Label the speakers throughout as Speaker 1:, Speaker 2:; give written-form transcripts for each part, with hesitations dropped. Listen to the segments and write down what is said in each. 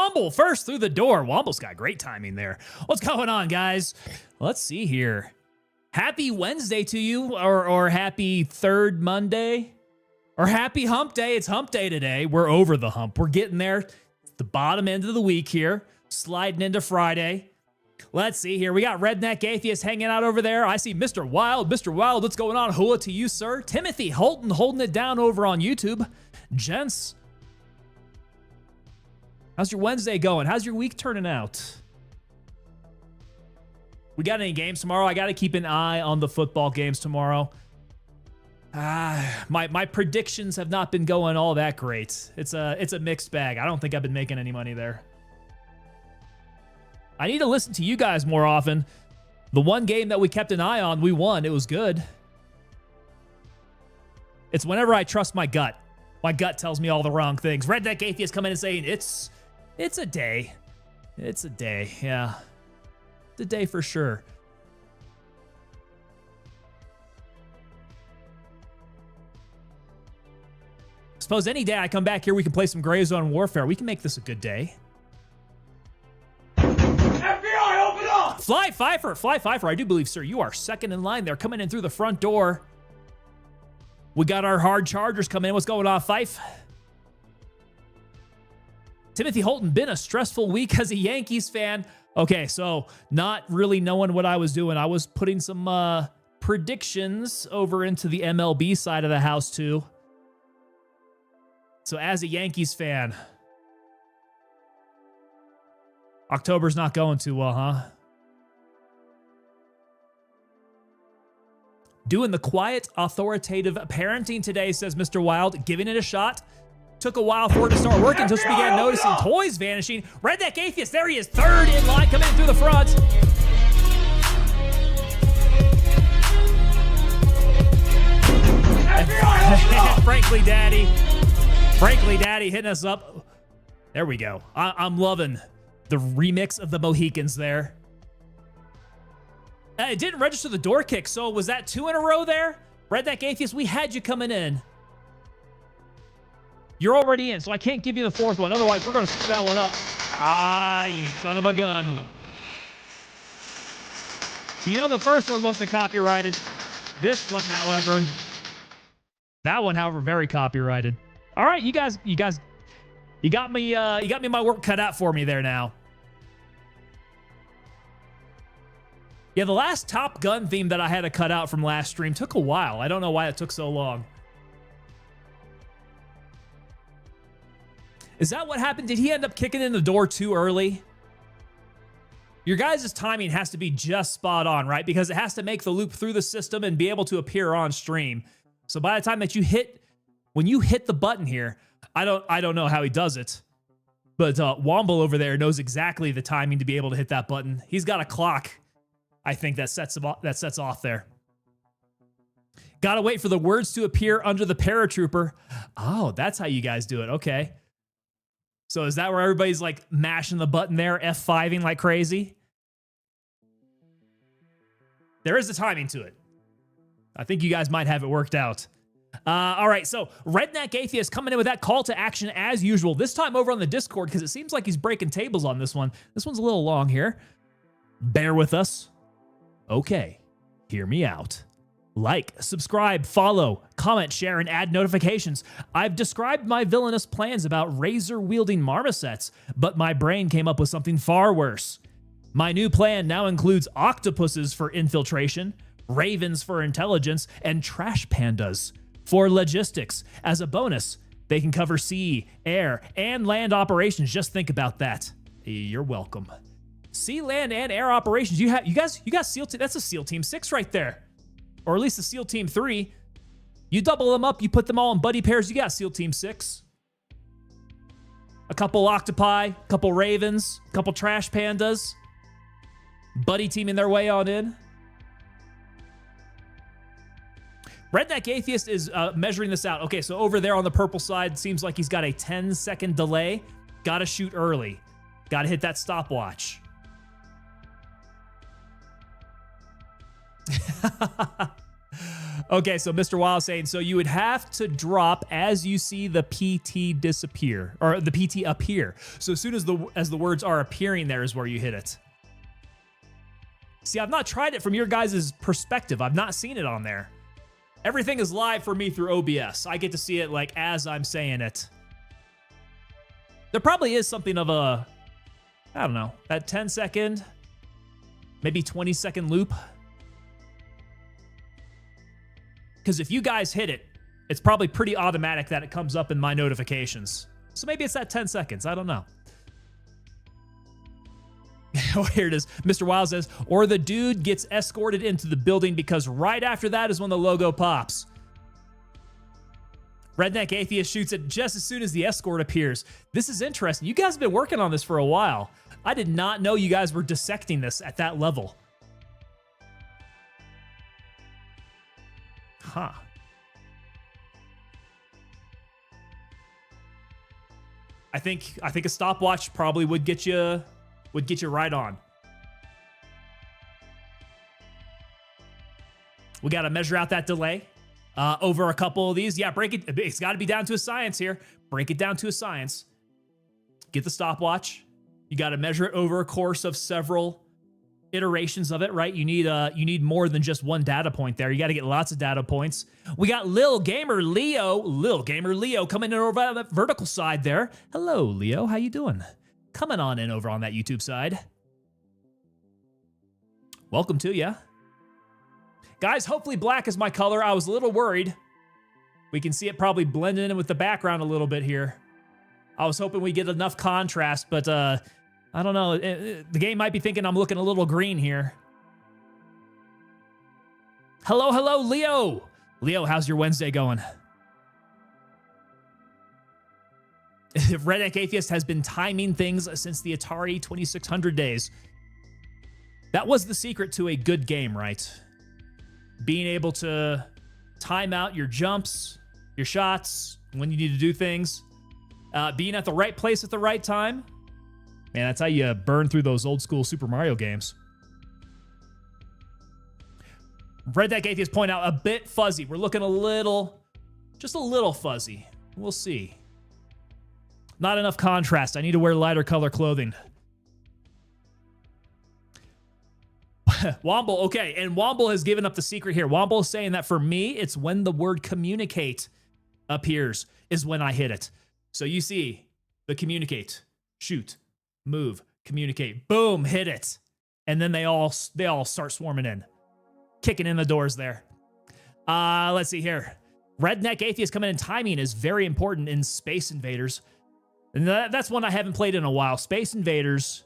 Speaker 1: Womble first through the door. Womble's got great timing there. What's going on, guys? Let's see here. Happy Wednesday to you, or happy third Monday, or happy hump day. It's hump day today. We're over the hump. We're getting there. The bottom end of the week here, sliding into Friday. Let's see here. We got Redneck Atheist hanging out over there. I see Mr. Wild. Mr. Wild, what's going on? Hula to you, sir. Timothy Holton holding it down over on YouTube. Gents, how's your Wednesday going? How's your week turning out? We got any games tomorrow? I got to keep an eye on the football games tomorrow. My predictions have not been going all that great. It's a mixed bag. I don't think I've been making any money there. I need to listen to you guys more often. The one game that we kept an eye on, we won. It was good. It's whenever I trust my gut. My gut tells me all the wrong things. Redneck Atheist coming in and saying, it's a day. It's a day, yeah. It's a day for sure. Suppose any day I come back here, we can play some Gray Zone Warfare. We can make this a good day.
Speaker 2: FBI, open up!
Speaker 1: Fly Pfeiffer, I do believe, sir, you are second in line there, coming in through the front door. We got our hard chargers coming in. What's going on, Fife? Timothy Holton, been a stressful week as a Yankees fan. Okay, so not really knowing what I was doing. I was putting some predictions over into the MLB side of the house, too. So as a Yankees fan, October's not going too well, huh? Doing the quiet, authoritative parenting today, says Mr. Wild. Giving it a shot. Took a while for it to start working until she began noticing toys vanishing. Redneck Atheist, there he is, third in line, coming in through the front. Frankly Daddy hitting us up. There we go. I'm loving the remix of the Mohicans there. It didn't register the door kick, so was that 2 in a row there? Redneck Atheist, we had you coming in. You're already in, so I can't give you the 4th one. Otherwise, we're going to screw that one up. Ah, you son of a gun. You know, the first one wasn't copyrighted. This one, however, very copyrighted. All right, you guys, you got me my work cut out for me there now. Yeah, the last Top Gun theme that I had to cut out from last stream took a while. I don't know why it took so long. Is that what happened? Did he end up kicking in the door too early? Your guys' timing has to be just spot on, right? Because it has to make the loop through the system and be able to appear on stream. So by the time that when you hit the button here, I don't know how he does it, but Womble over there knows exactly the timing to be able to hit that button. He's got a clock, I think, that sets off there. Gotta wait for the words to appear under the paratrooper. Oh, that's how you guys do it. Okay. So is that where everybody's like mashing the button there, F5ing like crazy? There is a timing to it. I think you guys might have it worked out. All right, so Redneck Atheist coming in with that call to action as usual. This time over on the Discord, because it seems like he's breaking tables on this one. This one's a little long here. Bear with us. Okay, hear me out. Like, subscribe, follow, comment, share, and add notifications. I've described my villainous plans about razor-wielding marmosets, but my brain came up with something far worse. My new plan now includes octopuses for infiltration, ravens for intelligence, and trash pandas for logistics. As a bonus, they can cover sea, air, and land operations. Just think about that. You're welcome. Sea, land, and air operations. You got SEAL Team. That's a SEAL Team 6 right there. Or at least a SEAL Team 3. You double them up, you put them all in buddy pairs, you got SEAL Team 6. A couple octopi, a couple ravens, a couple trash pandas. Buddy teaming their way on in. Redneck Atheist is measuring this out. Okay, so over there on the purple side, seems like he's got a 10-second delay. Gotta shoot early. Gotta hit that stopwatch. Okay, so Mr. Wild saying, so you would have to drop as you see the PT disappear, or the PT appear. So as soon as the words are appearing, there is where you hit it. See, I've not tried it from your guys' perspective. I've not seen it on there. Everything is live for me through OBS. I get to see it like as I'm saying it. There probably is something of a, I don't know, that 10-second, maybe 20-second loop. Because if you guys hit it, it's probably pretty automatic that it comes up in my notifications. So maybe it's that 10 seconds. I don't know. Oh, here it is. Mr. Wild says, or the dude gets escorted into the building because right after that is when the logo pops. Redneck Atheist shoots it just as soon as the escort appears. This is interesting. You guys have been working on this for a while. I did not know you guys were dissecting this at that level. Huh. I think a stopwatch probably would get you right on. We got to measure out that delay over a couple of these. Yeah, break it. It's got to be down to a science here. Break it down to a science. Get the stopwatch. You got to measure it over a course of several iterations of it, right? You need more than just one data point there. You got to get lots of data points. We got Lil Gamer Leo coming in over on the vertical side there. Hello, Leo. How you doing? Coming on in over on that YouTube side. Welcome to ya. Guys, hopefully black is my color. I was a little worried. We can see it probably blending in with the background a little bit here. I was hoping we get enough contrast, but I don't know. The game might be thinking I'm looking a little green here. Hello, Leo. Leo, how's your Wednesday going? Redneck Atheist has been timing things since the Atari 2600 days. That was the secret to a good game, right? Being able to time out your jumps, your shots, when you need to do things. Being at the right place at the right time. Man, that's how you burn through those old school Super Mario games. Redneck Atheist point out a bit fuzzy. We're looking just a little fuzzy. We'll see. Not enough contrast. I need to wear lighter color clothing. Womble, okay, and Womble has given up the secret here. Womble is saying that for me, it's when the word communicate appears is when I hit it. So you see the communicate, shoot, move, communicate, boom, hit it. And then they all start swarming in. Kicking in the doors there. Let's see here. Redneck Atheist coming in. Timing is very important in Space Invaders. And that's one I haven't played in a while. Space Invaders.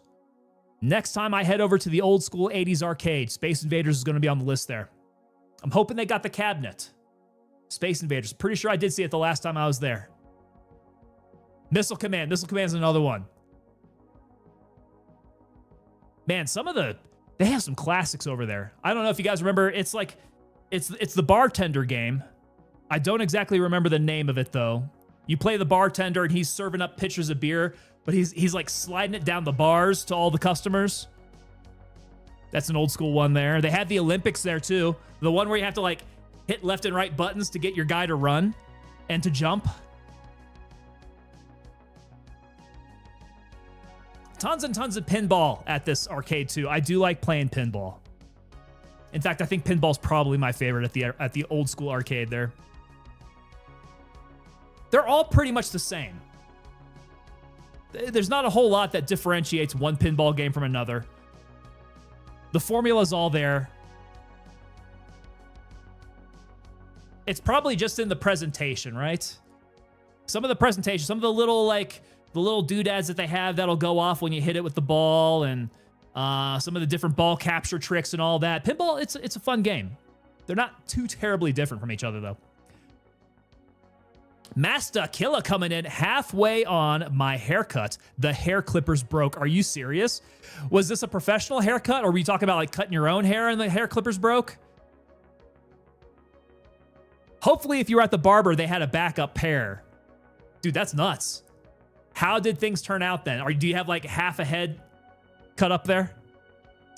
Speaker 1: Next time I head over to the old school 80s arcade, Space Invaders is going to be on the list there. I'm hoping they got the cabinet. Space Invaders. Pretty sure I did see it the last time I was there. Missile Command. Missile Command is another one. Man, they have some classics over there. I don't know if you guys remember. It's the bartender game. I don't exactly remember the name of it though. You play the bartender and he's serving up pitchers of beer, but he's like sliding it down the bars to all the customers. That's an old school one there. They had the Olympics there too. The one where you have to like hit left and right buttons to get your guy to run and to jump. Tons and tons of pinball at this arcade too. I do like playing pinball. In fact, I think pinball's probably my favorite at the old school arcade there. They're all pretty much the same. There's not a whole lot that differentiates one pinball game from another. The formula's all there. It's probably just in the presentation, right? Some of the presentation, some of the little doodads that they have that'll go off when you hit it with the ball, and some of the different ball capture tricks and all that. Pinball, it's a fun game. They're not too terribly different from each other, though. Masta Killa coming in halfway on my haircut. The hair clippers broke. Are you serious? Was this a professional haircut, or were you talking about like cutting your own hair and the hair clippers broke? Hopefully, if you were at the barber, they had a backup pair. Dude, that's nuts. How did things turn out then? Or do you have like half a head cut up there?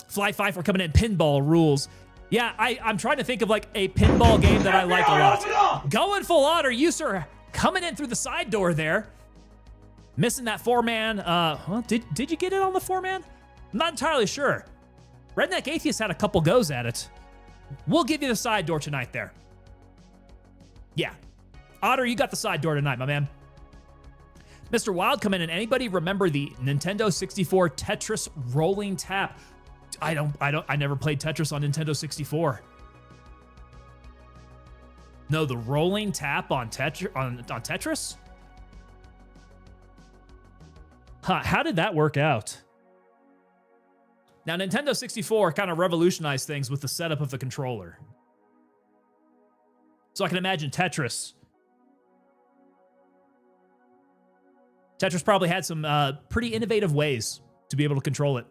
Speaker 1: Fly Pfeiffer coming in. Pinball rules. Yeah, I'm trying to think of like a pinball game that I like a lot.
Speaker 2: Open up!
Speaker 1: Going full otter, you sir, coming in through the side door there. Missing that 4-man. Well, did you get it on the 4-man? I'm not entirely sure. Redneck Atheist had a couple goes at it. We'll give you the side door tonight there. Yeah. Otter, you got the side door tonight, my man. Mr. Wild come in, and anybody remember the Nintendo 64 Tetris rolling tap? I never played Tetris on Nintendo 64. No, the rolling tap on Tetris? Huh, how did that work out? Now, Nintendo 64 kind of revolutionized things with the setup of the controller. So I can imagine Tetris. Tetris probably had some pretty innovative ways to be able to control it.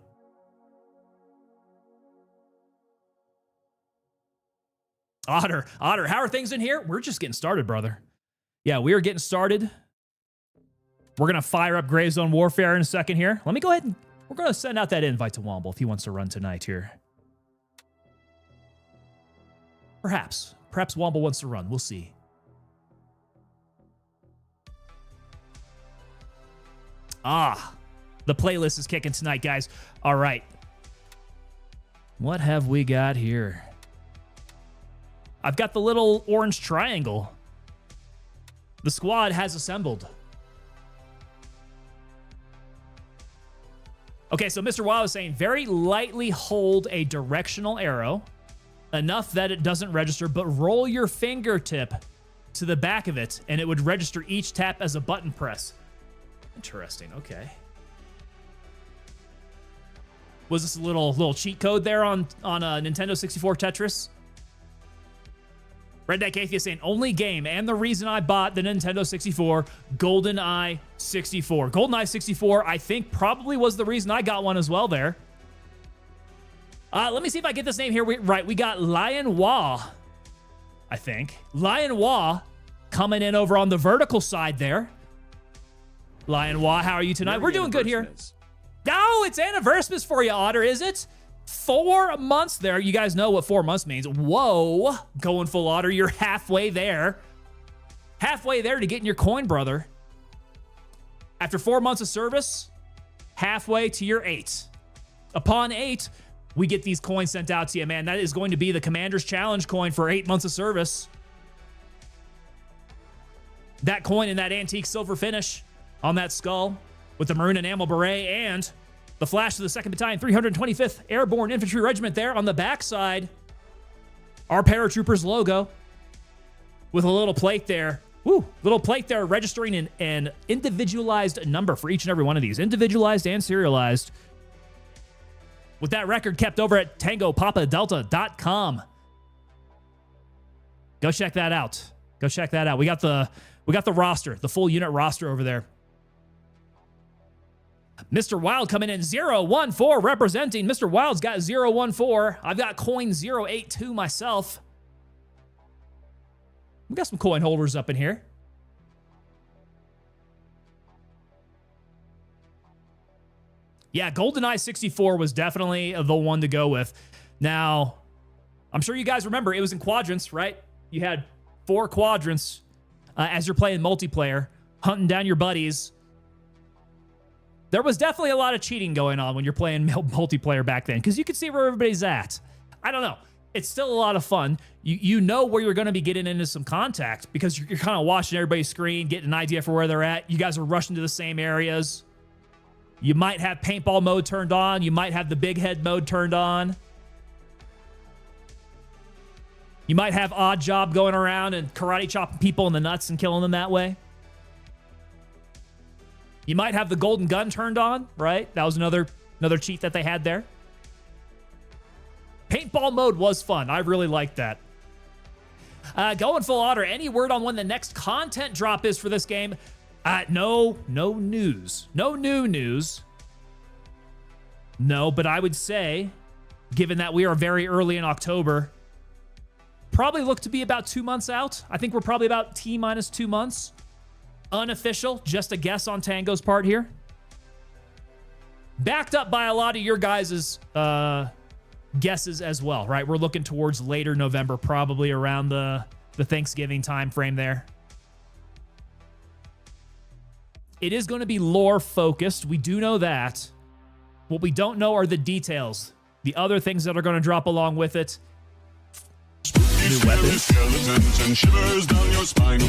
Speaker 1: Otter, how are things in here? We're just getting started, brother. Yeah, we are getting started. We're going to fire up Gray Zone Warfare in a second here. Let me go ahead and we're going to send out that invite to Womble if he wants to run tonight here. Perhaps Womble wants to run. We'll see. The playlist is kicking tonight, guys. All right. What have we got here? I've got the little orange triangle. The squad has assembled. Okay, so Mr. Wild is saying very lightly hold a directional arrow, enough that it doesn't register, but roll your fingertip to the back of it, and it would register each tap as a button press. Interesting, okay. Was this a little cheat code there on Nintendo 64 Tetris? Redneck Atheist saying, only game and the reason I bought the Nintendo 64, GoldenEye 64. GoldenEye 64, I think, probably was the reason I got one as well there. Let me see if I get this name here right. We got Lion Wah, I think. Lion Wah coming in over on the vertical side there. Lion Wah, how are you tonight? We're doing good here. No, it's Anniversaries for you, Otter, is it? 4 months there. You guys know what 4 months means. Whoa, going full Otter. You're halfway there. Halfway there to getting your coin, brother. After 4 months of service, halfway to your 8. Upon 8, we get these coins sent out to you, man. That is going to be the Commander's Challenge coin for 8 months of service. That coin in that antique silver finish on that skull with the maroon enamel beret and the flash of the 2nd Battalion, 325th Airborne Infantry Regiment there on the backside. Our paratroopers logo with a little plate there. Woo, little plate there registering an individualized number for each and every one of these. Individualized and serialized. With that record kept over at TangoPapaDelta.com. Go check that out. Go check that out. We got the roster, the full unit roster over there. Mr. Wild coming in 014 representing. Mr. Wild's got 014. I've got coin 082 myself. We got some coin holders up in here. Yeah, GoldenEye 64 was definitely the one to go with. Now, I'm sure you guys remember it was in quadrants, right? You had 4 quadrants as you're playing multiplayer, hunting down your buddies. There was definitely a lot of cheating going on when you're playing multiplayer back then because you could see where everybody's at. I don't know. It's still a lot of fun. You know where you're going to be getting into some contact because you're kind of watching everybody's screen, getting an idea for where they're at. You guys are rushing to the same areas. You might have paintball mode turned on. You might have the big head mode turned on. You might have odd job going around and karate chopping people in the nuts and killing them that way. You might have the golden gun turned on, right? That was another cheat that they had there. Paintball mode was fun. I really liked that. Going full Otter, any word on when the next content drop is for this game? No news. No new news. No, but I would say, given that we are very early in October, probably look to be about 2 months out. I think we're probably about T-minus 2 months. Unofficial, just a guess on Tango's part here. Backed up by a lot of your guys' guesses as well, right? We're looking towards later November, probably around the Thanksgiving time frame there. It is going to be lore focused. We do know that. What we don't know are the details, the other things that are going to drop along with it. New weapons.
Speaker 3: Skeletons and shivers down your spine.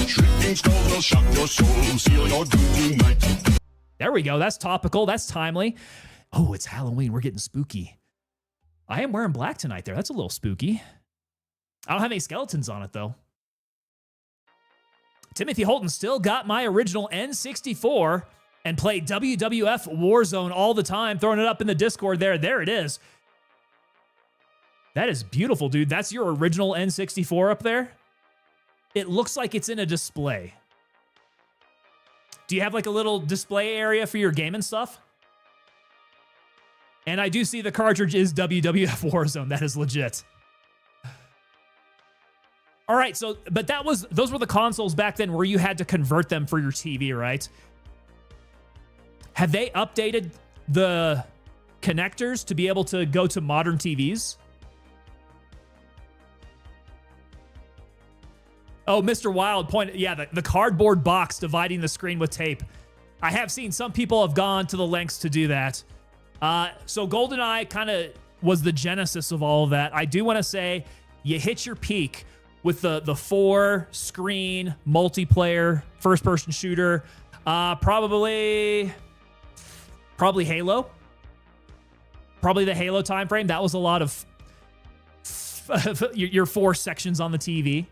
Speaker 3: Shrieking skulls will shock your soul, seal your doom tonight.
Speaker 1: There we go. That's topical. That's timely. Oh, it's Halloween. We're getting spooky. I am wearing black tonight there. That's a little spooky. I don't have any skeletons on it, though. Timothy Holton still got my original N64 and played WWF Warzone all the time, throwing it up in the Discord there. There it is. That is beautiful, dude. That's your original N64 up there. It looks like it's in a display. Do you have like a little display area for your gaming stuff? And I do see the cartridge is WWF Warzone. That is legit. All right, so, but those were the consoles back then where you had to convert them for your TV, right? Have they updated the connectors to be able to go to modern TVs? Oh, Mr. Wild point. Yeah, the cardboard box dividing the screen with tape. I have seen some people have gone to the lengths to do that. So GoldenEye kind of was the genesis of all of that. I do want to say you hit your peak with the 4-screen multiplayer first-person shooter. Probably Halo. Probably the Halo time frame. That was a lot of your 4 sections on the TV.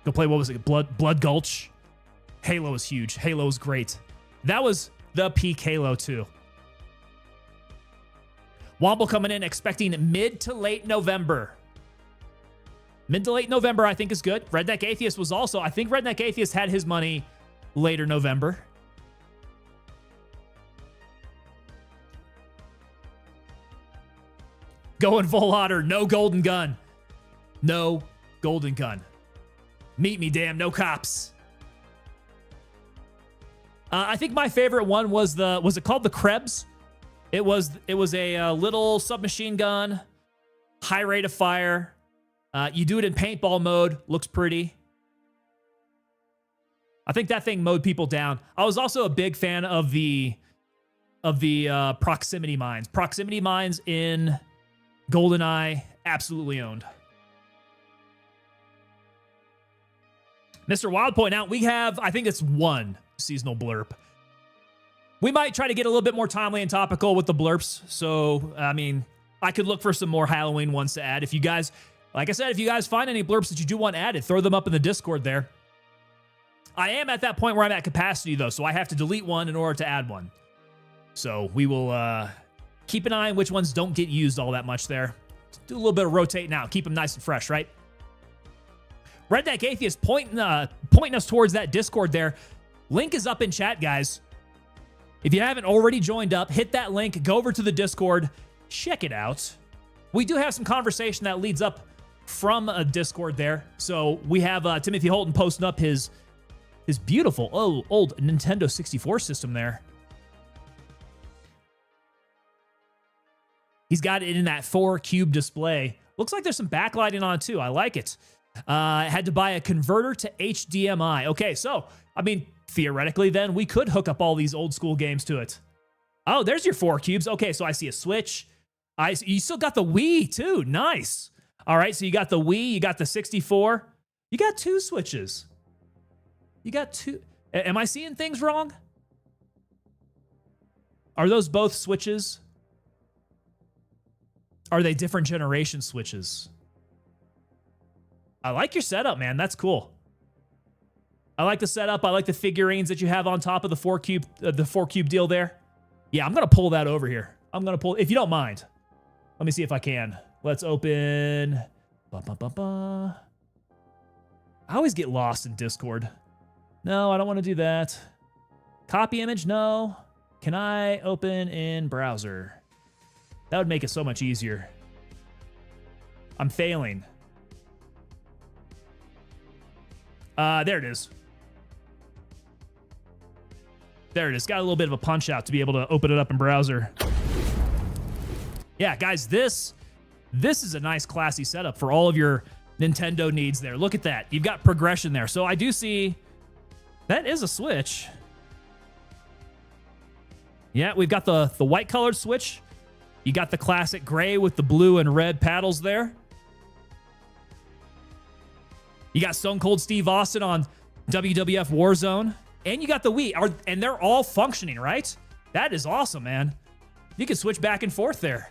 Speaker 1: Go play, what was it? Blood Gulch. Halo was huge. Halo was great. That was the peak Halo 2. Womble coming in expecting mid to late November. Mid to late November, I think, is good. Redneck Atheist was also, I think Redneck Atheist had his money later November. Going full otter, no golden gun. No golden gun. Meet me, damn, no cops. I think my favorite one was it called the Krebs? It was a little submachine gun, high rate of fire. You do it in paintball mode, looks pretty. I think that thing mowed people down. I was also a big fan of the proximity mines. Proximity mines in GoldenEye, absolutely owned. Mr. Wild point out, we have, I think it's 1 seasonal blurb. We might try to get a little bit more timely and topical with the blurps. So, I mean, I could look for some more Halloween ones to add. If you guys, like I said, if you guys find any blurps that you do want added, throw them up in the Discord there. I am at that point where I'm at capacity, though, so I have to delete one in order to add one. So we will keep an eye on which ones don't get used all that much there. Do a little bit of rotate now. Keep them nice and fresh, right? Redneck Atheist pointing us towards that Discord there. Link is up in chat, guys. If you haven't already joined up, hit that link, go over to the Discord, check it out. We do have some conversation that leads up from a Discord there. So we have Timothy Holton posting up his beautiful old Nintendo 64 system there. He's got it in that 4-cube display. Looks like there's some backlighting on it too. I like it. Had to buy a converter to HDMI. Okay, so, I mean, theoretically then, we could hook up all these old school games to it. Oh, there's your 4 cubes. Okay, so I see a Switch. You still got the Wii too. Nice. All right, so you got the Wii, you got the 64. You got 2 Switches. You got 2. Am I seeing things wrong? Are those both Switches? Are they different generation Switches? I like your setup, man. That's cool. I like the setup. I like the figurines that you have on top of the 4-cube deal there. Yeah, I'm gonna pull that over here. I'm gonna pull, if you don't mind. Let me see if I can. Let's open. I always get lost in Discord. No, I don't want to do that. Copy image? No. Can I open in browser? That would make it so much easier. I'm failing. There it is. There it is. Got a little bit of a punch out to be able to open it up in browser. Yeah, guys, this is a nice classy setup for all of your Nintendo needs there. Look at that. You've got progression there. So I do see that is a Switch. Yeah, we've got the white colored Switch. You got the classic gray with the blue and red paddles there. You got Stone Cold Steve Austin on WWF Warzone. And you got the Wii. And they're all functioning, right? That is awesome, man. You can switch back and forth there.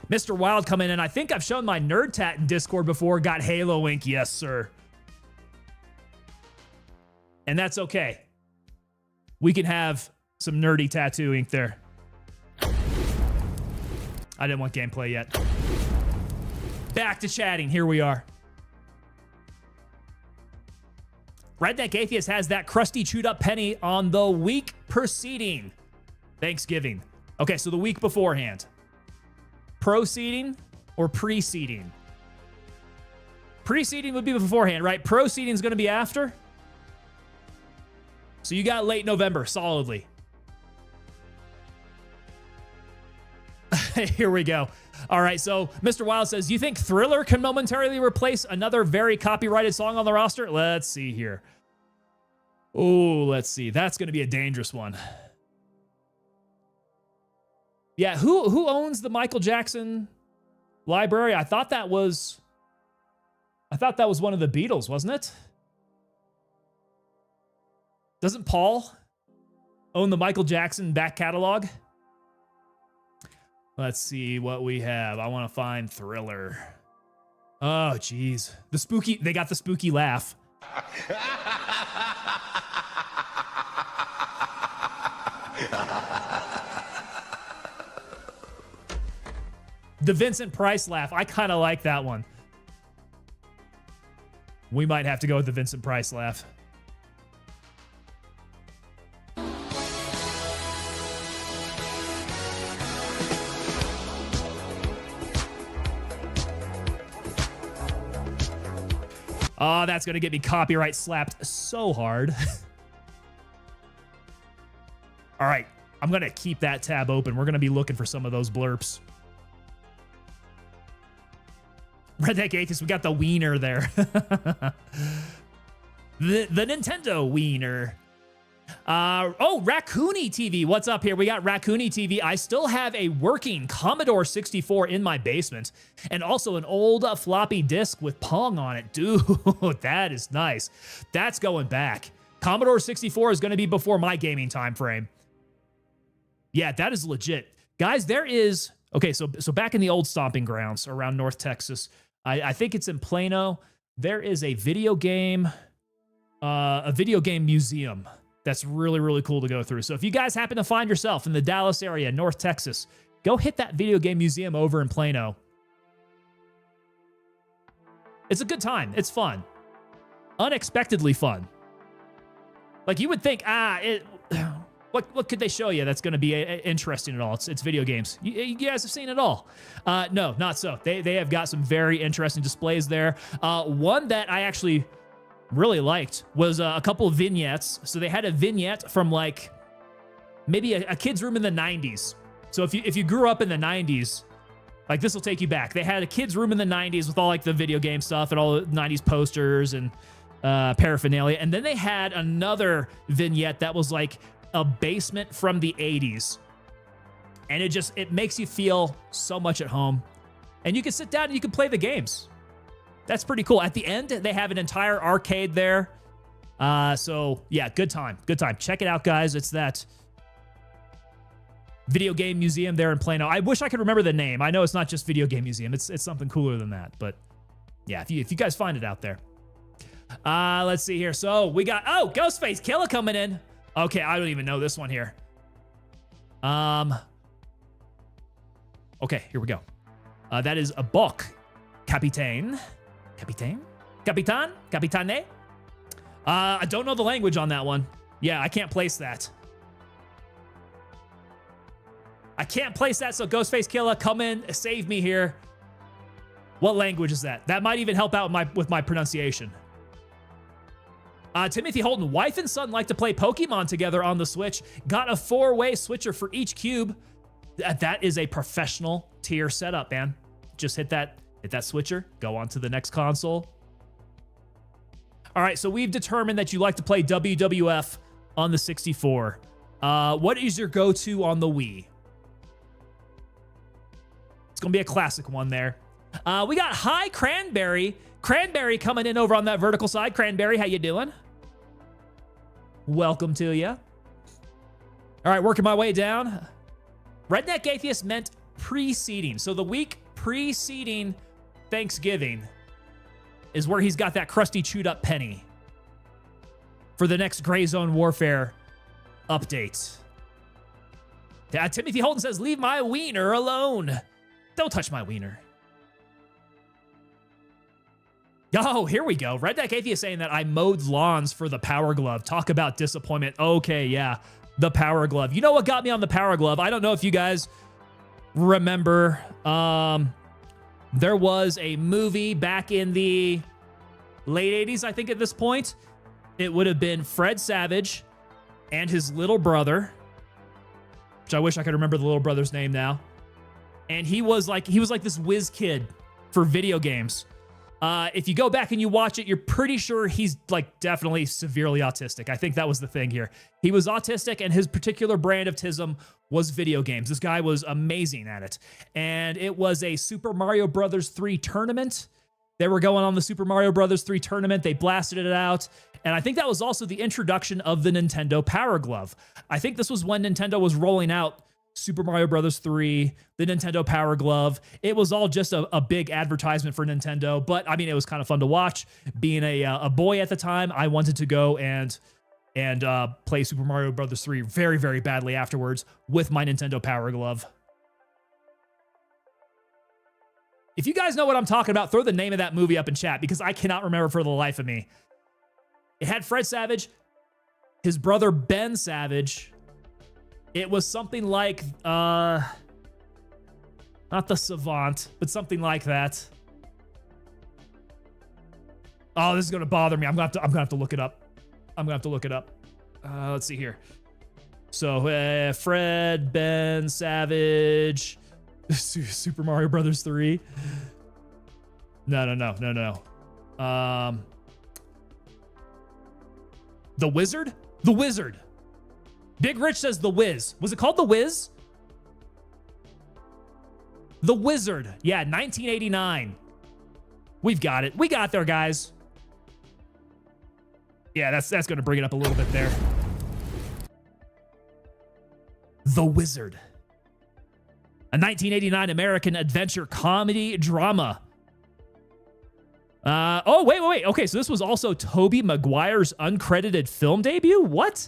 Speaker 1: Mr. Wild coming in. I think I've shown my nerd tat in Discord before. Got Halo ink. Yes, sir. And that's okay. We can have some nerdy tattoo ink there. I didn't want gameplay yet. Back to chatting. Here we are. Redneck Atheist has that crusty chewed up penny on the week preceding Thanksgiving. Okay, so the week beforehand. Proceeding or preceding? Preceding would be beforehand, right? Proceeding is going to be after. So you got late November, solidly. Here we go. All right, so Mr. Wild says, you think Thriller can momentarily replace another very copyrighted song on the roster? Let's see here. Oh, let's see. That's going to be a dangerous one. Yeah, who owns the Michael Jackson library? I thought that was one of the Beatles, wasn't it? Doesn't Paul own the Michael Jackson back catalog? Let's see what we have. I want to find Thriller. Oh, geez. They got the spooky laugh. The Vincent Price laugh. I kind of like that one. We might have to go with the Vincent Price laugh. Oh, that's going to get me copyright slapped so hard. All right. I'm going to keep that tab open. We're going to be looking for some of those blurps. Redneck Atheist, we got the wiener there. the Nintendo wiener. Oh, Raccoony TV. What's up here? We got Raccoony TV. I still have a working Commodore 64 in my basement and also an old floppy disk with Pong on it. Dude, that is nice. That's going back. Commodore 64 is going to be before my gaming time frame. Yeah, that is legit. Guys, there is... Okay, so back in the old stomping grounds around North Texas, I think it's in Plano, there is a video game museum that's really, really cool to go through. So if you guys happen to find yourself in the Dallas area, North Texas, go hit that video game museum over in Plano. It's a good time. It's fun. Unexpectedly fun. Like you would think, what could they show you that's going to be interesting at all? It's video games. You guys have seen it all. No, not so. They have got some very interesting displays there. One that I actually really liked was a couple of vignettes. So they had a vignette from like maybe a kid's room in the 90s. So if you grew up in the 90s, like this will take you back. They had a kid's room in the 90s with all like the video game stuff and all the 90s posters and paraphernalia. And then they had another vignette that was like a basement from the 80s. And it makes you feel so much at home. And you can sit down and you can play the games. That's pretty cool. At the end, they have an entire arcade there. So yeah, good time. Good time. Check it out, guys. It's that video game museum there in Plano. I wish I could remember the name. I know it's not just video game museum. It's something cooler than that. But yeah, if you guys find it out there. Let's see here. So we got, Ghostface Killer coming in. Okay, I don't even know this one here. Okay, here we go. That is a book. Capitaine. Capitaine? Capitan? Capitane? I don't know the language on that one. Yeah, I can't place that. I can't place that, so Ghostface Killer, come in, save me here. What language is that? That might even help out with my pronunciation. Timothy Holton, wife and son like to play Pokemon together on the Switch. Got a 4-way switcher for each cube. That is a professional tier setup, man. Just hit that switcher, go on to the next console. All right, so we've determined that you like to play WWF on the 64. What is your go-to on the Wii? It's gonna be a classic one there. We got Hi Cranberry. Cranberry coming in over on that vertical side. Cranberry, how you doing? Welcome to you. All right, working my way down. Redneck Atheist meant preceding. So the week preceding Thanksgiving is where he's got that crusty chewed up penny for the next Gray Zone Warfare update. Timothy Holton says, leave my wiener alone. Don't touch my wiener. Oh, here we go. Redneck Atheist saying that I mowed lawns for the Power Glove. Talk about disappointment. Okay, yeah, the Power Glove. You know what got me on the Power Glove? I don't know if you guys remember. There was a movie back in the late 80s, I think at this point. It would have been Fred Savage and his little brother, which I wish I could remember the little brother's name now. And he was like this whiz kid for video games. If you go back and you watch it, you're pretty sure he's like definitely severely autistic. I think that was the thing here. He was autistic, and his particular brand of tism was video games. This guy was amazing at it. And it was a Super Mario Brothers 3 tournament. They were going on the Super Mario Brothers 3 tournament. They blasted it out. And I think that was also the introduction of the Nintendo Power Glove. I think this was when Nintendo was rolling out Super Mario Brothers 3, the Nintendo Power Glove. It was all just a big advertisement for Nintendo, but I mean, it was kind of fun to watch. Being a boy at the time, I wanted to go and play Super Mario Brothers 3 very, very badly afterwards with my Nintendo Power Glove. If you guys know what I'm talking about, throw the name of that movie up in chat, because I cannot remember for the life of me. It had Fred Savage, his brother Ben Savage. It was something like, not the Savant, but something like that. Oh, this is gonna bother me. I'm gonna have to look it up. Let's see here. So, Fred, Ben, Savage, Super Mario Brothers 3. No. The Wizard? The Wizard. Big Rich says The Wiz. Was it called The Wiz? The Wizard. Yeah, 1989. We've got it. We got there, guys. Yeah, that's going to bring it up a little bit there. The Wizard. A 1989 American adventure comedy drama. Wait. Okay, so this was also Tobey Maguire's uncredited film debut? What?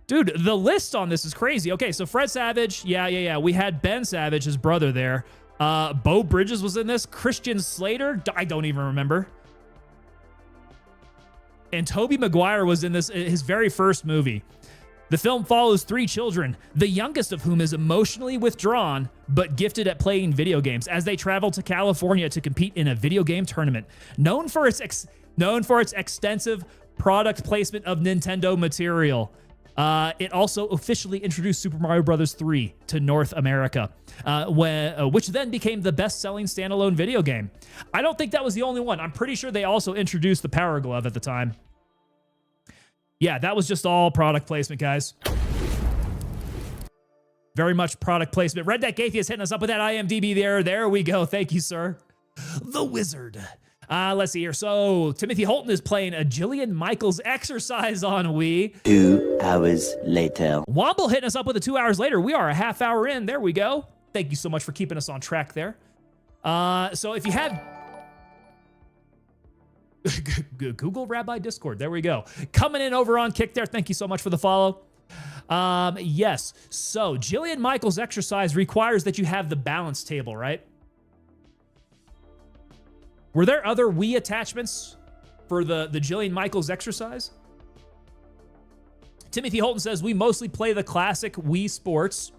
Speaker 1: Dude, the list on this is crazy. Okay, so Fred Savage, yeah. We had Ben Savage, his brother there. Bo Bridges was in this. Christian Slater, I don't even remember. And Tobey Maguire was in this, his very first movie. The film follows 3 children, the youngest of whom is emotionally withdrawn, but gifted at playing video games as they travel to California to compete in a video game tournament. Known for its extensive product placement of Nintendo material. It also officially introduced Super Mario Bros. 3 to North America, which then became the best-selling standalone video game. I don't think that was the only one. I'm pretty sure they also introduced the Power Glove at the time. Yeah, that was just all product placement, guys. Very much product placement. Redneck Atheist hitting us up with that IMDb there. There we go. Thank you, sir. The Wizard. Let's see here. So, Timothy Holton is playing a Jillian Michaels exercise on Wii.
Speaker 4: 2 hours later.
Speaker 1: Womble hitting us up with a 2 hours later. We are a half hour in. There we go. Thank you so much for keeping us on track there. So if you have... Google Rabbi Discord. There we go. Coming in over on Kick there. Thank you so much for the follow. Yes. So, Jillian Michaels exercise requires that you have the balance table, right? Were there other Wii attachments for the Jillian Michaels exercise? Timothy Holton says, we mostly play the classic Wii sports.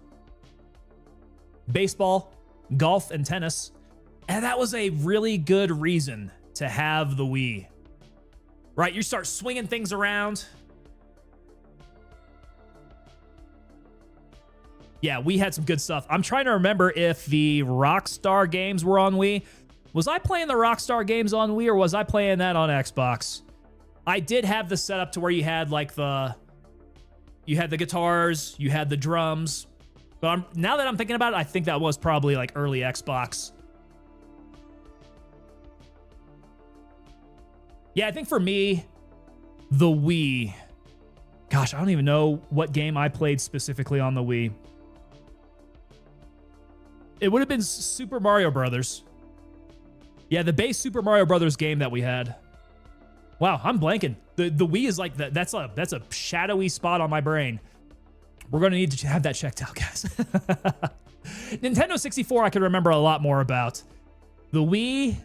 Speaker 1: Baseball, golf, and tennis. And that was a really good reason to have the Wii. right? You start swinging things around. Yeah, we had some good stuff. I'm trying to remember if the Rockstar games were on Wii. Was I playing the Rockstar games on Wii, or was I playing that on Xbox? I did have the setup to where you had like you had the guitars, you had the drums. But now that I'm thinking about it, I think that was probably like early Xbox. Yeah, I think for me, the Wii. Gosh, I don't even know what game I played specifically on the Wii. It would have been Super Mario Brothers. Yeah, the base Super Mario Brothers game that we had. Wow, I'm blanking. The Wii is like that's a shadowy spot on my brain. We're gonna need to have that checked out, guys. Nintendo 64, I could remember a lot more about. The Wii,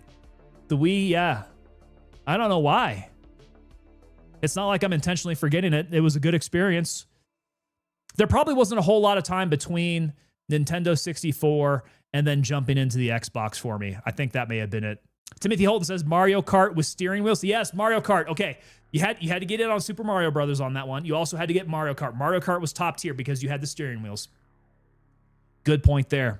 Speaker 1: yeah. I don't know why. It's not like I'm intentionally forgetting it. It was a good experience. There probably wasn't a whole lot of time between Nintendo 64 and then jumping into the Xbox for me. I think that may have been it. Timothy Holton says Mario Kart with steering wheels. Yes, Mario Kart. Okay, you had to get in on Super Mario Brothers on that one. You also had to get Mario Kart. Mario Kart was top tier because you had the steering wheels. Good point there.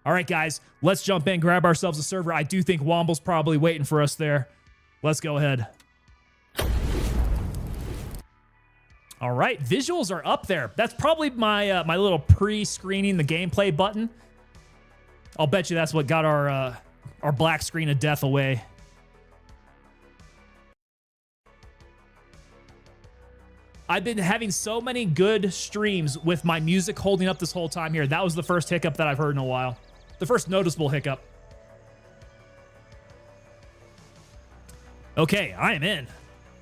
Speaker 1: All right, guys, let's jump in, grab ourselves a server. I do think Womble's probably waiting for us there. Let's go ahead. All right, visuals are up there. That's probably my my little pre-screening the gameplay button. I'll bet you that's what got our black screen of death away. I've been having so many good streams with my music holding up this whole time here. That was the first hiccup that I've heard in a while. The first noticeable hiccup. Okay, I am in.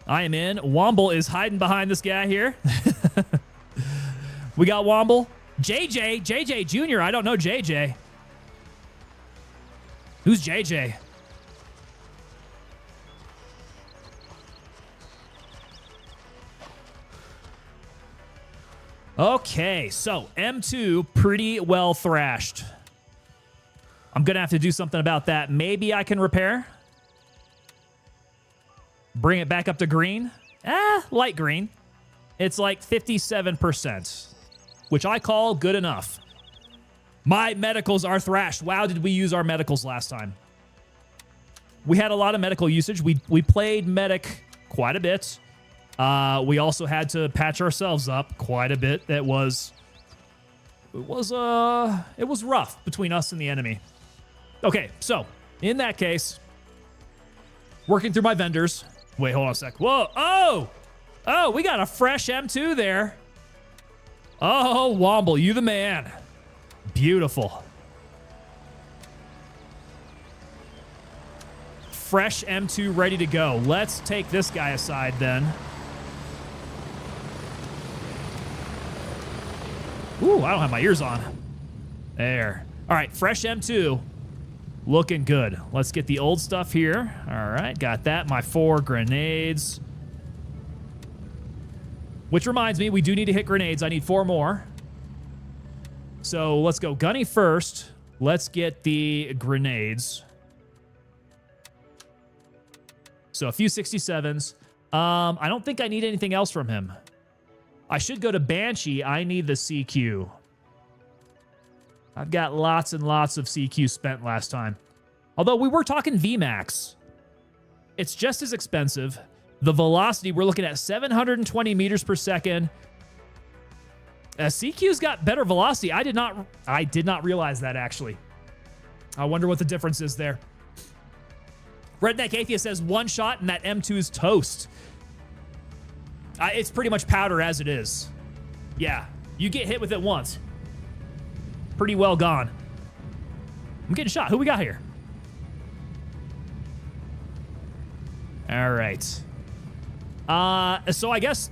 Speaker 1: I am in. Womble is hiding behind this guy here. We got Womble. JJ Jr. I don't know JJ. Who's JJ? Okay, so M2 pretty well thrashed. I'm going to have to do something about that. Maybe I can repair. Bring it back up to green. Light green. It's like 57%, which I call good enough. My medicals are thrashed. Wow, did we use our medicals last time? We had a lot of medical usage. We played medic quite a bit. We also had to patch ourselves up quite a bit. It was rough between us and the enemy. Okay, so in that case, working through my vendors. Wait, hold on a sec. Whoa! Oh, we got a fresh M2 there. Oh, Womble, you the man. Beautiful. Fresh M2 ready to go. Let's take this guy aside then. Ooh, I don't have my ears on. There. All right, fresh M2. Looking good. Let's get the old stuff here. All right, got that. My 4 grenades. Which reminds me, we do need to hit grenades. I need 4 more. So let's go Gunny first. Let's get the grenades. So a few 67s. I don't think I need anything else from him. I should go to Banshee. I need the CQ. I've got lots and lots of CQ spent last time. Although we were talking VMAX. It's just as expensive. The velocity, we're looking at 720 meters per second. CQ's got better velocity. I did not realize that, actually. I wonder what the difference is there. Redneck Atheist says 1 shot and that M2 is toast. It's pretty much powder as it is. Yeah, you get hit with it once. Pretty well gone. I'm getting shot. Who we got here? All right. So I guess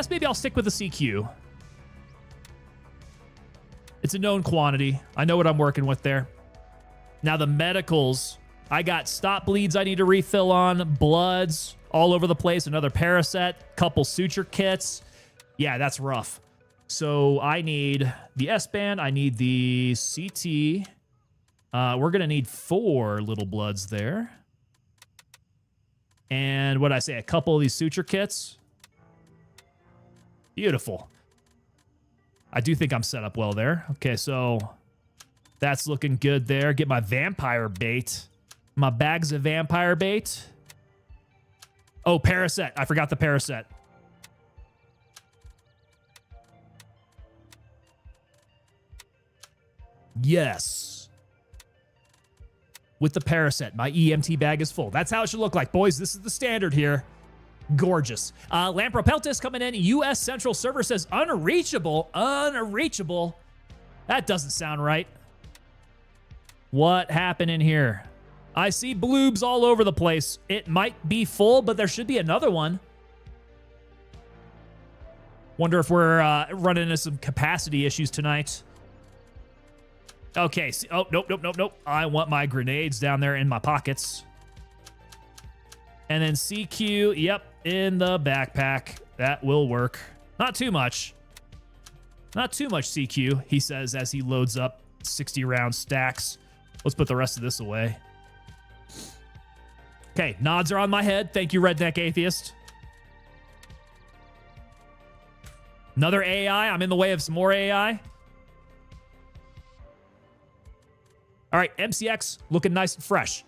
Speaker 1: maybe I'll stick with the CQ. It's a known quantity. I know what I'm working with there. Now the medicals. I got stop bleeds I need to refill on, bloods all over the place, another Paraset, couple suture kits. Yeah, that's rough. So I need the S-band, I need the CT. We're going to need 4 little bloods there. And what did I say? A couple of these suture kits. Beautiful. I do think I'm set up well there. Okay, so that's looking good there. Get my vampire bait. My bags of vampire bait. Oh, Paraset. I forgot the Paraset. Yes. With the Paraset, my EMT bag is full. That's how it should look like, boys. This is the standard here. Gorgeous. Lampropeltis coming in. U.S. Central Server says unreachable. Unreachable. That doesn't sound right. What happened in here? I see bloobs all over the place. It might be full, but there should be another one. Wonder if we're running into some capacity issues tonight. Okay. Oh, nope. I want my grenades down there in my pockets. And then CQ, yep, in the backpack. That will work. Not too much. Not too much CQ, he says as he loads up 60-round stacks. Let's put the rest of this away. Okay, nods are on my head. Thank you, Redneck Atheist. Another AI. I'm in the way of some more AI. All right, MCX looking nice and fresh.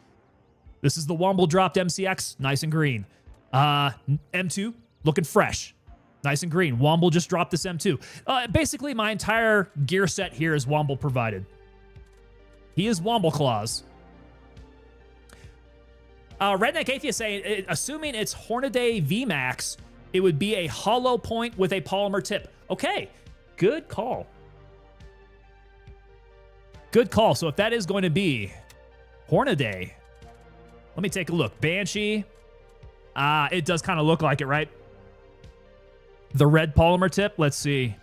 Speaker 1: This is the Womble dropped MCX, nice and green. M2 looking fresh, nice and green. Womble just dropped this M2. Basically, my entire gear set here is Womble provided. He is Womble Claws. Redneck Atheist saying, assuming it's Hornaday VMAX, it would be a hollow point with a polymer tip. Okay, good call. Good call. So if that is going to be Hornaday, let me take a look. Banshee. It does kind of look like it, right? The red polymer tip. Let's see.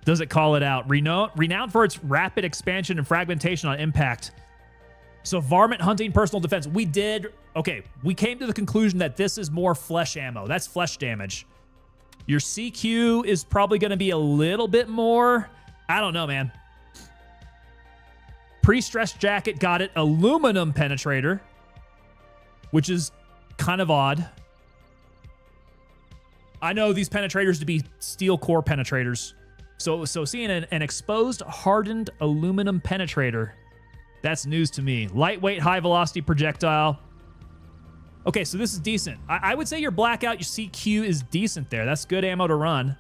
Speaker 1: Does it call it out? Renowned for its rapid expansion and fragmentation on impact. So varmint hunting, personal defense. We came to the conclusion that this is more flesh ammo. That's flesh damage. Your CQ is probably going to be a little bit more. I don't know, man. Pre-stressed jacket, got it. Aluminum penetrator, which is kind of odd. I know these penetrators to be steel core penetrators. So seeing an exposed, hardened aluminum penetrator, that's news to me. Lightweight, high-velocity projectile. Okay, so this is decent. I would say your blackout, your CQ is decent there. That's good ammo to run.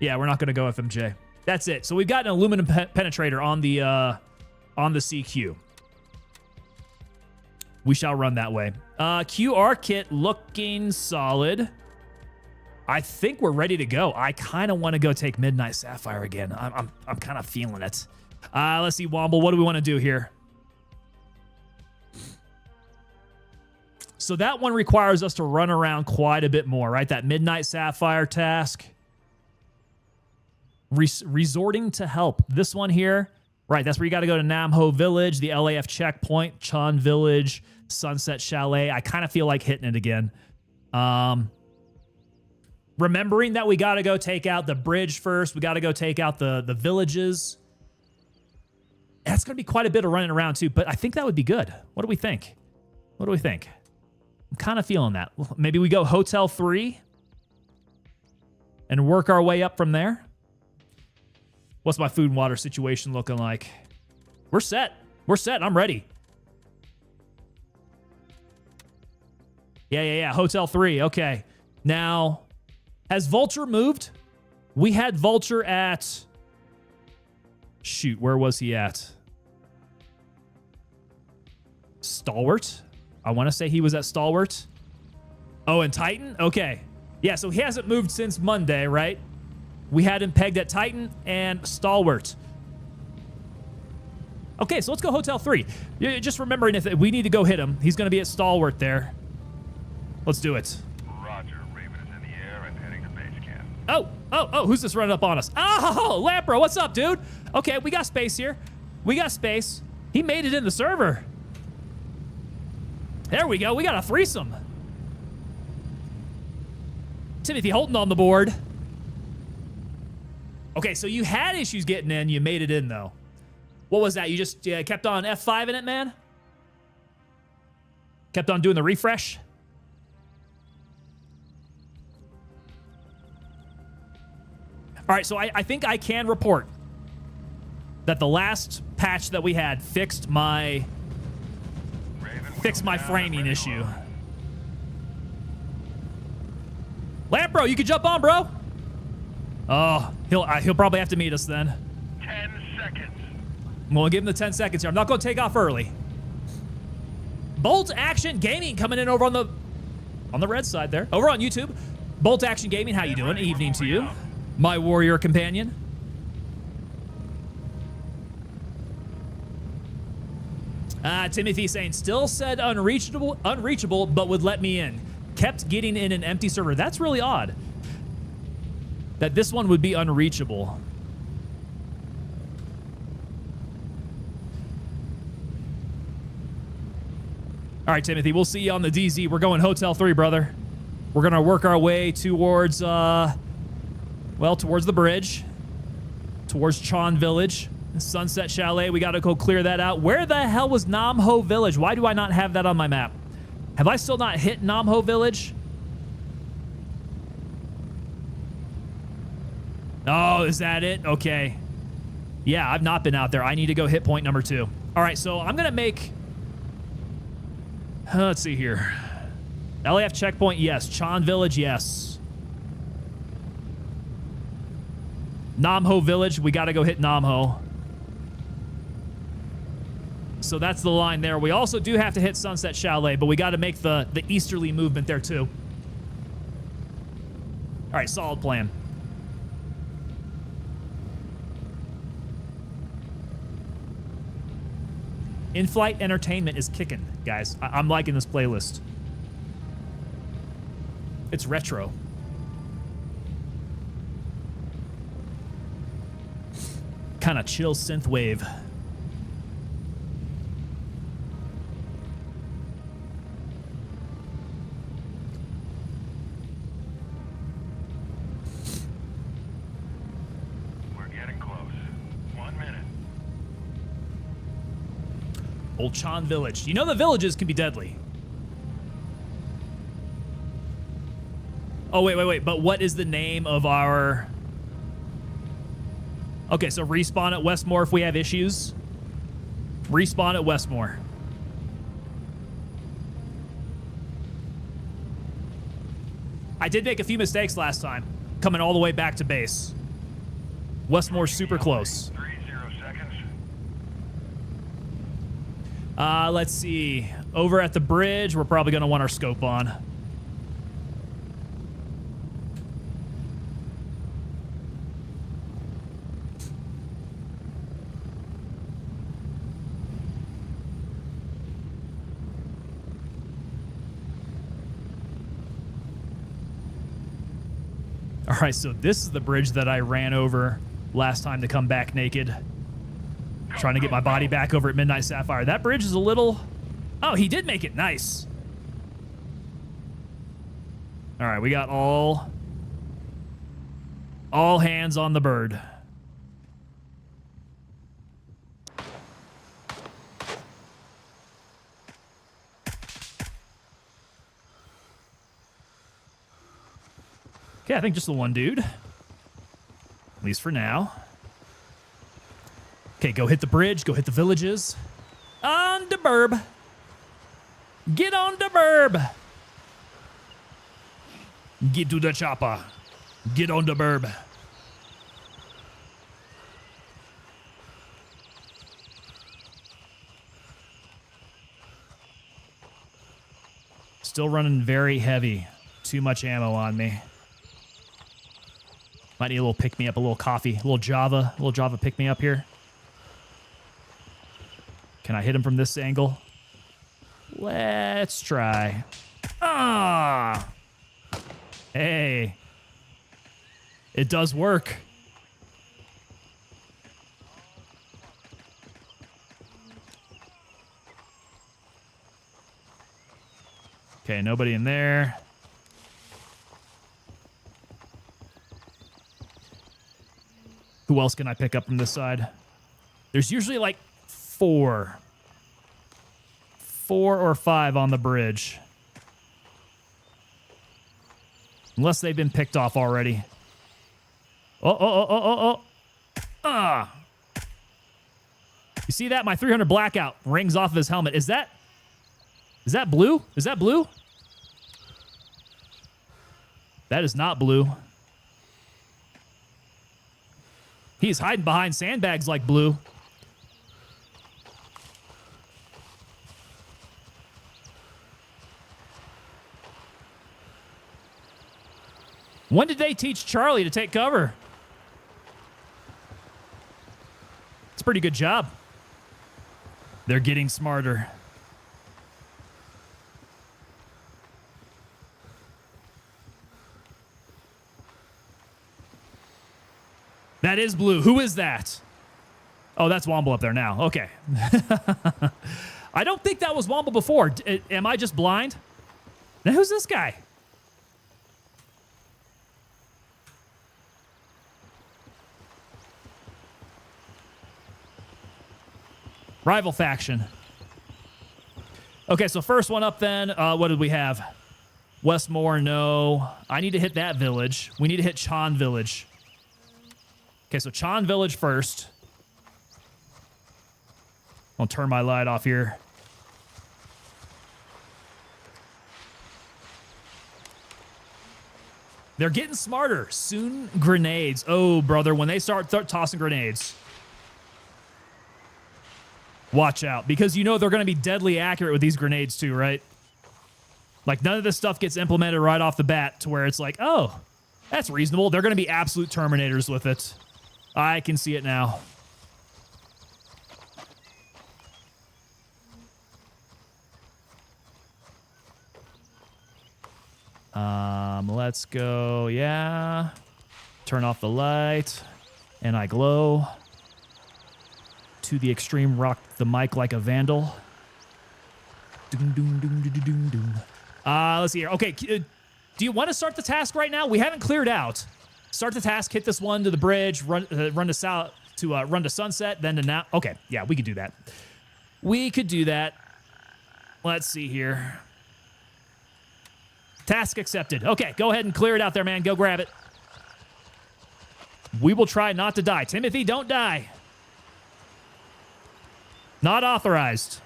Speaker 1: Yeah, we're not going to go FMJ. That's it. So we've got an aluminum penetrator on the CQ. We shall run that way. QR kit looking solid. I think we're ready to go. I kind of want to go take Midnight Sapphire again. I'm kind of feeling it. Let's see, Womble. What do we want to do here? So that one requires us to run around quite a bit more, right? That Midnight Sapphire task. Resorting to help. This one here, right? That's where you got to go to Namho Village, the LAF checkpoint, Chun Village, Sunset Chalet. I kind of feel like hitting it again. Remembering that we got to go take out the bridge first. We got to go take out the villages. That's going to be quite a bit of running around too, but I think that would be good. What do we think? What do we think? I'm kind of feeling that. Maybe we go Hotel 3 and work our way up from there. What's my food and water situation looking like? We're set. We're set. I'm ready. Yeah. Hotel 3. Okay. Now, has Vulture moved? We had Vulture at... Shoot, where was he at? Stalwart? I want to say he was at Stalwart. Oh, and Titan? Okay. Yeah, so he hasn't moved since Monday, right? We had him pegged at Titan and Stalwart. Okay, so let's go Hotel 3. Just remembering if we need to go hit him, he's going to be at Stalwart there. Let's do it.
Speaker 5: Roger. Raven is in the air and heading to base camp.
Speaker 1: Oh, who's this running up on us? Oh, Lampro, what's up, dude? Okay, we got space here. We got space. He made it in the server. There we go. We got a threesome. Timothy Holton on the board. Okay, so you had issues getting in. You made it in, though. What was that? You just kept on F5 in it, man? Kept on doing the refresh? All right, so I think I can report that the last patch that we had fixed my framing issue. Lampro, you can jump on, bro. Oh, he'll probably have to meet us then.
Speaker 5: 10 seconds.
Speaker 1: We'll give him the 10 seconds here. I'm not going to take off early. Bolt Action Gaming coming in over on the red side there. Over on YouTube. Bolt Action Gaming, how you doing? Evening to you, my warrior companion. Timothy saying, still said unreachable, but would let me in. Kept getting in an empty server. That's really odd. That this one would be unreachable. All right, Timothy, we'll see you on the DZ. We're going Hotel 3, brother. We're going to work our way towards, towards the bridge. Towards Chon Village. Sunset Chalet, we got to go clear that out. Where the hell was Nam Ho Village? Why do I not have that on my map? Have I still not hit Nam Ho Village? Oh, is that it? Okay. Yeah, I've not been out there. I need to go hit point number 2. All right, so I'm going to make... let's see here. LAF checkpoint, yes. Chon Village, yes. Nam Ho Village, we got to go hit Nam Ho. So that's the line there. We also do have to hit Sunset Chalet, but we got to make the easterly movement there too. All right, solid plan. In-flight entertainment is kicking, guys. I'm liking this playlist. It's retro. Kind of chill synth wave.
Speaker 5: We're getting close. 1 minute.
Speaker 1: Old Chon Village. You know the villages can be deadly. Oh, wait. But what is the name of our... Okay, so respawn at Westmore if we have issues. Respawn at Westmore. I did make a few mistakes last time, coming all the way back to base. Westmore's super close.
Speaker 5: 30 seconds.
Speaker 1: Let's see. Over at the bridge, we're probably going to want our scope on. All right, so this is the bridge that I ran over last time to come back naked. Trying to get my body back over at Midnight Sapphire. That bridge is a little... Oh, he did make it. Nice. All right, we got all hands on the bird. Okay, I think just the one dude. At least for now. Okay, go hit the bridge. Go hit the villages. On the burb. Get on the burb. Get to the chopper. Get on the burb. Still running very heavy. Too much ammo on me. Might need a little pick-me-up, a little coffee, a little Java pick-me-up here. Can I hit him from this angle? Let's try. Ah! Hey. It does work. Okay, nobody in there. Who else can I pick up from this side? There's usually like 4 or 5 on the bridge. Unless they've been picked off already. Oh. Ah. You see that? My 300 blackout rings off of his helmet. Is that blue? Is that blue? That is not blue. He's hiding behind sandbags like blue. When did they teach Charlie to take cover? It's a pretty good job. They're getting smarter. That is blue. Who is that? Oh, that's Womble up there now. Okay. I don't think that was Womble before. Am I just blind? Now, who's this guy? Rival faction. Okay, so first one up then. What did we have? Westmore, no. I need to hit that village. We need to hit Chan Village. Okay, so Chan Village first. I'll turn my light off here. They're getting smarter. Soon grenades. Oh, brother, when they start tossing grenades, watch out. Because you know they're going to be deadly accurate with these grenades too, right? Like, none of this stuff gets implemented right off the bat to where it's like, oh, that's reasonable. They're going to be absolute Terminators with it. I can see it now. Let's go, yeah. Turn off the light, and I glow. To the extreme, rock the mic like a vandal. Doom, doom, doom, doom, doom, doom. Let's see here. Okay, do you want to start the task right now? We haven't cleared out. Start the task, hit this one to the bridge, run to Sunset, then to now. Okay, yeah, we could do that. We could do that. Let's see here. Task accepted. Okay, go ahead and clear it out there, man. Go grab it. We will try not to die. Timothy, don't die. Not authorized.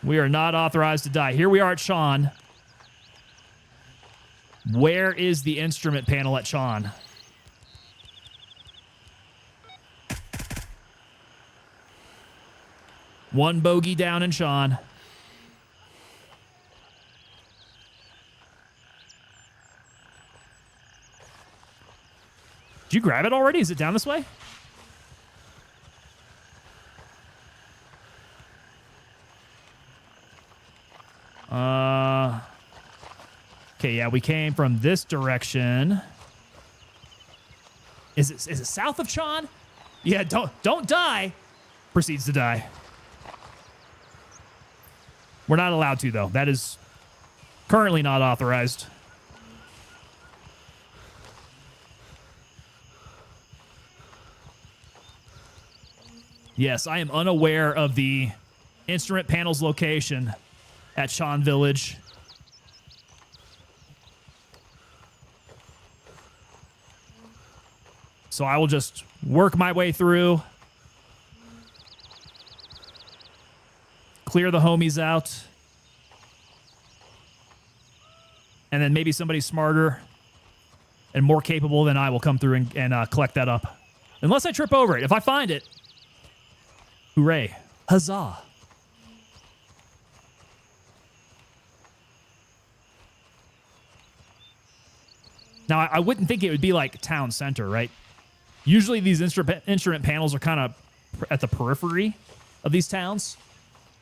Speaker 1: We are not authorized to die. Here we are at Sean. Where is the instrument panel at Sean? One bogey down in Sean. Did you grab it already? Is it down this way? Okay, yeah, we came from this direction. Is it south of Sean? Yeah, don't die. Proceeds to die. We're not allowed to, though. That is currently not authorized. Yes, I am unaware of the instrument panel's location at Sean Village. So I will just work my way through. Clear the homies out. And then maybe somebody smarter and more capable than I will come through and collect that up. Unless I trip over it. If I find it, hooray. Huzzah. Now, I wouldn't think it would be like town center, right? Usually these instrument panels are kind of at the periphery of these towns.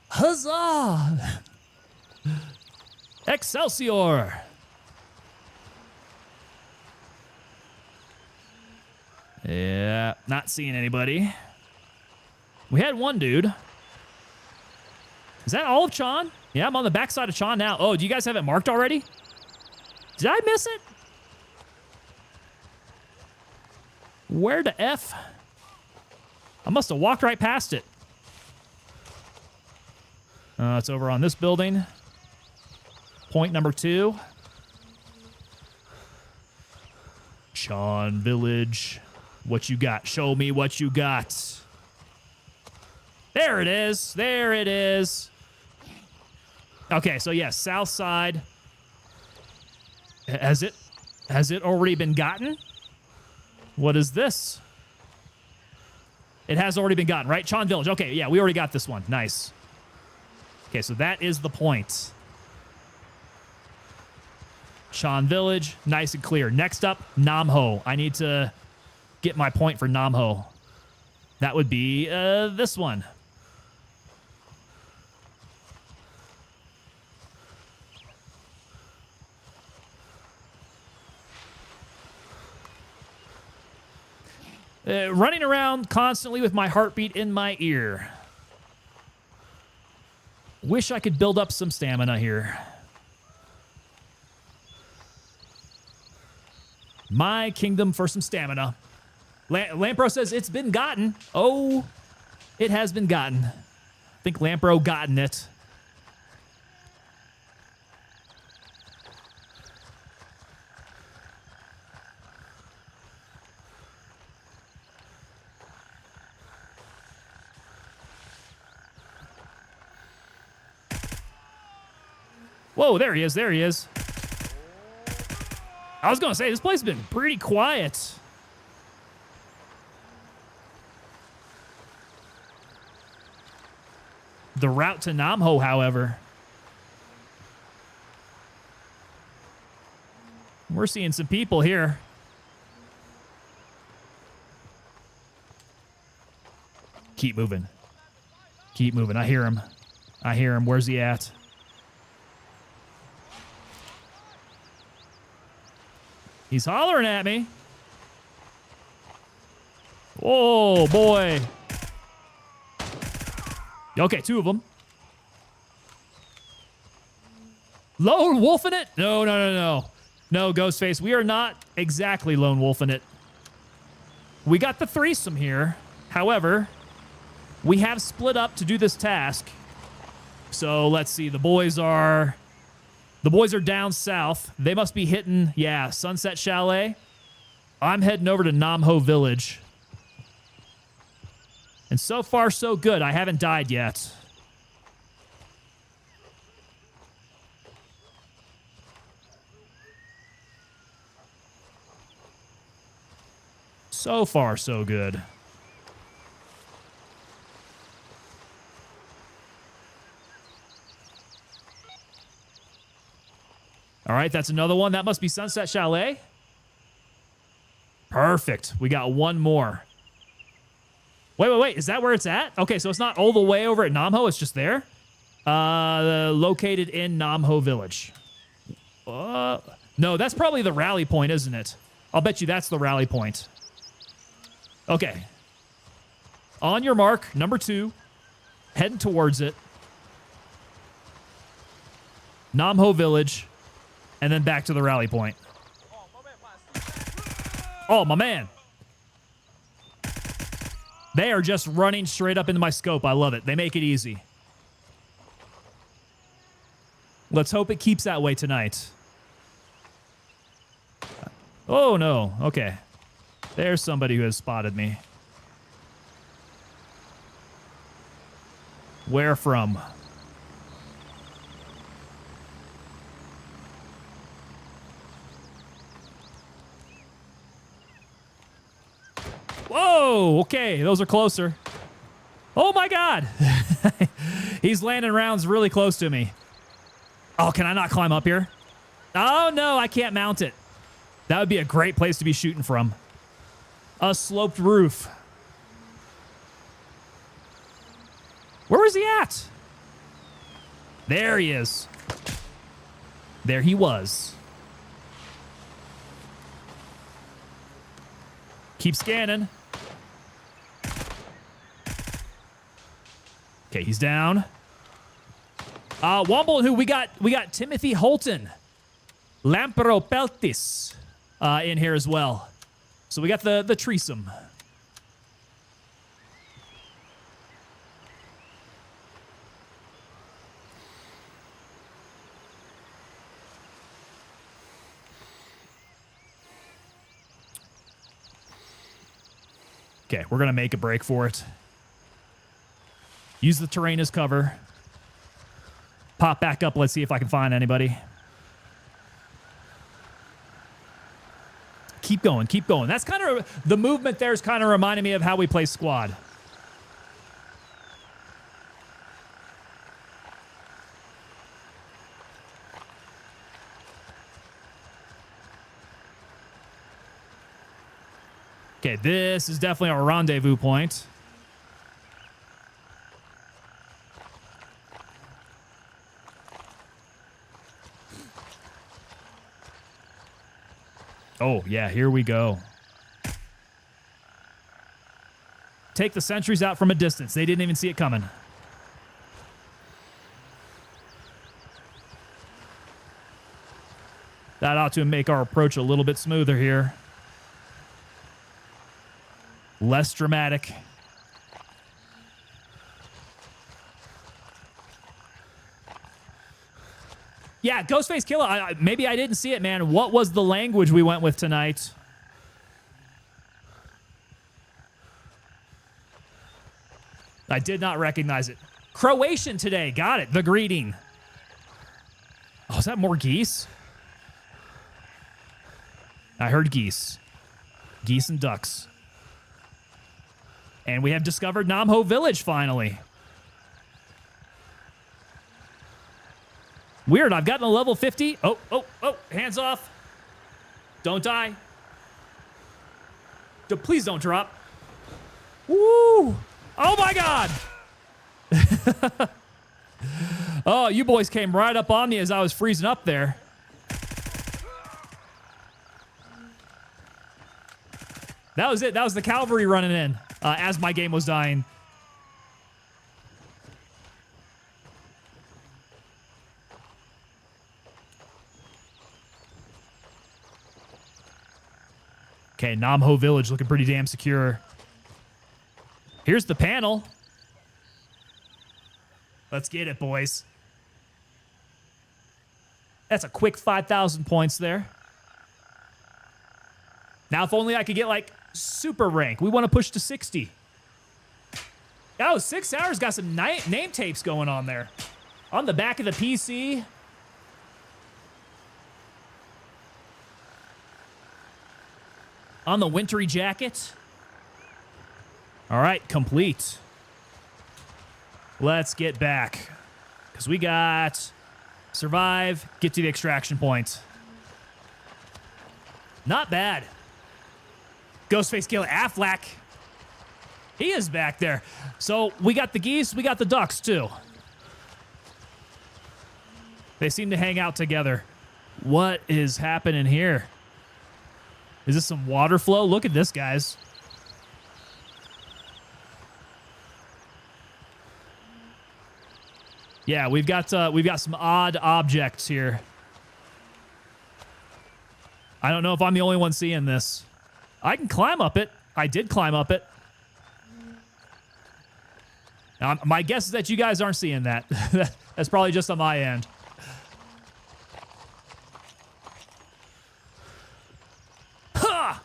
Speaker 1: Huzzah! Excelsior! Yeah, not seeing anybody. We had one dude. Is that all of Chon? Yeah, I'm on the backside of Chon now. Oh, do you guys have it marked already? Did I miss it? Where the F? I must have walked right past it. It's over on this building. Point number 2. Sean Village. What you got? Show me what you got. There it is. There it is. Okay, so yes, south side. Has it already been gotten? What is this? It has already been gotten, right? Sean Village. Okay, yeah, we already got this one. Nice. Okay, so that is the point. Sean Village, nice and clear. Next up, Nam Ho. I need to get my point for Nam Ho. That would be this one. Running around constantly with my heartbeat in my ear. Wish I could build up some stamina here. My kingdom for some stamina. Lampro says it's been gotten. Oh, it has been gotten. I think Lampro gotten it. Whoa, there he is. There he is. I was going to say, this place has been pretty quiet. The route to Nam Ho, however. We're seeing some people here. Keep moving. Keep moving. I hear him. I hear him. Where's he at? He's hollering at me. Oh, boy. Okay, 2 of them. Lone wolfing it? No, no, no, no. No, Ghostface, we are not exactly lone wolfing it. We got the threesome here. However, we have split up to do this task. So let's see. The boys are down south. They must be hitting, yeah, Sunset Chalet. I'm heading over to Nam Ho Village. And so far, so good. I haven't died yet. So far, so good. All right, that's another one. That must be Sunset Chalet. Perfect. We got one more. Wait. Is that where it's at? Okay, so it's not all the way over at Nam Ho. It's just there. Located in Nam Ho Village. No, that's probably the rally point, isn't it? I'll bet you that's the rally point. Okay. On your mark, number 2. Heading towards it. Nam Ho Village. And then back to the rally point. Oh, my man. They are just running straight up into my scope. I love it. They make it easy. Let's hope it keeps that way tonight. Oh, no. Okay. There's somebody who has spotted me. Where from? Whoa, okay, those are closer. Oh my God. He's landing rounds really close to me. Oh, can I not climb up here? Oh no, I can't mount it. That would be a great place to be shooting from. A sloped roof. Where was he at? There he is. There he was. Keep scanning. Okay, he's down. Womble and who we got Timothy Holton. Lampro Peltis in here as well. So we got the threesome. Okay, we're going to make a break for it. Use the terrain as cover. Pop back up. Let's see if I can find anybody. Keep going, keep going. That's kind of, the movement there is kind of reminding me of how we play squad. Okay, this is definitely our rendezvous point. Oh, yeah, here we go. Take the sentries out from a distance. They didn't even see it coming. That ought to make our approach a little bit smoother here. Less dramatic. Yeah, Ghostface Killer. Maybe I didn't see it, man. What was the language we went with tonight? I did not recognize it. Croatian today. Got it. The greeting. Oh, is that more geese? I heard geese. Geese and ducks. And we have discovered Namho Village finally. Weird, I've gotten a level 50. Oh, hands off. Don't die. Please don't drop. Woo! Oh my God! Oh, you boys came right up on me as I was freezing up there. That was it. That was the cavalry running in as my game was dying. Okay, Namho Village looking pretty damn secure. Here's the panel. Let's get it, boys. That's a quick 5,000 points there. Now, if only I could get, like, super rank. We want to push to 60. Oh, 6 hours got some name tapes going on there. On the back of the PC. On the wintry jacket. All right, complete. Let's get back. Because we got survive, get to the extraction point. Not bad. Ghostface Killer Affleck. He is back there. So we got the geese, we got the ducks too. They seem to hang out together. What is happening here? Is this some water flow? Look at this, guys. Yeah, we've got some odd objects here. I don't know if I'm the only one seeing this. I can climb up it. I did climb up it. Now, my guess is that you guys aren't seeing that. That's probably just on my end. Ha!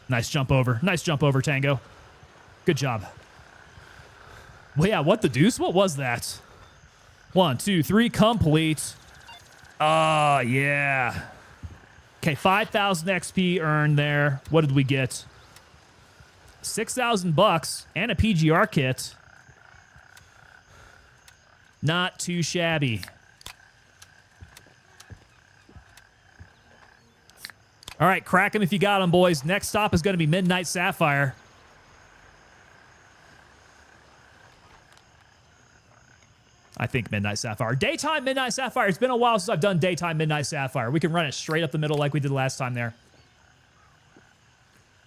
Speaker 1: Nice jump over. Nice jump over, Tango. Good job. Well, yeah, what the deuce? What was that? 1, 2, 3, complete. Oh, yeah. Okay, 5,000 XP earned there. What did we get? 6,000 bucks and a PGR kit. Not too shabby. All right, crack them if you got them, boys. Next stop is going to be Midnight Sapphire. I think Midnight Sapphire. Daytime Midnight Sapphire. It's been a while since I've done daytime Midnight Sapphire. We can run it straight up the middle like we did last time there.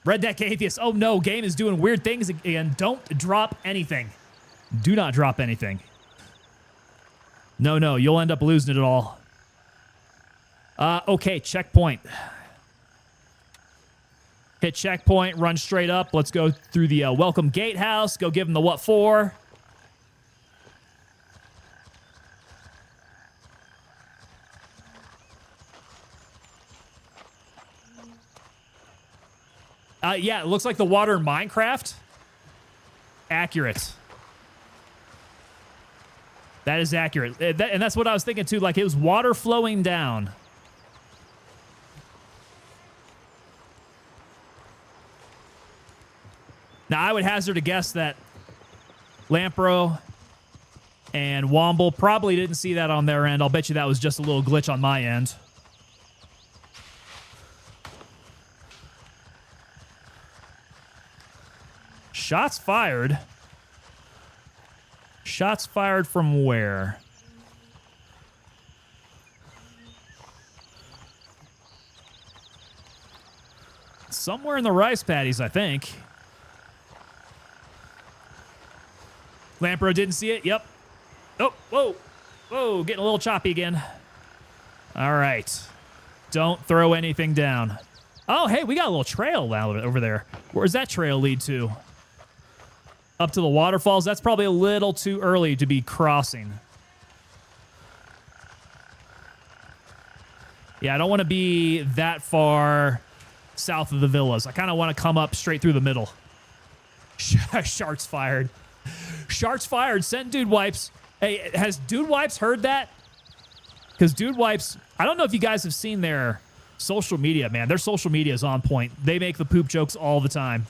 Speaker 1: Redneck Atheist. Oh no, game is doing weird things again. Don't drop anything. Do not drop anything. No, you'll end up losing it all. Okay, checkpoint. Hit checkpoint, run straight up. Let's go through the welcome gatehouse. Go give him the what for. Yeah, it looks like the water in Minecraft. Accurate. That is accurate. And that's what I was thinking, too. Like, it was water flowing down. Now, I would hazard a guess that Lampro and Womble probably didn't see that on their end. I'll bet you that was just a little glitch on my end. Shots fired. Shots fired from where? Somewhere in the rice paddies, I think. Lampro didn't see it. Yep. Oh, whoa. Whoa, getting a little choppy again. All right. Don't throw anything down. Oh, hey, we got a little trail over there. Where's that trail lead to? Up to the waterfalls. That's probably a little too early to be crossing. Yeah, I don't want to be that far south of the villas. I kind of want to come up straight through the middle. Sharks fired. Sharks fired. Send Dude Wipes. Hey, has Dude Wipes heard that? Because Dude Wipes, I don't know if you guys have seen their social media, man. Their social media is on point. They make the poop jokes all the time.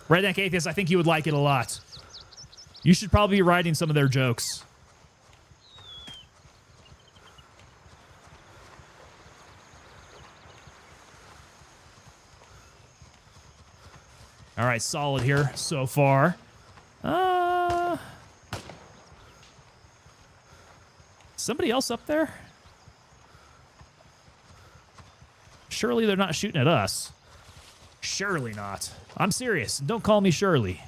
Speaker 1: Redneck Atheist, I think you would like it a lot. You should probably be writing some of their jokes. All right, solid here so far. Somebody else up there? Surely they're not shooting at us. Surely not. I'm serious. Don't call me Shirley.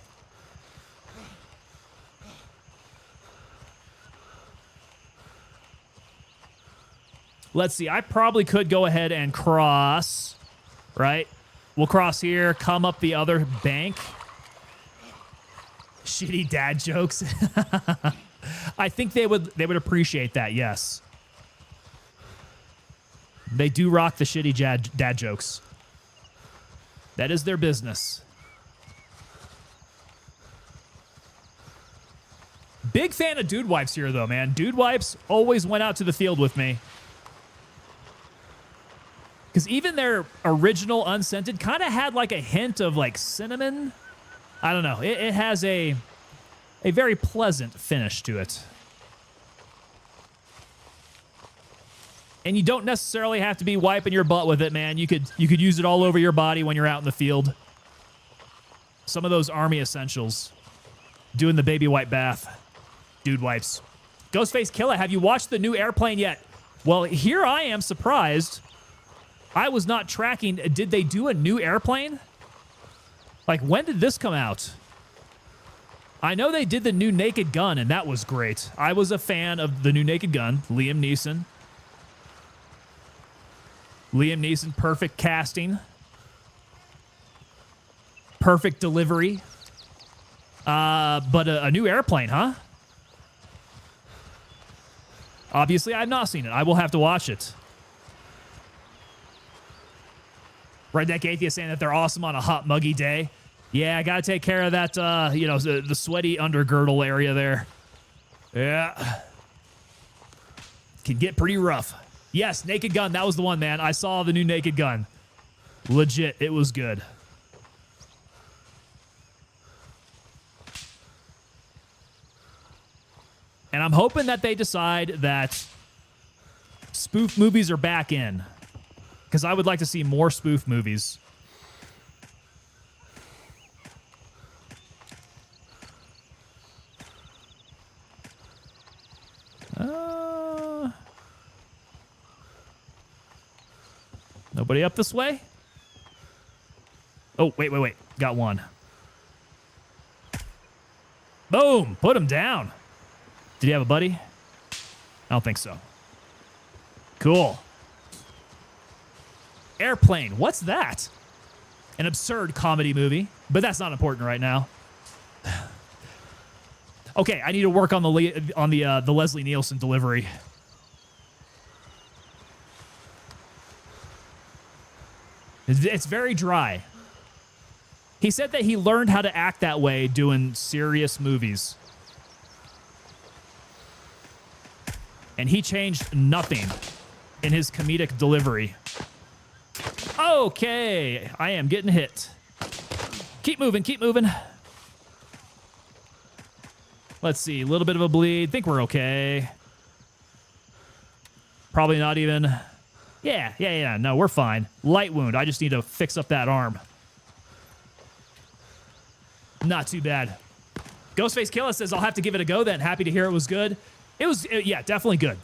Speaker 1: Let's see. I probably could go ahead and cross, right? We'll cross here, come up the other bank. Shitty dad jokes. I think they would appreciate that, yes. They do rock the shitty dad jokes. That is their business. Big fan of Dude Wipes here, though, man. Dude Wipes always went out to the field with me. Because even their original unscented kind of had like a hint of like cinnamon. I don't know. It has a very pleasant finish to it. And you don't necessarily have to be wiping your butt with it, man. You could use it all over your body when you're out in the field. Some of those Army essentials. Doing the baby wipe bath. Dude Wipes. Ghostface Killer, have you watched the new Airplane yet? Well, here I am surprised. I was not tracking. Did they do a new Airplane? Like, when did this come out? I know they did the new Naked Gun, and that was great. I was a fan of the new Naked Gun. Liam Neeson. Perfect casting. Perfect delivery. But a new Airplane, huh? Obviously, I've not seen it. I will have to watch it. Redneck Atheist saying that they're awesome on a hot, muggy day. Yeah, I got to take care of that, the sweaty undergirdle area there. Yeah. Can get pretty rough. Yes, Naked Gun. That was the one, man. I saw the new Naked Gun. Legit. It was good. And I'm hoping that they decide that spoof movies are back in. Because I would like to see more spoof movies. Nobody up this way? Oh, wait. Got one. Boom! Put him down. Did he have a buddy? I don't think so. Cool. Airplane. What's that? An absurd comedy movie, but that's not important right now. Okay, I need to work on the Leslie Nielsen delivery. It's very dry. He said that he learned how to act that way doing serious movies. And he changed nothing in his comedic delivery. Okay, I am getting hit. Keep moving, keep moving. Let's see, a little bit of a bleed. Think we're okay. Probably not even. Yeah, no, we're fine. Light wound, I just need to fix up that arm. Not too bad. Ghostface Killer says, I'll have to give it a go then. Happy to hear it was good. Yeah, definitely good.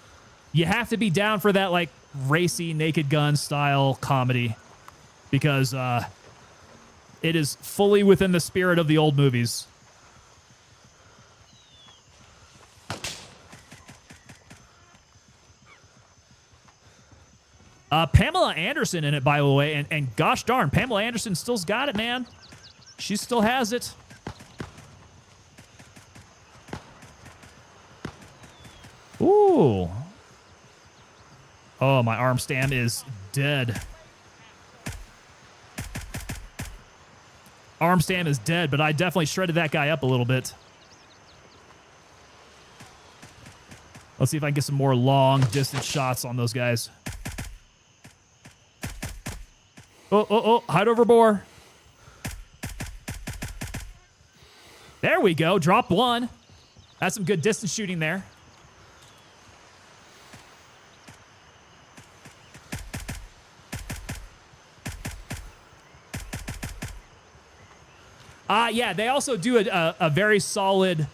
Speaker 1: You have to be down for that, like, racy Naked Gun style comedy because it is fully within the spirit of the old movies. Pamela Anderson in it, by the way, and gosh darn, Pamela Anderson still's got it, man. She still has it. Ooh. Oh, my arm stam is dead. Arm stam is dead, but I definitely shredded that guy up a little bit. Let's see if I can get some more long distance shots on those guys. Oh, hide over boar. There we go. Drop one. That's some good distance shooting there. Yeah, they also do a very solid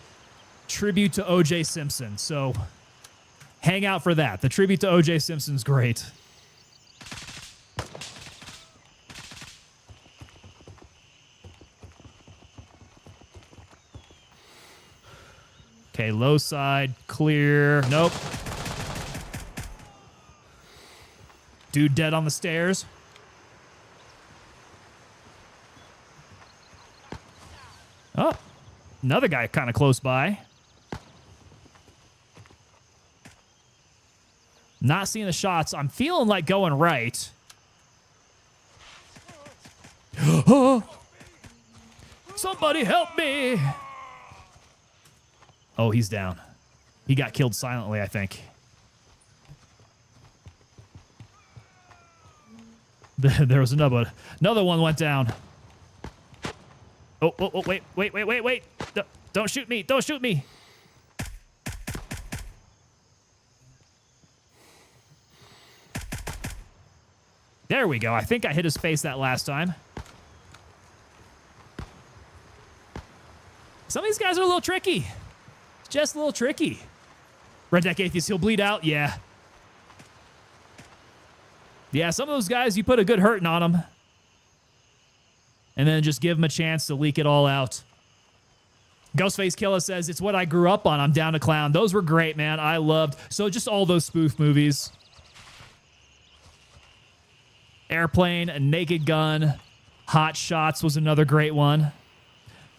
Speaker 1: tribute to O.J. Simpson, so hang out for that. The tribute to O.J. Simpson's great. Okay, low side, clear. Nope. Dude dead on the stairs. Oh, another guy kind of close by. Not seeing the shots. I'm feeling like going right. Somebody help me. Oh, he's down. He got killed silently, I think. There was another one went down. Oh, wait. Don't shoot me. Don't shoot me. There we go. I think I hit his face that last time. Some of these guys are a little tricky. Just a little tricky. Redneck Atheist, he'll bleed out. Yeah. Yeah, some of those guys, you put a good hurting on them. And then just give them a chance to leak it all out. Ghostface Killer says, it's what I grew up on. I'm down to clown. Those were great, man. I loved. So just all those spoof movies. Airplane, A Naked Gun, Hot Shots was another great one.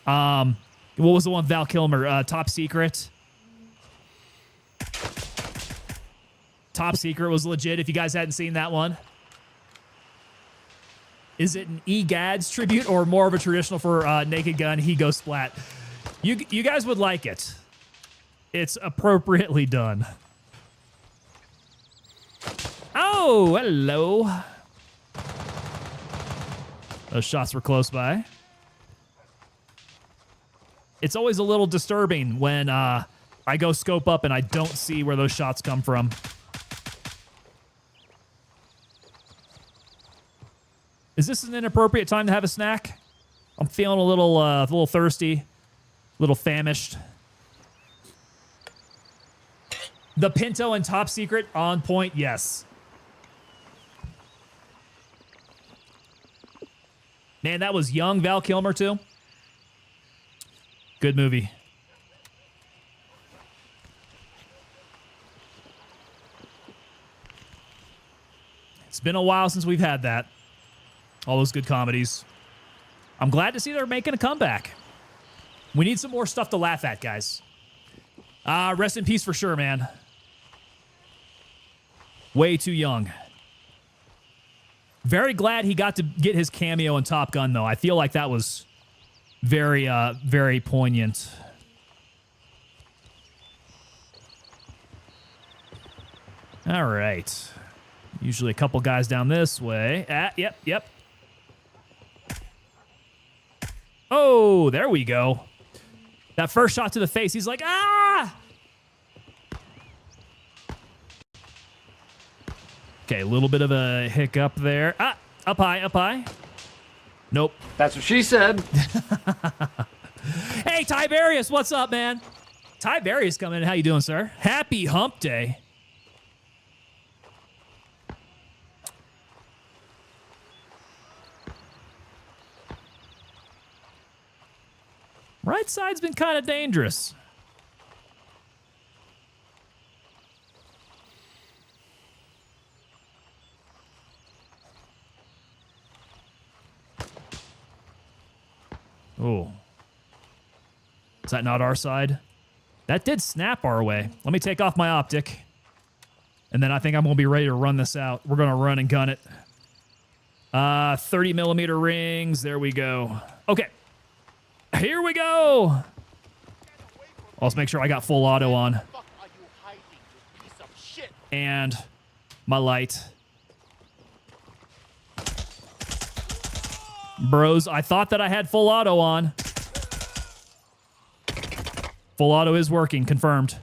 Speaker 1: What was the one Val Kilmer? Top Secret. Top Secret was legit if you guys hadn't seen that one. Is it an EGADS tribute or more of a traditional for Naked Gun? He goes splat. You guys would like it. It's appropriately done. Oh, hello. Those shots were close by. It's always a little disturbing when I go scope up and I don't see where those shots come from. Is this an inappropriate time to have a snack? I'm feeling a little thirsty, a little famished. The Pinto and Top Secret on point, yes. Man, that was young Val Kilmer too. Good movie. It's been a while since we've had that. All those good comedies. I'm glad to see they're making a comeback. We need some more stuff to laugh at, guys. Rest in peace for sure, man. Way too young. Very glad he got to get his cameo in Top Gun, though. I feel like that was very, very poignant. All right. Usually a couple guys down this way. Yep. Oh, there we go. That first shot to the face, he's like, ah! Okay, a little bit of a hiccup there. Ah, up high. Nope.
Speaker 2: That's what she said.
Speaker 1: Hey, Tiberius, what's up, man? Tiberius coming in. How you doing, sir? Happy hump day. Right side's been kind of dangerous. Oh. Is that not our side? That did snap our way. Let me take off my optic. And then I think I'm going to be ready to run this out. We're going to run and gun it. 30 millimeter rings. There we go. Okay. Here we go. Let's make sure I got full auto on. And my light. Bros, I thought that I had full auto on. Full auto is working, confirmed.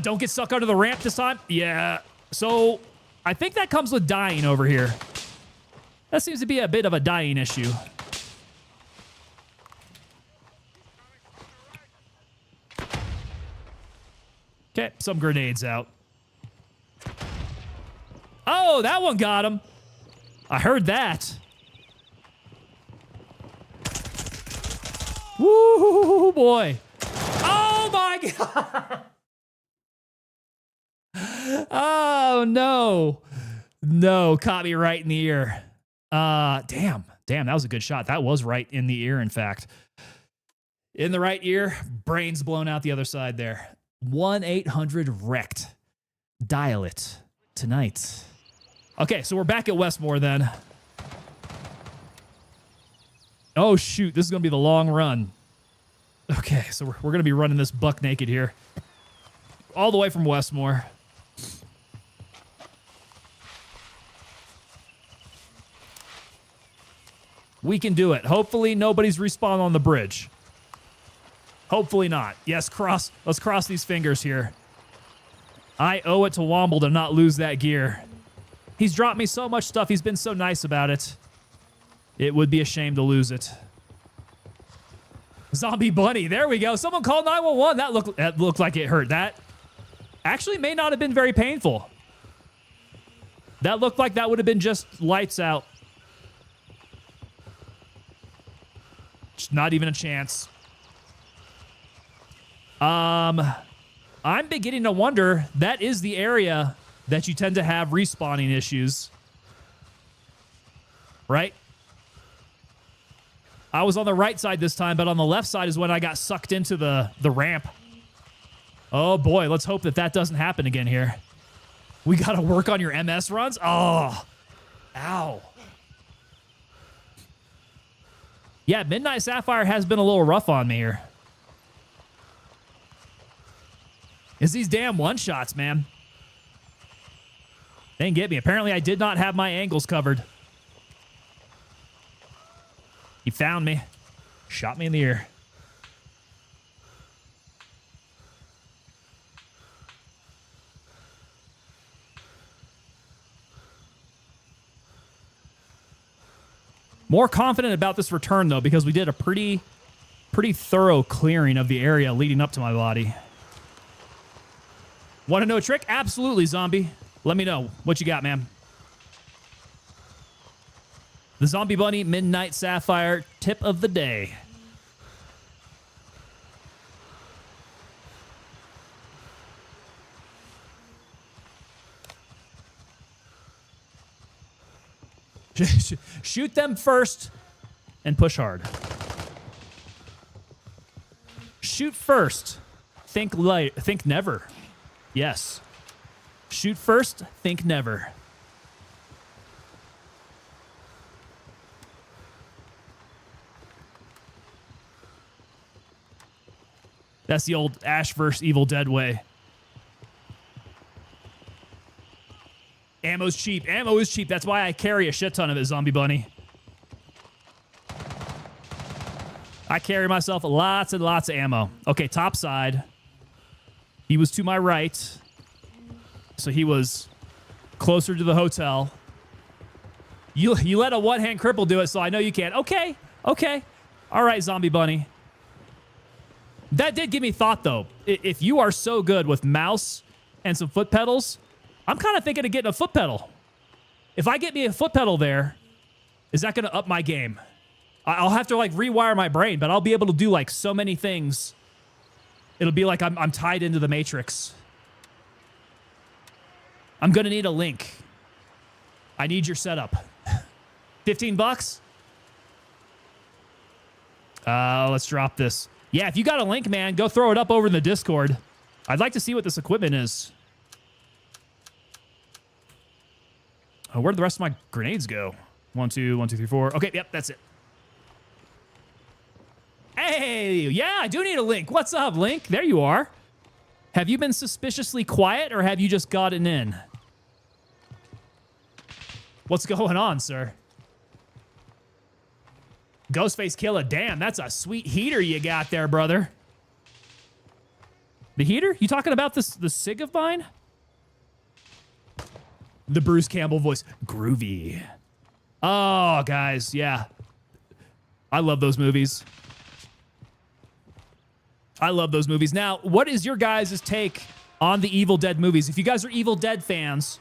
Speaker 1: Don't get stuck under the ramp this time. Yeah, so I think that comes with dying over here. That seems to be a bit of a dying issue. Okay, some grenades out. Oh, that one got him. I heard that. Woo, boy. Oh, my God. Oh, no. No, caught me right in the ear. Damn, that was a good shot. That was right in the ear, in fact. In the right ear, brains blown out the other side there. 1-800-WRECKED. Dial it tonight. Okay, so we're back at Westmore then. Oh, shoot. This is going to be the long run. Okay, so we're going to be running this buck naked here. All the way from Westmore. We can do it. Hopefully nobody's respawned on the bridge. Hopefully not. Yes, let's cross these fingers here. I owe it to Womble to not lose that gear. He's dropped me so much stuff. He's been so nice about it. It would be a shame to lose it. Zombie bunny. There we go. Someone called 911. That looked like it hurt. That actually may not have been very painful. That looked like that would have been just lights out. Just not even a chance. I'm beginning to wonder, that is the area that you tend to have respawning issues. Right? I was on the right side this time, but on the left side is when I got sucked into the ramp. Oh boy, let's hope that doesn't happen again here. We gotta work on your MS runs? Oh. Ow. Yeah, Midnight Sapphire has been a little rough on me here. It's these damn one-shots, man. They didn't get me. Apparently, I did not have my angles covered. He found me. Shot me in the ear. More confident about this return, though, because we did a pretty thorough clearing of the area leading up to my body. Want to know a trick? Absolutely, zombie. Let me know what you got, man. The Zombie Bunny Midnight Sapphire tip of the day. Shoot them first and push hard. Shoot first. Think light. Think never. Yes. Shoot first. Think never. That's the old Ash vs. Evil Dead way. Ammo's cheap. Ammo is cheap. That's why I carry a shit ton of it, Zombie Bunny. I carry myself lots and lots of ammo. Okay, top side. He was to my right. So he was closer to the hotel. You let a one-hand cripple do it, so I know you can't. Okay. All right, Zombie Bunny. That did give me thought, though. If you are so good with mouse and some foot pedals, I'm kind of thinking of getting a foot pedal. If I get me a foot pedal there, is that going to up my game? I'll have to, like, rewire my brain, but I'll be able to do, like, so many things. It'll be like I'm tied into the Matrix. I'm going to need a link. I need your setup. 15 bucks? Let's drop this. Yeah, if you got a link, man, go throw it up over in the Discord. I'd like to see what this equipment is. Oh, where'd the rest of my grenades go? 1, 2, 1, 2, 3, 4. Okay, yep, that's it. Hey, yeah, I do need a link. What's up, Link? There you are. Have you been suspiciously quiet, or have you just gotten in? What's going on, sir? Ghostface Killer, damn, that's a sweet heater you got there, brother. The heater? You talking about the SIG of mine? The Bruce Campbell voice. Groovy. Oh, guys, yeah. I love those movies. I love those movies. Now, what is your guys' take on the Evil Dead movies? If you guys are Evil Dead fans,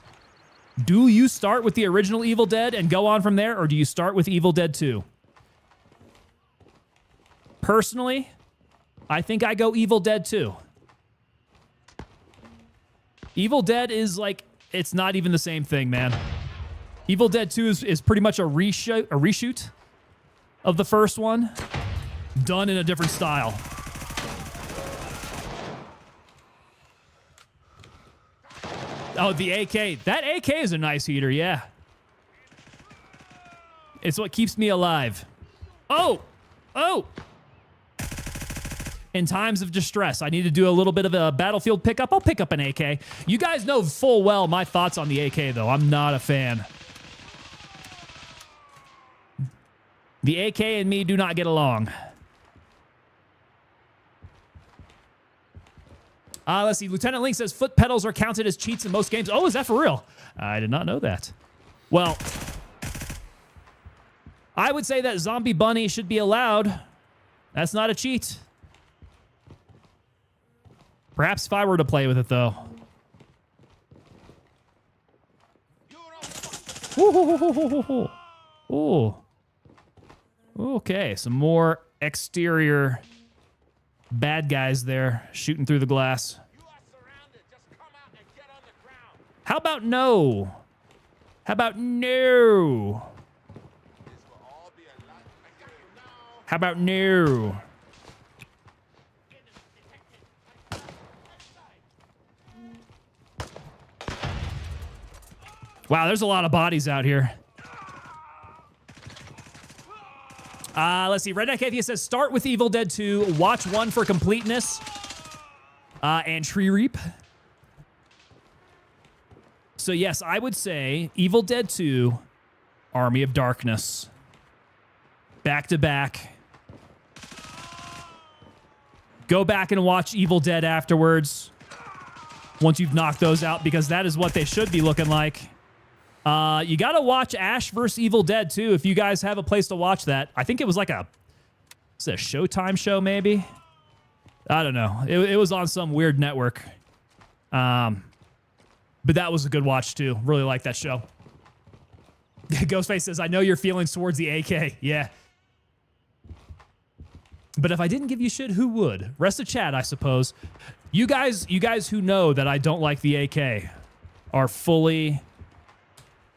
Speaker 1: do you start with the original Evil Dead and go on from there, or do you start with Evil Dead 2? Personally, I think I go Evil Dead 2. Evil Dead is like, it's not even the same thing, man. Evil Dead 2 is pretty much a reshoot of the first one, done in a different style. Oh, the AK. That AK is a nice heater, yeah. It's what keeps me alive. Oh! In times of distress, I need to do a little bit of a battlefield pickup. I'll pick up an AK. You guys know full well my thoughts on the AK, though. I'm not a fan. The AK and me do not get along. Let's see. Lieutenant Link says foot pedals are counted as cheats in most games. Oh, is that for real? I did not know that. Well, I would say that Zombie Bunny should be allowed. That's not a cheat. Perhaps if I were to play with it, though. Ooh. Okay, some more exterior bad guys there shooting through the glass. How about no? How about no? How about no? Wow, there's a lot of bodies out here. Let's see. Redneck Atheist says, start with Evil Dead 2, watch 1 for completeness, and Tree Reap. So yes, I would say Evil Dead 2, Army of Darkness. Back to back. Go back and watch Evil Dead afterwards, once you've knocked those out, because that is what they should be looking like. You got to watch Ash vs. Evil Dead, too, if you guys have a place to watch that. I think it was like a Showtime show, maybe? I don't know. It was on some weird network. But that was a good watch, too. Really like that show. Ghostface says, I know your feelings towards the AK. Yeah. But if I didn't give you shit, who would? Rest of chat, I suppose. You guys who know that I don't like the AK are fully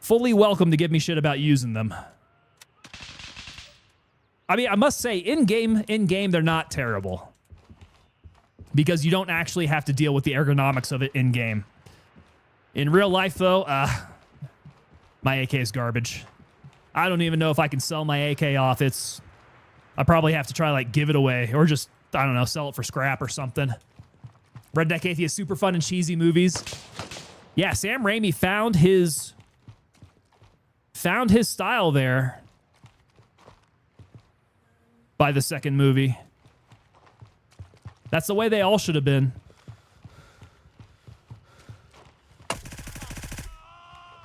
Speaker 1: fully welcome to give me shit about using them. I mean, I must say, in-game, they're not terrible. Because you don't actually have to deal with the ergonomics of it in-game. In real life, though, my AK is garbage. I don't even know if I can sell my AK off. I probably have to try, like, give it away. Or just, I don't know, sell it for scrap or something. Redneck Atheist, super fun and cheesy movies. Yeah, Sam Raimi found his style there by the second movie. That's the way they all should have been.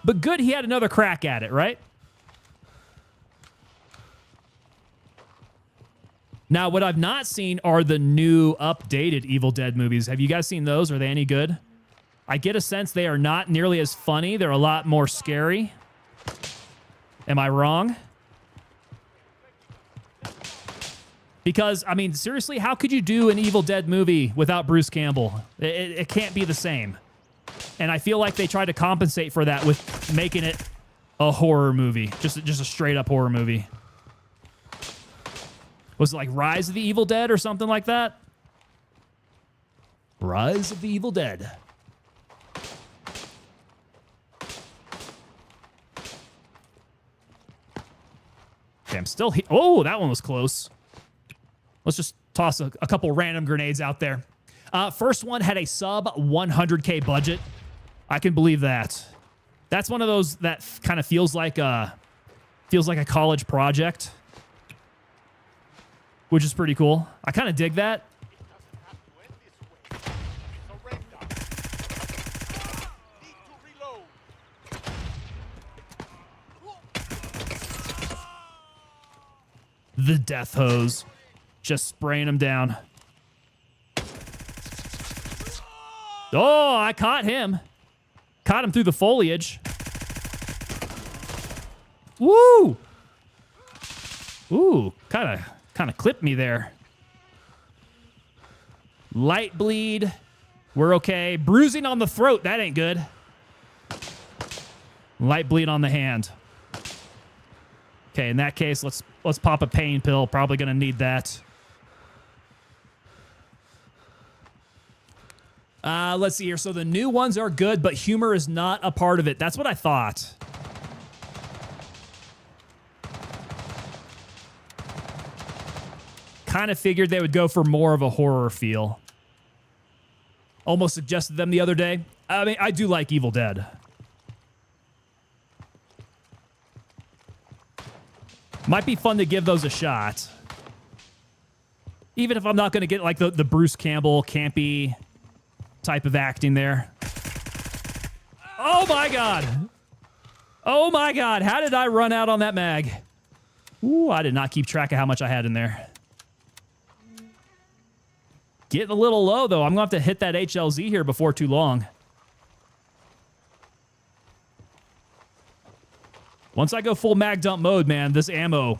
Speaker 1: But good he had another crack at it, right? Now, what I've not seen are the new updated Evil Dead movies. Have you guys seen those? Are they any good? I get a sense they are not nearly as funny. They're a lot more scary. Am I wrong? Because, I mean, seriously, how could you do an Evil Dead movie without Bruce Campbell? It can't be the same. And I feel like they tried to compensate for that with making it a horror movie. Just a straight-up horror movie. Was it like Rise of the Evil Dead or something like that? Rise of the Evil Dead. Okay, I'm still here. Oh, that one was close. Let's just toss a couple random grenades out there. First one had a sub 100K budget. I can believe that. That's one of those that kind of feels like a college project, which is pretty cool. I kind of dig that. The death hose. Just spraying them down. Oh, I caught him. Caught him through the foliage. Woo! Ooh, kind of clipped me there. Light bleed. We're okay. Bruising on the throat. That ain't good. Light bleed on the hand. Okay, in that case, let's pop a pain pill. Probably gonna need that. Let's see here. So the new ones are good, but humor is not a part of it. That's what I thought. Kind of figured they would go for more of a horror feel. Almost suggested them the other day. I mean, I do like Evil Dead. Might be fun to give those a shot. Even if I'm not going to get like the Bruce Campbell campy type of acting there. Oh my god. Oh my god. How did I run out on that mag? Ooh, I did not keep track of how much I had in there. Getting a little low, though. I'm going to have to hit that HLZ here before too long. Once I go full mag dump mode, man, this ammo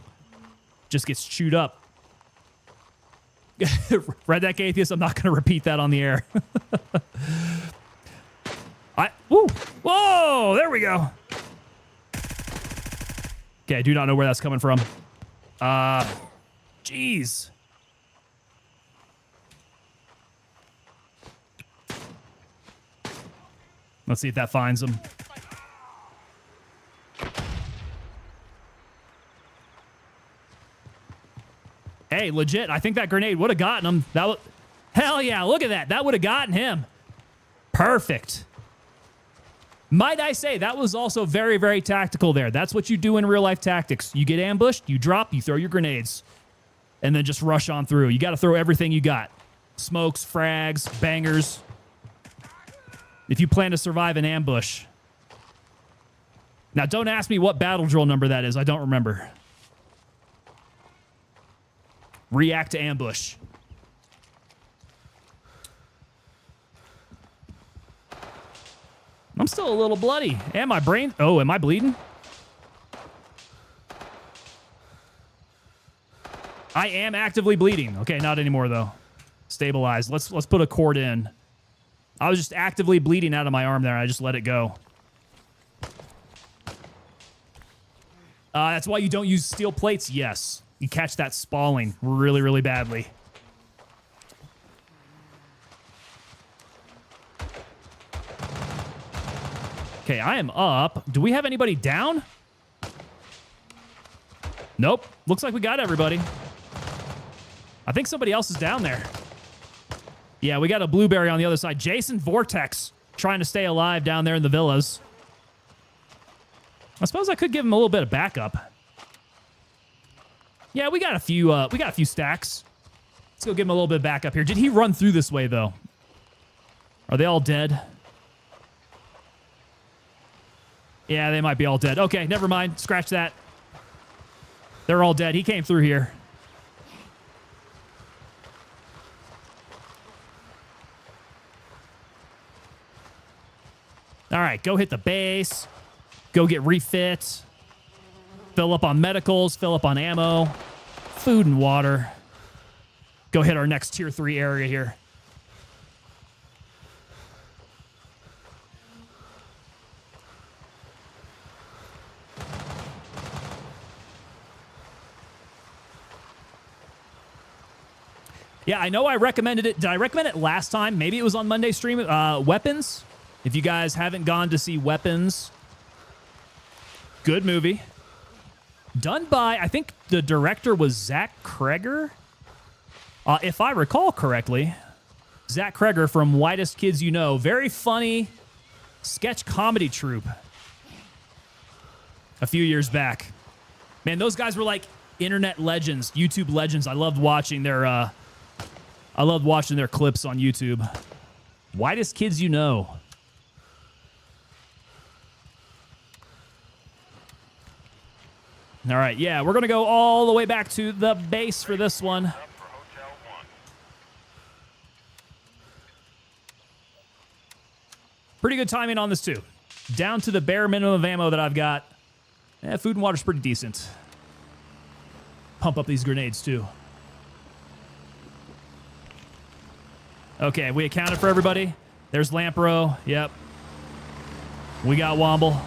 Speaker 1: just gets chewed up. Redneck Atheist, I'm not going to repeat that on the air. Woo! Whoa! There we go. Okay, I do not know where that's coming from. Jeez. Let's see if that finds him. Hey, legit, I think that grenade would have gotten him. Hell yeah, look at that. That would have gotten him. Perfect. Might I say, that was also very, very tactical there. That's what you do in real life tactics. You get ambushed, you drop, you throw your grenades, and then just rush on through. You got to throw everything you got. Smokes, frags, bangers. If you plan to survive an ambush. Now, don't ask me what battle drill number that is. I don't remember. React to ambush. I'm still a little bloody. And my brain... Oh, am I bleeding? I am actively bleeding. Okay, not anymore, though. Stabilized. Let's put a cord in. I was just actively bleeding out of my arm there. I just let it go. That's why you don't use steel plates? Yes. You catch that spalling really, really badly. Okay, I am up. Do we have anybody down? Nope. Looks like we got everybody. I think somebody else is down there. Yeah, we got a blueberry on the other side. Jason Vortex trying to stay alive down there in the villas. I suppose I could give him a little bit of backup. Yeah, we got a few stacks. Let's go give him a little bit of backup here. Did he run through this way though? Are they all dead? Yeah, they might be all dead. Okay, never mind. Scratch that. They're all dead. He came through here. All right, go hit the base. Go get refit. Fill up on medicals. Fill up on ammo. Food and water. Go hit our next tier 3 area here. Yeah, I know I recommended it. Did I recommend it last time? Maybe it was on Monday stream. Weapons. If you guys haven't gone to see Weapons, good movie. Done by, I think the director was Zach Kreger. If I recall correctly, Zach Kreger from Whitest Kids You Know. Very funny sketch comedy troupe a few years back. Man, those guys were like internet legends, YouTube legends. I loved watching their clips on YouTube. Whitest Kids You Know. All right, yeah, we're going to go all the way back to the base for this one.
Speaker 5: Up for Hotel 1.
Speaker 1: Pretty good timing on this, too. Down to the bare minimum of ammo that I've got. Food and water's pretty decent. Pump up these grenades, too. Okay, we accounted for everybody. There's Lampro. Yep. We got Womble.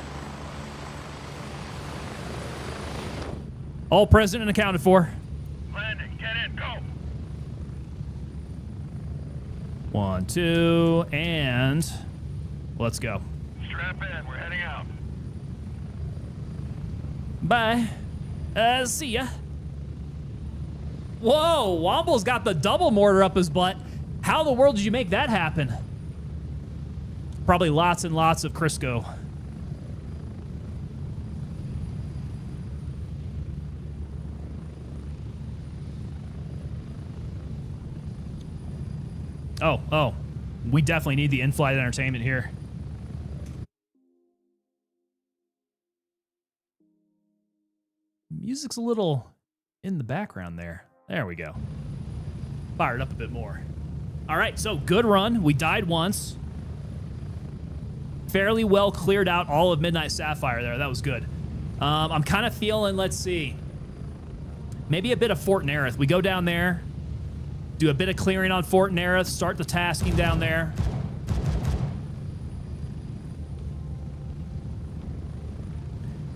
Speaker 1: All present and accounted for.
Speaker 5: Landing, get in, go.
Speaker 1: 1, 2, and let's go.
Speaker 5: Strap in, we're heading out.
Speaker 1: Bye. See ya. Whoa, Womble's got the double mortar up his butt. How in the world did you make that happen? Probably lots and lots of Crisco. Oh. We definitely need the in-flight entertainment here. Music's a little in the background there. There we go. Fired up a bit more. All right, so good run. We died once. Fairly well cleared out all of Midnight Sapphire there. That was good. I'm kind of feeling, let's see, maybe a bit of Fort Nerith. We go down there, do a bit of clearing on Fort Nerith, start the tasking down there.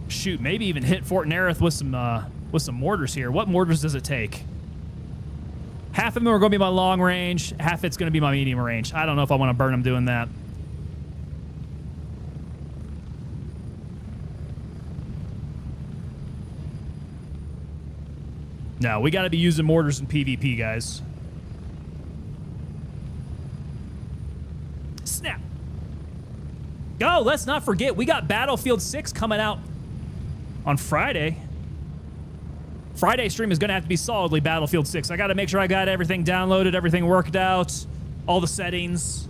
Speaker 1: Shoot, maybe even hit Fort Nerith with some mortars here. What mortars does it take? Half of them are going to be my long range. Half it's going to be my medium range. I don't know if I want to burn them doing that. No, we got to be using mortars in PvP, guys. Snap. Oh, let's not forget, we got Battlefield 6 coming out on Friday. Friday stream is going to have to be solidly Battlefield 6. I got to make sure I got everything downloaded, everything worked out, all the settings.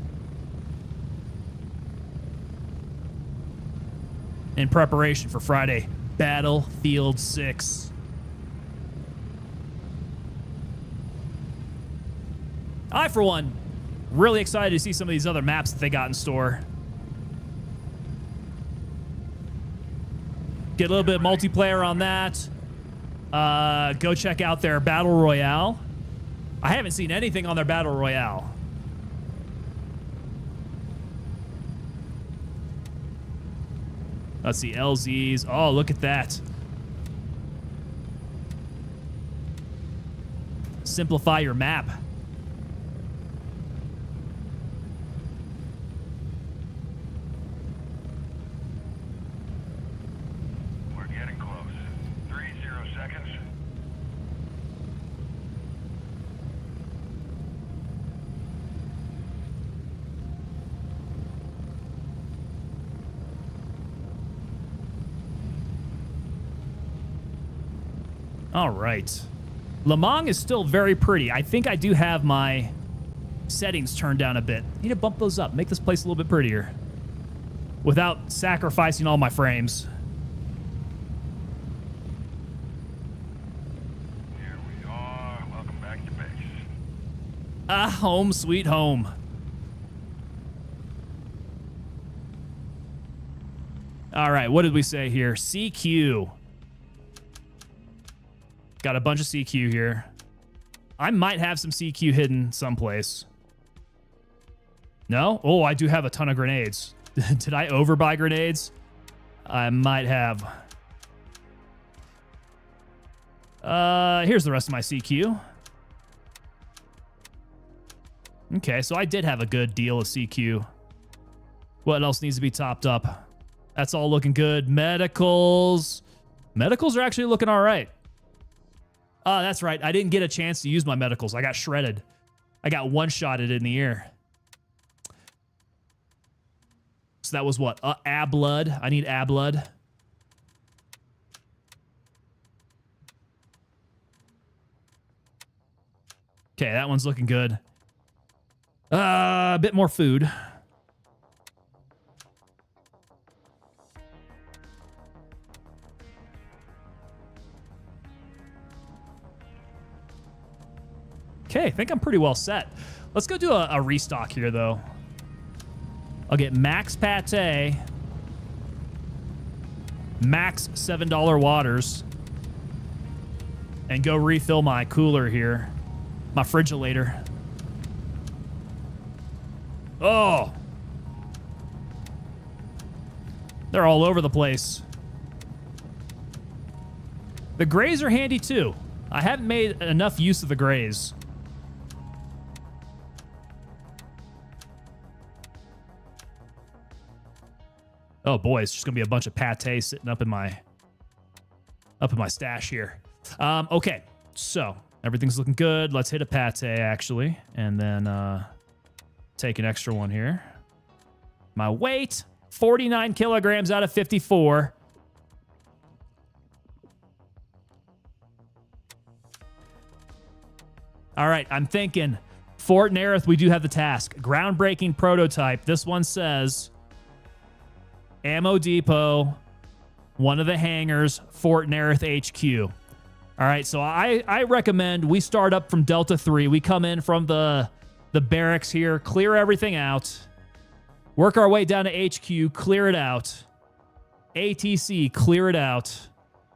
Speaker 1: In preparation for Friday, Battlefield 6. I, for one, really excited to see some of these other maps that they got in store. Get a little bit of multiplayer on that. Go check out their Battle Royale. I haven't seen anything on their Battle Royale. Let's see, LZs. Oh, look at that. simplify your map.
Speaker 5: We're getting close. 30 seconds.
Speaker 1: All right. Lemang is still very pretty. I think I do have my settings turned down a bit. Need to bump those up, make this place a little bit prettier without sacrificing all my frames.
Speaker 5: Here we are. Welcome back to base.
Speaker 1: Ah, home sweet home. All right, what did we say here? CQ. Got a bunch of CQ here. I might have some CQ hidden someplace. No? Oh, I do have a ton of grenades. Did I overbuy grenades? I might have. Here's the rest of my CQ. Okay, so I did have a good deal of CQ. What else needs to be topped up? That's all looking good. Medicals. Medicals are actually looking all right. That's right. I didn't get a chance to use my medicals. I got shredded. I got one-shotted in the ear. So that was what? Ab blood. I need ab blood. Okay, that one's looking good. A bit more food. Okay, I think I'm pretty well set. Let's go do a restock here, though. I'll get max pate, max $7 waters, and go refill my cooler here, my frigilator. Oh! They're all over the place. The grays are handy, too. I haven't made enough use of the grays. Oh boy, it's just gonna be a bunch of pate sitting up in my stash here. Okay, so everything's looking good. Let's hit a pate actually, and then take an extra one here. My weight, 49 kilograms out of 54. All right, I'm thinking Fort Nerith, we do have the task. Groundbreaking prototype. This one says Ammo Depot, one of the hangars, Fort Nerith HQ. All right, so I recommend we start up from Delta 3. We come in from the barracks here, clear everything out, work our way down to HQ, clear it out, ATC, clear it out,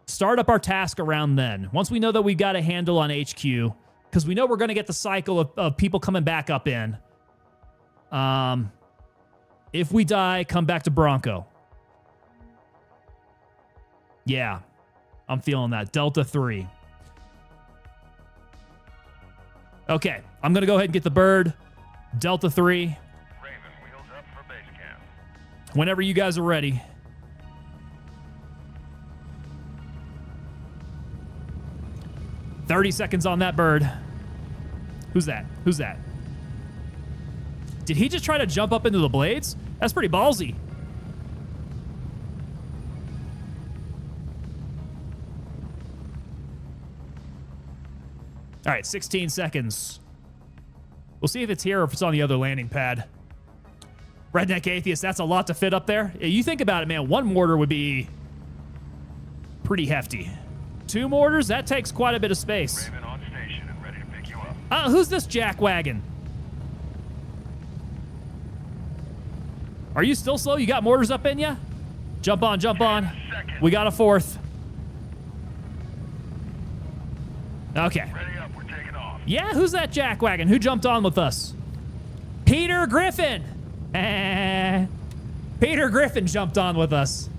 Speaker 1: start up our task around then. Once we know that we got a handle on HQ, because we know we're going to get the cycle of people coming back up in. If we die, come back to Bronco. Yeah, I'm feeling that. Delta 3. Okay, I'm going to go ahead and get the bird. Delta 3.
Speaker 5: Raven, wheels up for base camp.
Speaker 1: Whenever you guys are ready. "30 seconds on that bird." Who's that? Who's that? Did he just try to jump up into the blades? That's pretty ballsy. All right, 16 seconds. We'll see if it's here or if it's on the other landing pad. Redneck Atheist, that's a lot to fit up there. Yeah, you think about it, man. One mortar would be pretty hefty. 2 mortars, that takes quite a bit of space.
Speaker 5: Raven on station and ready to pick you up.
Speaker 1: Who's this jackwagon? Are you still slow? You got mortars up in ya? Jump on, jump on. We got a 4th. Okay.
Speaker 5: Ready up, we're taking off.
Speaker 1: Yeah, who's that jackwagon? Who jumped on with us? Peter Griffin. Peter Griffin jumped on with us.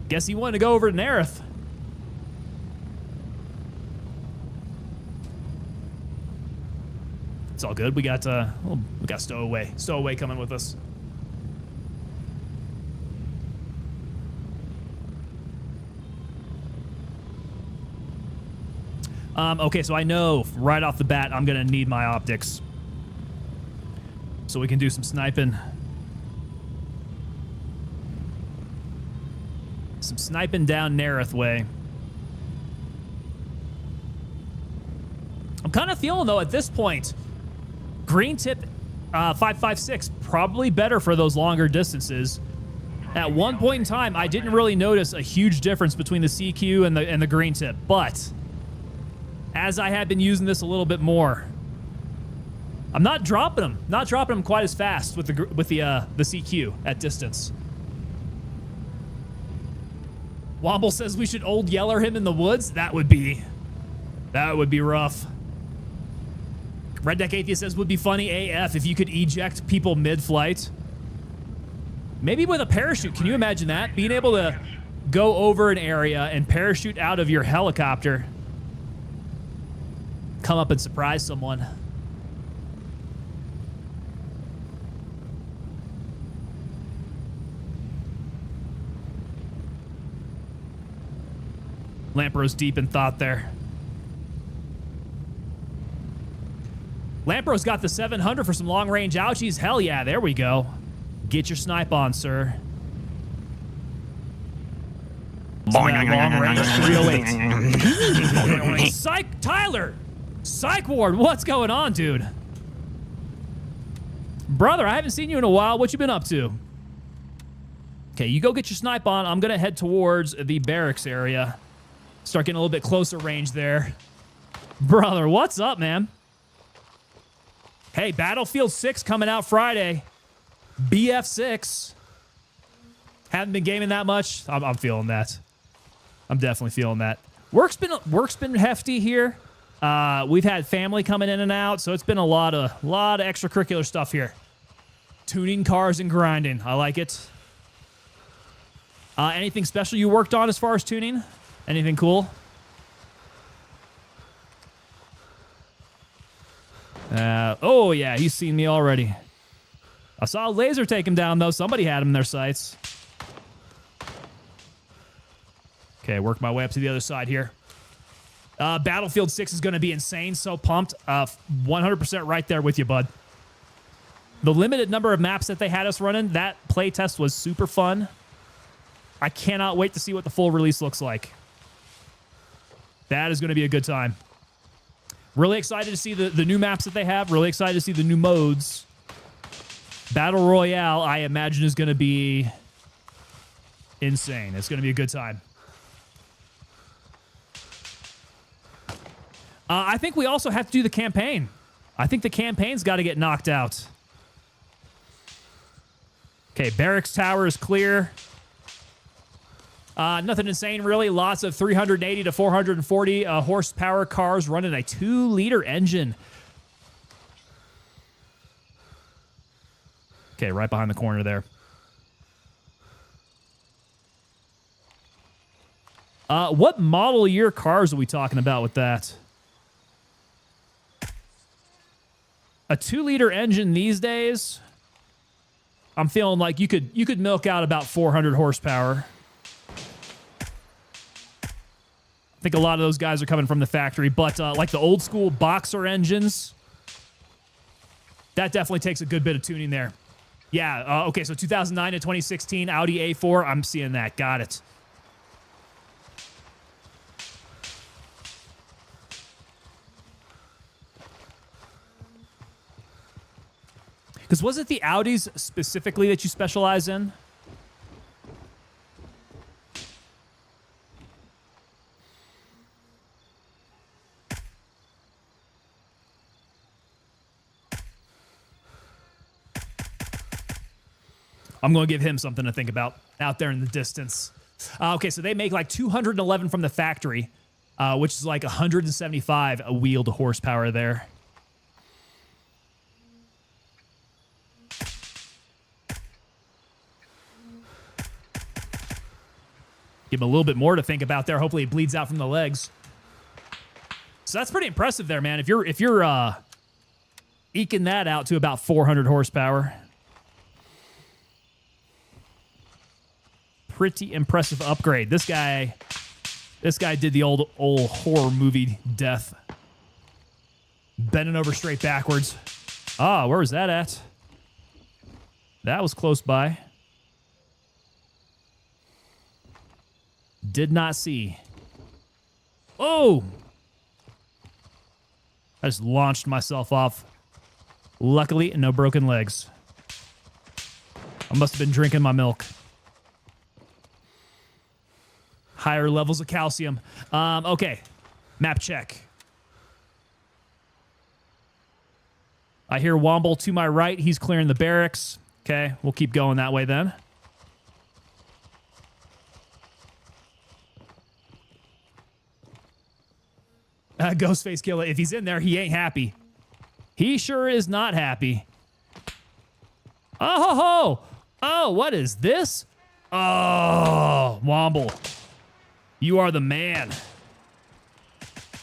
Speaker 1: Guess he wanted to go over to Nerith. It's all good. We got Stowaway. Stowaway coming with us. Okay, so I know right off the bat I'm gonna need my optics, so we can do some sniping. Some sniping down Nerith way. I'm kind of feeling, though, at this point, green tip 5.56 probably better for those longer distances. At one point in time, I didn't really notice a huge difference between the CQ and the green tip, but as I have been using this a little bit more, I'm not dropping them quite as fast with the CQ at distance. Womble says we should old yeller him in the woods. That would be rough. Redneck Atheist says would be funny AF if you could eject people mid-flight. Maybe with a parachute. Can you imagine that? Being able to go over an area and parachute out of your helicopter. Come up and surprise someone. Lampro's deep in thought there. Lampro's got the 700 for some long-range ouchies. Hell yeah, there we go. Get your snipe on, sir. Long-range 308. Psych, Tyler! Psych ward, what's going on, dude? Brother, I haven't seen you in a while. What you been up to? Okay, you go get your snipe on. I'm going to head towards the barracks area. Start getting a little bit closer range there. Brother, what's up, man? Hey, Battlefield 6 coming out Friday. BF6. Haven't been gaming that much. I'm feeling that. I'm definitely feeling that. Work's been hefty here. We've had family coming in and out, so it's been a lot of extracurricular stuff here. Tuning cars and grinding. I like it. Anything special you worked on as far as tuning? Anything cool? Oh, yeah, he's seen me already. I saw a laser take him down, though. Somebody had him in their sights. Okay, work my way up to the other side here. Battlefield 6 is going to be insane. So pumped. 100% right there with you, bud. The limited number of maps that they had us running, that playtest was super fun. I cannot wait to see what the full release looks like. That is going to be a good time. Really excited to see the new maps that they have. Really excited to see the new modes. Battle Royale, I imagine, is going to be insane. It's going to be a good time. I think we also have to do the campaign. I think the campaign's got to get knocked out. Okay, Barracks Tower is clear. Nothing insane, really. Lots of 380 to 440 horsepower cars running a 2-liter engine. Okay, right behind the corner there. What model year cars are we talking about with that? A 2-liter engine these days, I'm feeling like you could milk out about 400 horsepower. I think a lot of those guys are coming from the factory, but like the old school boxer engines, that definitely takes a good bit of tuning there. Yeah, okay, so 2009 to 2016 Audi A4, I'm seeing that. Got it. Because was it the Audis specifically that you specialize in? I'm going to give him something to think about out there in the distance. Okay, so they make like 211 from the factory, which is like 175 a wheeled horsepower there. Give him a little bit more to think about there. Hopefully it bleeds out from the legs. So that's pretty impressive there, man. If you're eking that out to about 400 horsepower. Pretty impressive upgrade. This guy did the old horror movie death. Bending over straight backwards. Ah, where was that at? That was close by. Did not see. Oh! I just launched myself off. Luckily, no broken legs. I must have been drinking my milk. Higher levels of calcium. Okay. Map check. I hear Womble to my right. He's clearing the barracks. Okay, we'll keep going that way then. Ghostface Killer. If he's in there, he ain't happy. He sure is not happy. Oh, ho, ho. Oh, what is this? Oh, Womble. You are the man.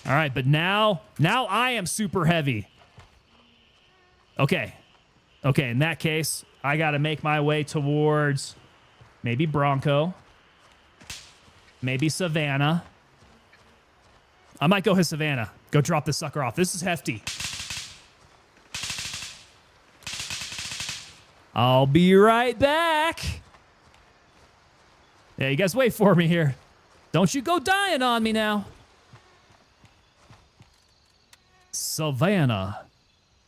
Speaker 1: All right, but now I am super heavy. Okay. Okay, in that case, I got to make my way towards maybe Bronco. Maybe Savannah. I might go hit Savannah. Go drop this sucker off. This is hefty. I'll be right back. Yeah, you guys wait for me here. Don't you go dying on me now. Savannah.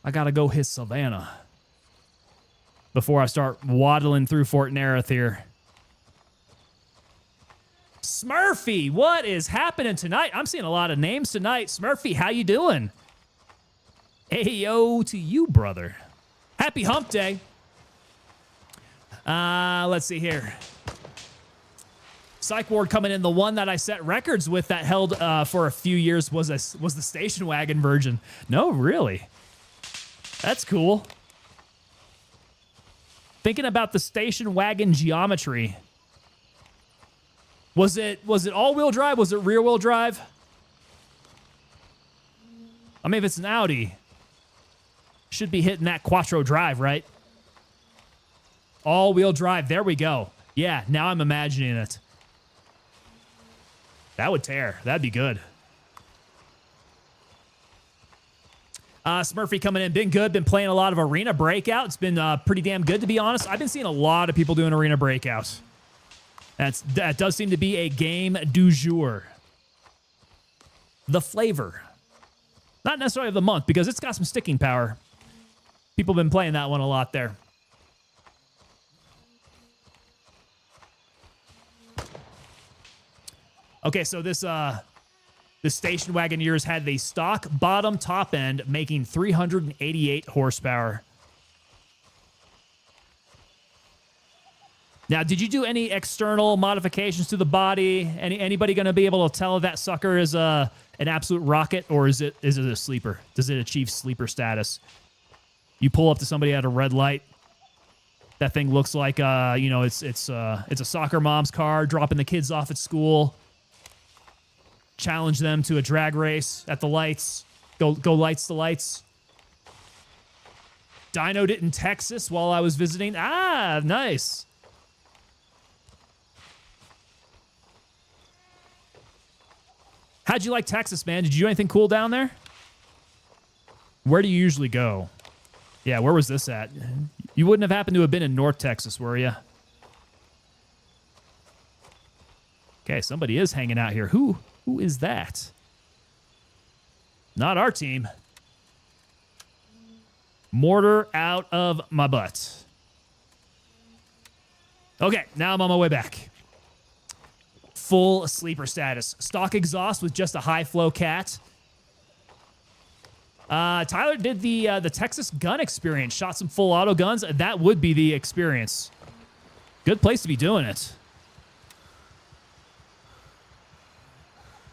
Speaker 1: I gotta go hit Savannah before I start waddling through Fort Nerith here. Smurfy, what is happening tonight? I'm seeing a lot of names tonight. Smurfy, how you doing? Ayo to you, brother. Happy hump day. Let's see here. Psych Ward coming in. The one that I set records with that held for a few years was the station wagon version. No, really? That's cool. Thinking about the station wagon geometry. Was it all-wheel drive? Was it rear-wheel drive? I mean, if it's an Audi, should be hitting that Quattro drive, right? All-wheel drive. There we go. Yeah, now I'm imagining it. That would tear. That'd be good. Smurfy coming in. Been good. Been playing a lot of Arena Breakout. It's been pretty damn good, to be honest. I've been seeing a lot of people doing Arena Breakout. That does seem to be a game du jour. The flavor. Not necessarily of the month, because it's got some sticking power. People have been playing that one a lot there. Okay, so this station wagon years had the stock bottom top end making 388 horsepower. Now, did you do any external modifications to the body? Anybody going to be able to tell if that sucker is an absolute rocket, or is it a sleeper? Does it achieve sleeper status? You pull up to somebody at a red light. That thing looks like it's a soccer mom's car dropping the kids off at school. Challenge them to a drag race at the lights. Go lights to lights. Dynoed it in Texas while I was visiting. Ah, nice. How'd you like Texas, man? Did you do anything cool down there? Where do you usually go? Yeah, where was this at? You wouldn't have happened to have been in North Texas, were you? Okay, somebody is hanging out here. Who is that? Not our team. Mortar out of my butt. Okay, now I'm on my way back. Full sleeper status. Stock exhaust with just a high flow cat. Tyler did the Texas gun experience. Shot some full auto guns. That would be the experience. Good place to be doing it.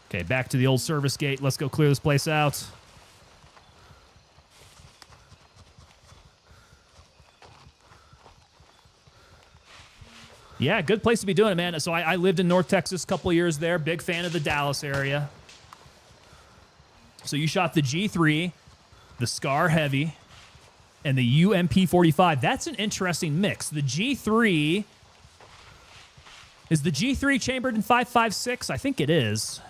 Speaker 1: Okay, back to the old service gate. Let's go clear this place out. Yeah, good place to be doing it, man. So I lived in North Texas a couple of years there. Big fan of the Dallas area. So you shot the G3, the Scar Heavy, and the UMP-45. That's an interesting mix. The G3... Is the G3 chambered in 5.56? I think it is.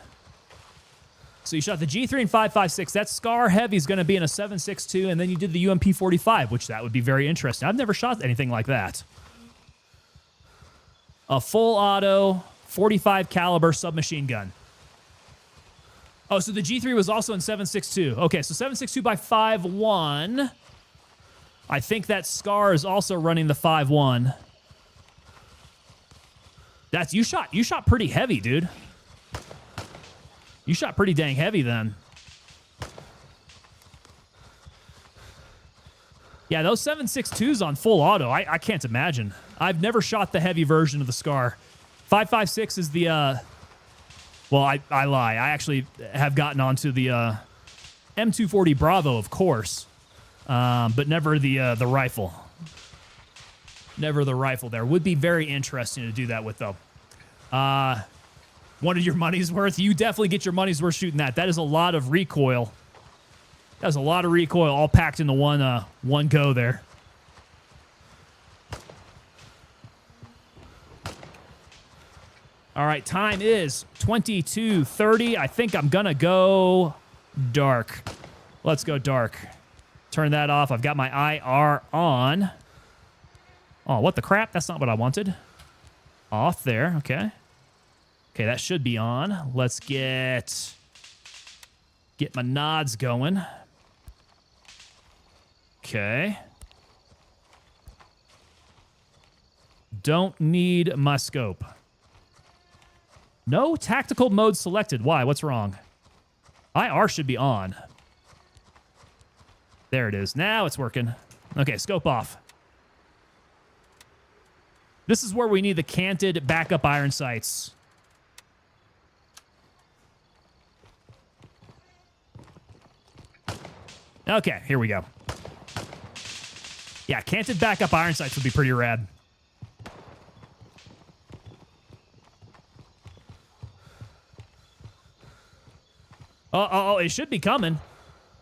Speaker 1: So you shot the G3 in 5.56. That Scar Heavy is going to be in a 7.62, and then you did the UMP-45, which that would be very interesting. I've never shot anything like that. A full auto 45 caliber submachine gun. Oh, so the G3 was also in 7.62. Okay, so 7.62 by 5.1. I think that Scar is also running the 5.1. That's you shot pretty heavy, dude. You shot pretty dang heavy then. Yeah, those 7.62s on full auto, I can't imagine. I've never shot the heavy version of the Scar. 5.56 is the, well, I lie. I actually have gotten onto the M240 Bravo, of course, but never the rifle. Never the rifle there. Would be very interesting to do that with, though. One of your money's worth. You definitely get your money's worth shooting that. That is a lot of recoil. That's a lot of recoil all packed into one go there. All right, time is 22:30. I think I'm gonna go dark. Let's go dark. Turn that off. I've got my IR on. Oh, what the crap? That's not what I wanted. Off there, okay. Okay, that should be on. Let's get my nods going. Okay. Don't need my scope. No tactical mode selected. Why? What's wrong? IR should be on. There it is. Now it's working. Okay, scope off. This is where we need the canted backup iron sights. Okay, here we go. Yeah, canted backup iron sights would be pretty rad. Oh, it should be coming.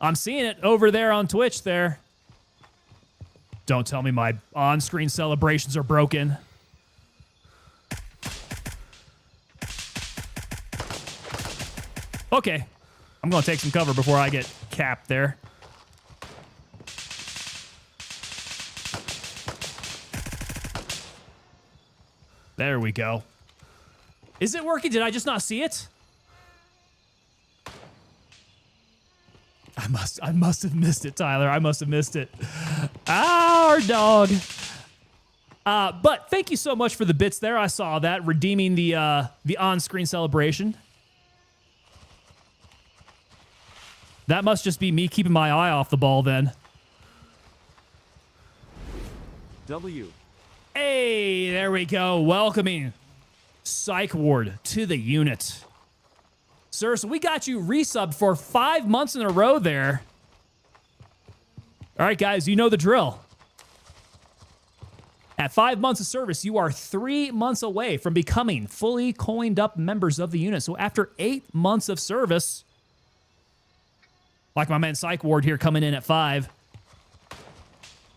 Speaker 1: I'm seeing it over there on Twitch there. Don't tell me my on-screen celebrations are broken. Okay. I'm going to take some cover before I get capped there. There we go. Is it working? Did I just not see it? I must have missed it, Tyler. I must have missed it. Our dog. But thank you so much for the bits there. I saw that, redeeming the on-screen celebration. That must just be me keeping my eye off the ball then.
Speaker 6: W.
Speaker 1: Hey, there we go. Welcoming Psych Ward to the unit. Sir, so we got you resubbed for 5 months in a row there. All right, guys, you know the drill. At 5 months of service, you are 3 months away from becoming fully coined up members of the unit. So after 8 months of service, like my man Psych Ward here coming in at 5,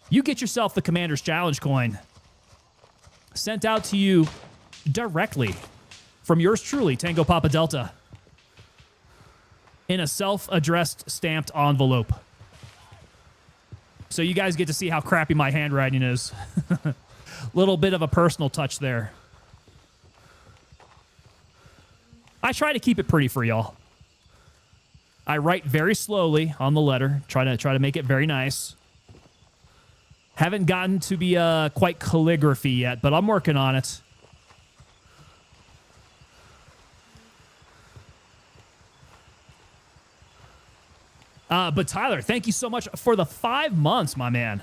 Speaker 1: you get yourself the Commander's Challenge coin sent out to you directly from yours truly, Tango Papa Delta, in a self-addressed stamped envelope. So you guys get to see how crappy my handwriting is. Little bit of a personal touch there. I try to keep it pretty for y'all. I write very slowly on the letter, try to make it very nice. Haven't gotten to be quite calligraphy yet, but I'm working on it. But Tyler, thank you so much for the 5 months, my man.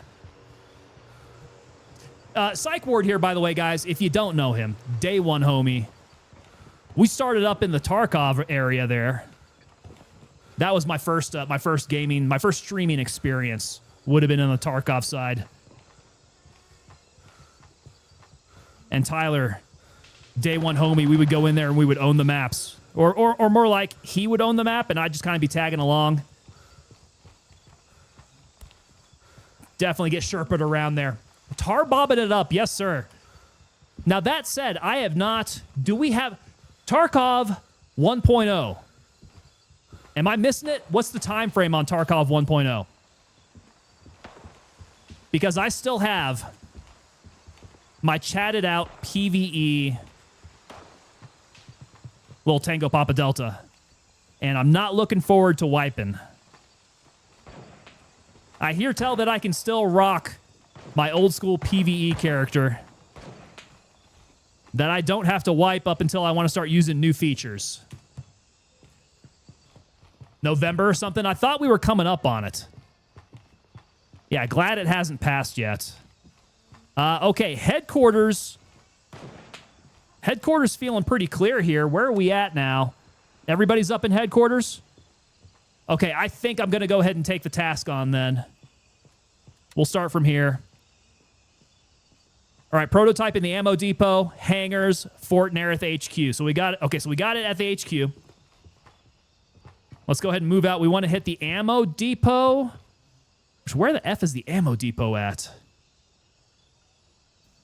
Speaker 1: Psych Ward here, by the way, guys, if you don't know him, day one homie. We started up in the Tarkov area there. That was my first streaming experience. Would have been on the Tarkov side. and Tyler, day one homie, we would go in there and we would own the maps. Or more like he would own the map and I'd just kind of be tagging along. Definitely get Sherpa'd around there. Tar bobbing it up. Yes, sir. Now, that said, I have not... Do we have... Tarkov 1.0. Am I missing it? What's the time frame on Tarkov 1.0? Because I still have my chatted out PvE little Tango Papa Delta. And I'm not looking forward to wiping. I hear tell that I can still rock my old school PvE character. That I don't have to wipe up until I want to start using new features. November or something? I thought we were coming up on it. Yeah, glad it hasn't passed yet. Okay, headquarters. Headquarters feeling pretty clear here. Where are we at now? Everybody's up in headquarters? Okay, I think I'm going to go ahead and take the task on then. We'll start from here. All right, prototype in the ammo depot, hangars, Fort Nerith HQ. So we got it. Okay, so we got it at the HQ. Let's go ahead and move out. We want to hit the ammo depot. Where the F is the ammo depot at?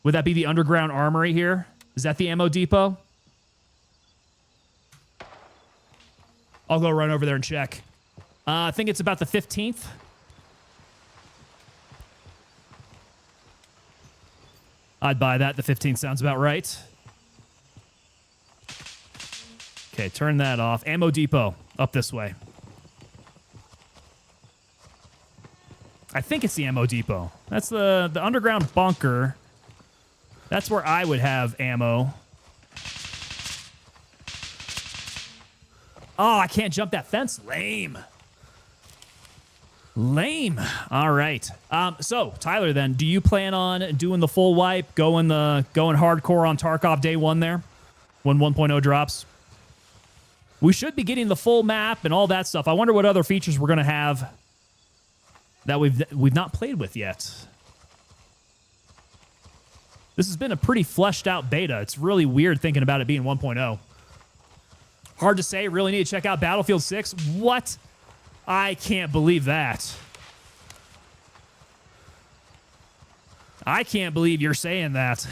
Speaker 1: Would that be the underground armory here? Is that the ammo depot? I'll go run over there and check. I think it's about the 15th. I'd buy that. The 15th sounds about right. Okay, turn that off. Ammo depot. Up this way. I think it's the ammo depot. That's the underground bunker. That's where I would have ammo. Oh, I can't jump that fence. Lame. Lame. All right. So, Tyler, then, do you plan on doing the full wipe, going hardcore on Tarkov day one there when 1.0 drops? We should be getting the full map and all that stuff. I wonder what other features we're going to have that we've not played with yet. This has been a pretty fleshed out beta. It's really weird thinking about it being 1.0. Hard to say. Really need to check out Battlefield 6. What? I can't believe that. I can't believe you're saying that.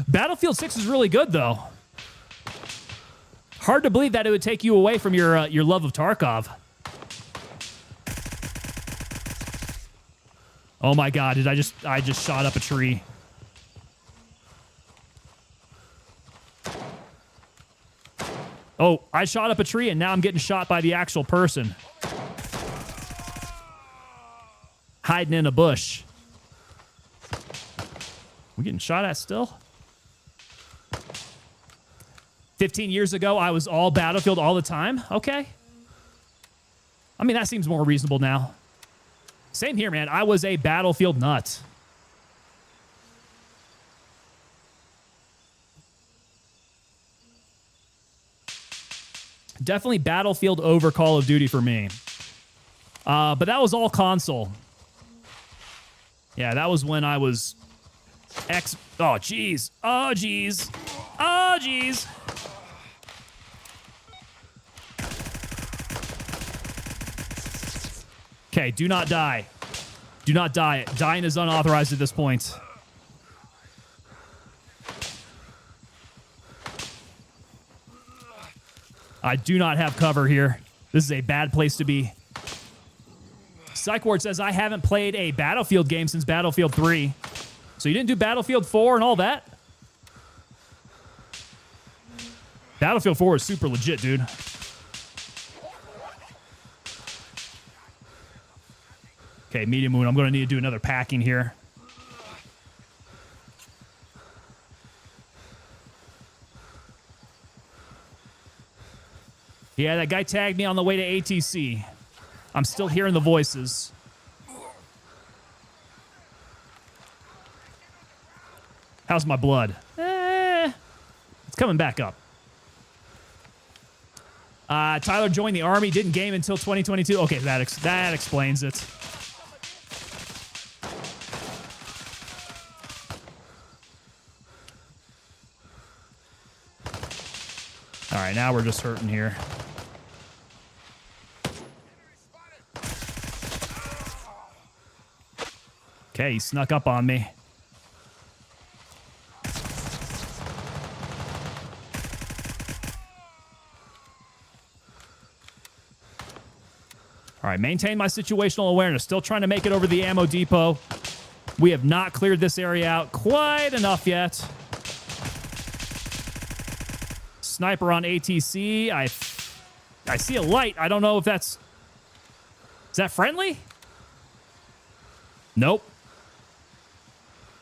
Speaker 1: Battlefield 6 is really good, though. Hard to believe that it would take you away from your love of Tarkov. Oh my God! Did I just shot up a tree? Oh, I shot up a tree and now I'm getting shot by the actual person. Hiding in a bush. We getting shot at still? 15 years ago, I was all Battlefield all the time? Okay. I mean, that seems more reasonable now. Same here, man. I was a Battlefield nut. Definitely Battlefield over Call of Duty for me. But that was all console. Yeah, that was when I was Oh, jeez. Oh, jeez. Oh, jeez. Okay, do not die. Do not die. Dying is unauthorized at this point. I do not have cover here. This is a bad place to be. Psychward says, I haven't played a Battlefield game since Battlefield 3. So you didn't do Battlefield 4 and all that? Battlefield 4 is super legit, dude. Okay, Medium Moon, I'm going to need to do another packing here. Yeah, that guy tagged me on the way to ATC. I'm still hearing the voices. How's my blood? It's coming back up. Tyler joined the Army, didn't game until 2022. Okay, that explains it. right, now we're just hurting here. Okay, he snuck up on me. All right, maintain my situational awareness. Still trying to make it over the ammo depot. We have not cleared this area out quite enough yet. Sniper on ATC. I see a light. I don't know if that's... Is that friendly? Nope.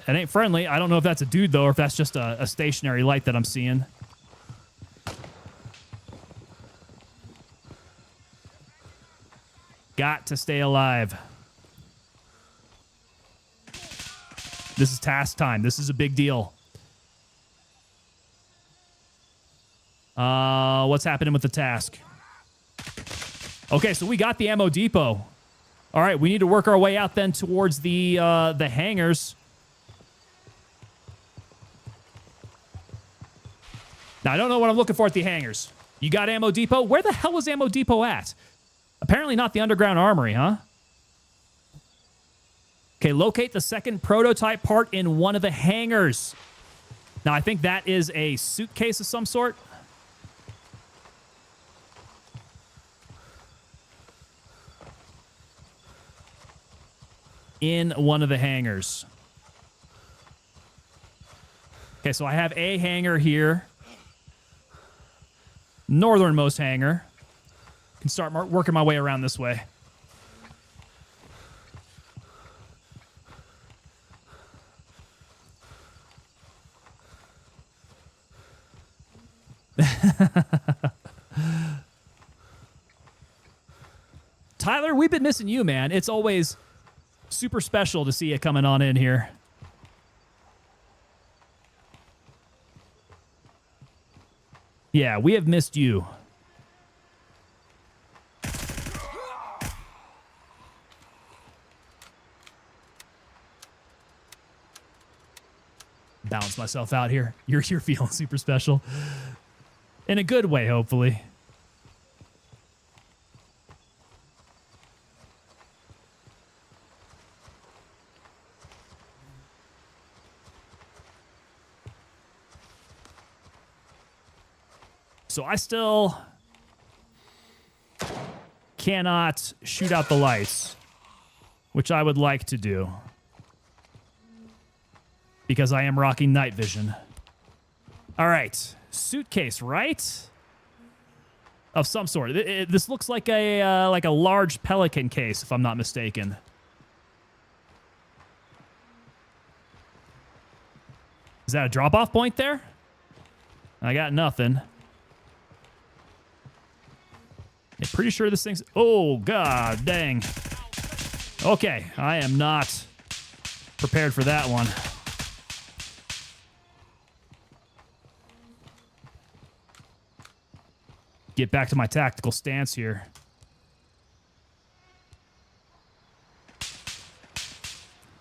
Speaker 1: It ain't friendly. I don't know if that's a dude, though, or if that's just a stationary light that I'm seeing. Got to stay alive. This is task time. This is a big deal. What's happening with the task? Okay, so we got the ammo depot. All right, we need to work our way out then towards the hangars. Now, I don't know what I'm looking for at the hangars. You got ammo depot? Where the hell is ammo depot at? Apparently not the underground armory, huh? Okay, locate the second prototype part in one of the hangars. Now, I think that is a suitcase of some sort. In one of the hangars. Okay, so I have a hangar here. Northernmost hangar. Can start working my way around this way. Tyler, we've been missing you, man. It's always super special to see you coming on in here. Yeah, we have missed you. Balance myself out here. You're feeling super special. In a good way, hopefully. So I still cannot shoot out the lights, which I would like to do because I am rocking night vision. All right, suitcase, right? Of some sort. This looks like a large Pelican case, if I'm not mistaken. Is that a drop-off point there? I got nothing. I'm pretty sure this thing's... Oh, god dang. Okay, I am not prepared for that one. Get back to my tactical stance here.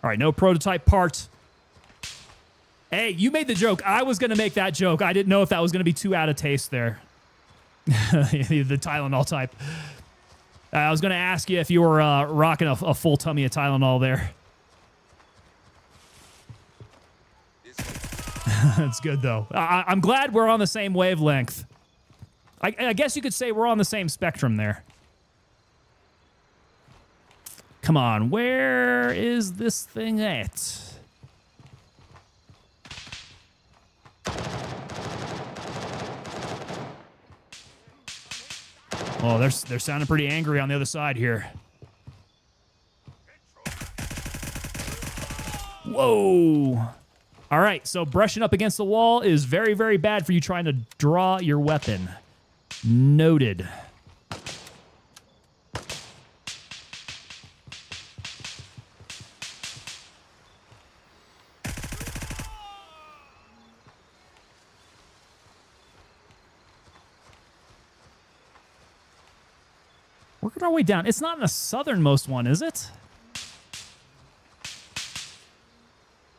Speaker 1: All right, no prototype parts. Hey, you made the joke. I was going to make that joke. I didn't know if that was going to be too out of taste there. The Tylenol type. I was going to ask you if you were rocking a full tummy of Tylenol there. That's good, though. I'm glad we're on the same wavelength. I guess you could say we're on the same spectrum there. Come on, where is this thing at? Oh, they're sounding pretty angry on the other side here. Whoa. All right, so brushing up against the wall is very, very bad for you trying to draw your weapon. Noted. Working our way down. It's not in the southernmost one, is it?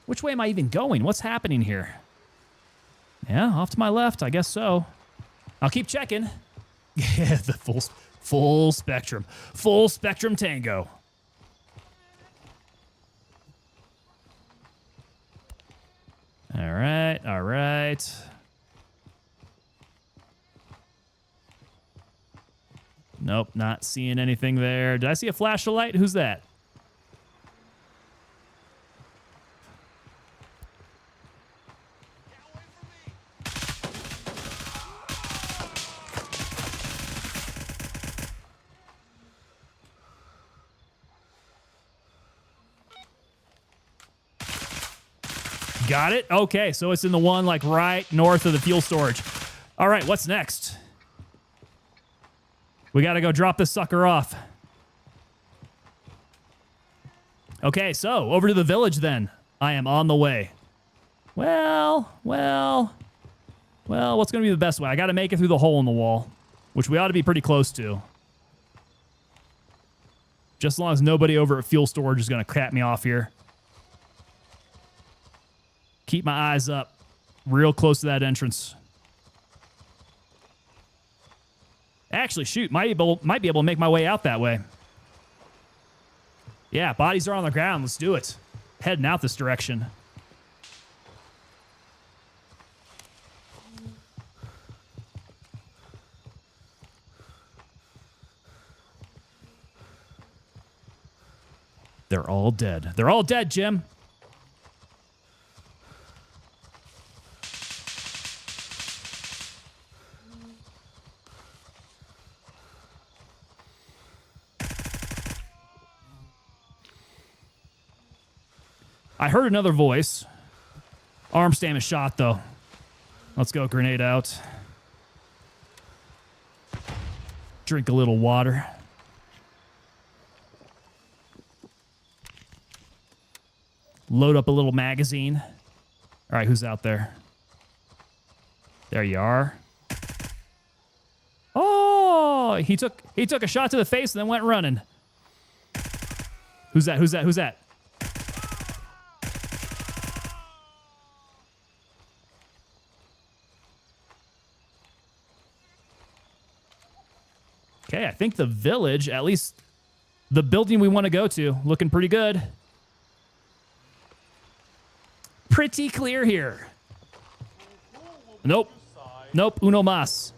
Speaker 1: Which way am I even going? What's happening here? Yeah, off to my left. I guess so. I'll keep checking. Yeah, the full spectrum. Full spectrum tango. All right, all right. Nope, not seeing anything there. Did I see a flash of light? Who's that? Got it? Okay, so it's in the one like right north of the fuel storage. All right, what's next? We got to go drop this sucker off. Okay, so over to the village then. I am on the way. Well, what's going to be the best way? I got to make it through the hole in the wall, which we ought to be pretty close to. Just as long as nobody over at fuel storage is going to crap me off here. Keep my eyes up real close to that entrance. Actually, shoot, might be able to make my way out that way. Yeah, bodies are on the ground. Let's do it. Heading out this direction. They're all dead. They're all dead, Jim. I heard another voice. Arm stam is shot, though. Let's go, grenade out. Drink a little water. Load up a little magazine. All right, who's out there? There you are. Oh, he took a shot to the face and then went running. Who's that? Who's that? Who's that? Okay, I think the village, at least the building we want to go to, looking pretty good. Pretty clear here. Nope. Nope, uno mas.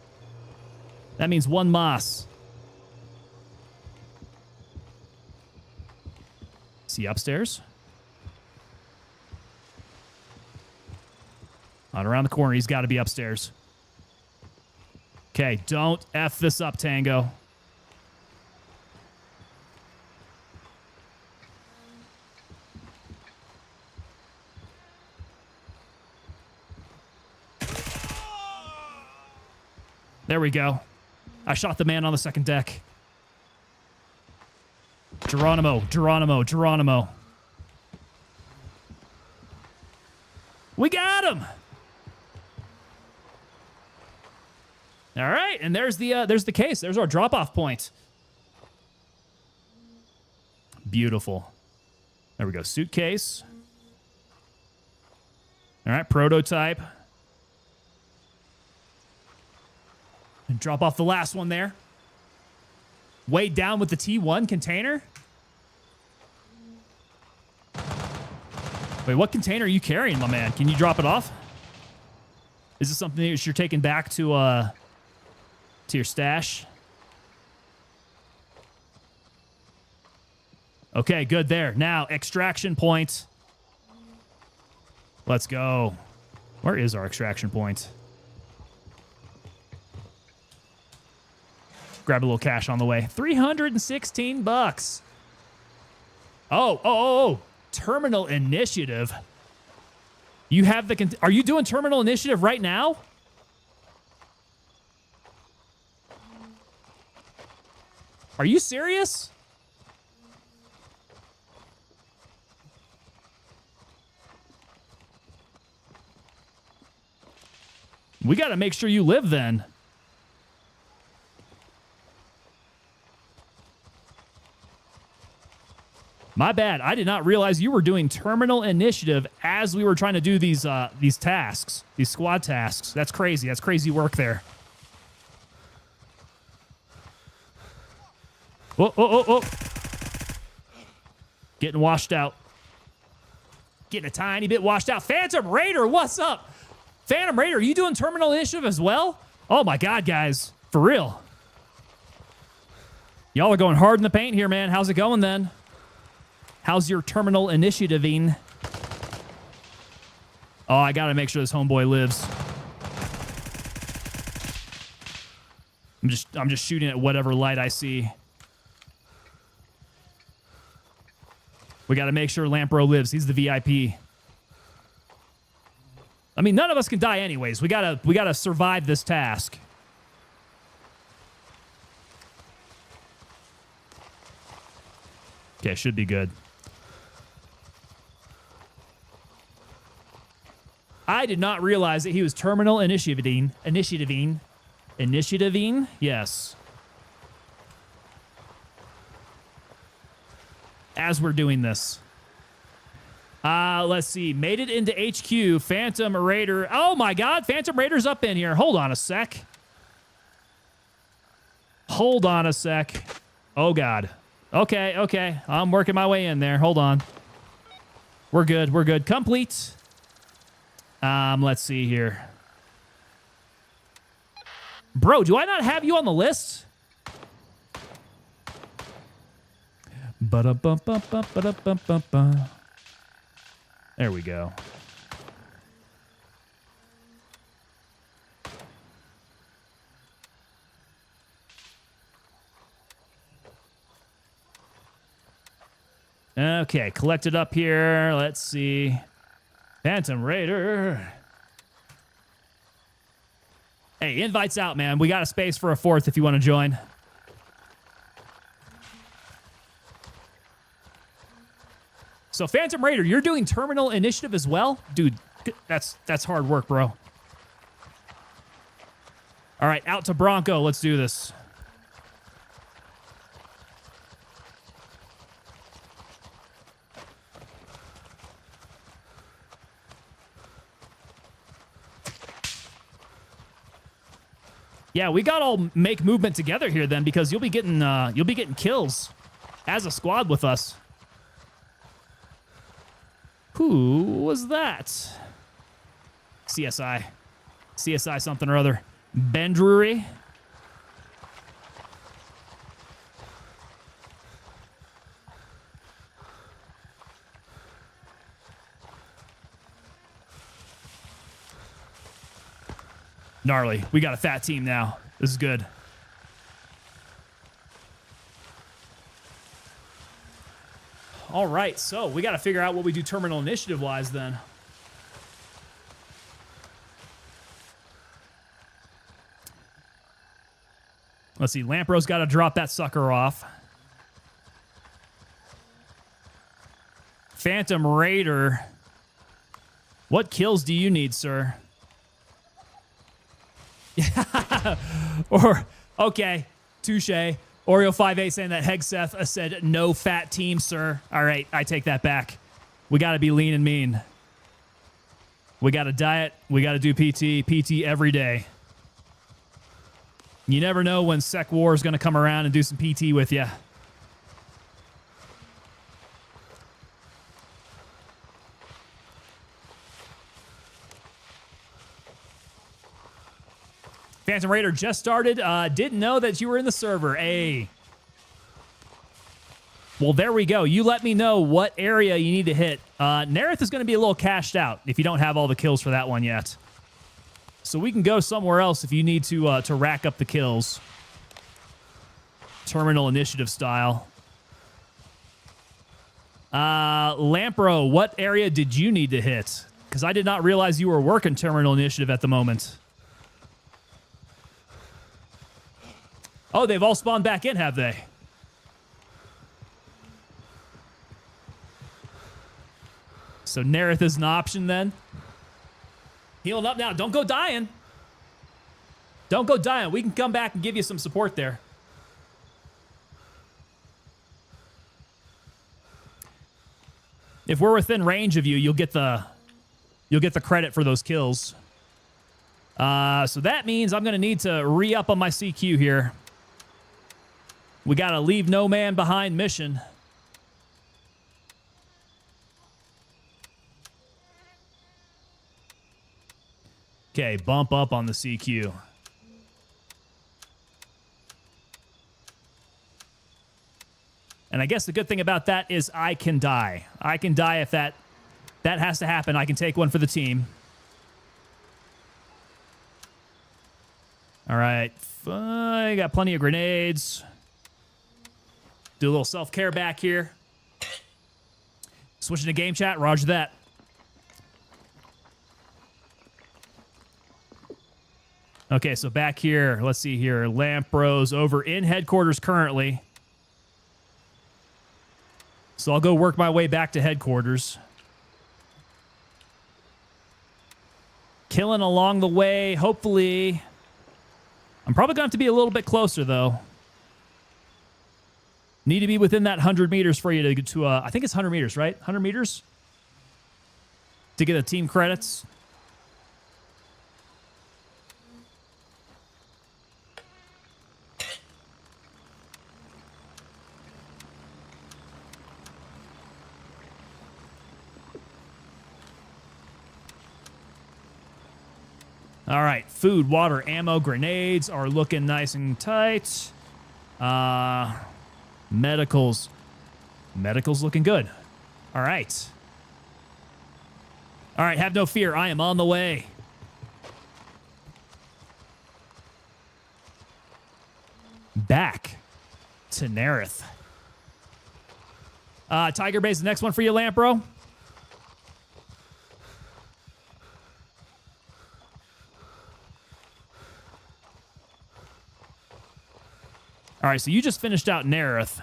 Speaker 1: That means one mas. Is he upstairs? Not around the corner. He's got to be upstairs. Okay, don't F this up, Tango. There we go. I shot the man on the second deck. Geronimo, Geronimo, Geronimo. We got him. All right, and there's the case. There's our drop-off point. Beautiful. There we go. Suitcase. All right, prototype. And drop off the last one there. Weighed down with the T1 container. Wait, what container are you carrying, my man? Can you drop it off? Is this something that you're taking back to your stash? Okay, good there. Now, extraction point. Let's go. Where is our extraction point? Grab a little cash on the way. 316 bucks. Oh. Terminal initiative. You have the... Are you doing terminal initiative right now? Are you serious? We got to make sure you live then. My bad. I did not realize you were doing terminal initiative as we were trying to do these tasks, these squad tasks. That's crazy. That's crazy work there. Oh, oh, oh, oh. Getting washed out. Getting a tiny bit washed out. Phantom Raider, what's up? Phantom Raider, are you doing Terminal Initiative as well? Oh my God, guys. For real. Y'all are going hard in the paint here, man. How's it going then? How's your Terminal Initiative-ing? Oh, I gotta make sure this homeboy lives. I'm just shooting at whatever light I see. We gotta make sure Lampro lives. He's the VIP. I mean, none of us can die anyways. We gotta survive this task. Okay, should be good. I did not realize that he was Terminal Initiativing. Initiativing? Yes. As we're doing this. Let's see. Made it into HQ. Phantom Raider. Oh my God. Phantom Raider's up in here. Hold on a sec. Hold on a sec. Oh God. Okay, okay. I'm working my way in there. Hold on. We're good. We're good. Complete. Let's see here. Bro, do I not have you on the list? Ba-da-bum-bum-bum-ba-da-bum-bum-bum. There we go. Okay, collect it up here. Let's see. Phantom Raider. Hey, invites out, man. We got a space for a fourth if you want to join. So, Phantom Raider, you're doing Terminal Initiative as well? Dude, that's hard work, bro. All right, out to Bronco. Let's do this. Yeah, we got all make movement together here then, because you'll be getting kills as a squad with us. Who was that? CSI. CSI something or other. Ben Drury. Gnarly. We got a fat team now. This is good. All right, so we got to figure out what we do Terminal Initiative-wise then. Let's see. Lampro's got to drop that sucker off. Phantom Raider. What kills do you need, sir? Or, okay, touche. Oreo58 saying that Hegseth said no fat team, sir. All right, I take that back. We got to be lean and mean. We got to diet. We got to do PT. PT every day. You never know when Sec War is going to come around and do some PT with you. Phantom Raider just started. Didn't know that you were in the server. Hey. Well, there we go. You let me know what area you need to hit. Nerith is going to be a little cashed out if you don't have all the kills for that one yet. So we can go somewhere else if you need to rack up the kills. Terminal Initiative style. Lampro, what area did you need to hit? Because I did not realize you were working Terminal Initiative at the moment. Oh, they've all spawned back in, have they? So Nerith is an option then. Healing up now. Don't go dying. Don't go dying. We can come back and give you some support there. If we're within range of you, you'll get the credit for those kills. So that means I'm going to need to re-up on my CQ here. We got to leave no man behind mission. Okay, bump up on the CQ. And I guess the good thing about that is I can die. I can die if that has to happen. I can take one for the team. All right. I got plenty of grenades. Do a little self-care back here. Switching to game chat. Roger that. Okay, so back here, let's see here. Lamp Bros over in headquarters currently. So I'll go work my way back to headquarters. Killing along the way, hopefully. I'm probably going to have to be a little bit closer, though. Need to be within that 100 meters for you to get to, I think it's 100 meters, right? 100 meters? To get the team credits. All right, food, water, ammo, grenades are looking nice and tight. Medicals. Medicals looking good. All right. All right, have no fear. I am on the way. Back to Nerith. Tiger Bay's the next one for you, Lampro. All right, so you just finished out Nerith.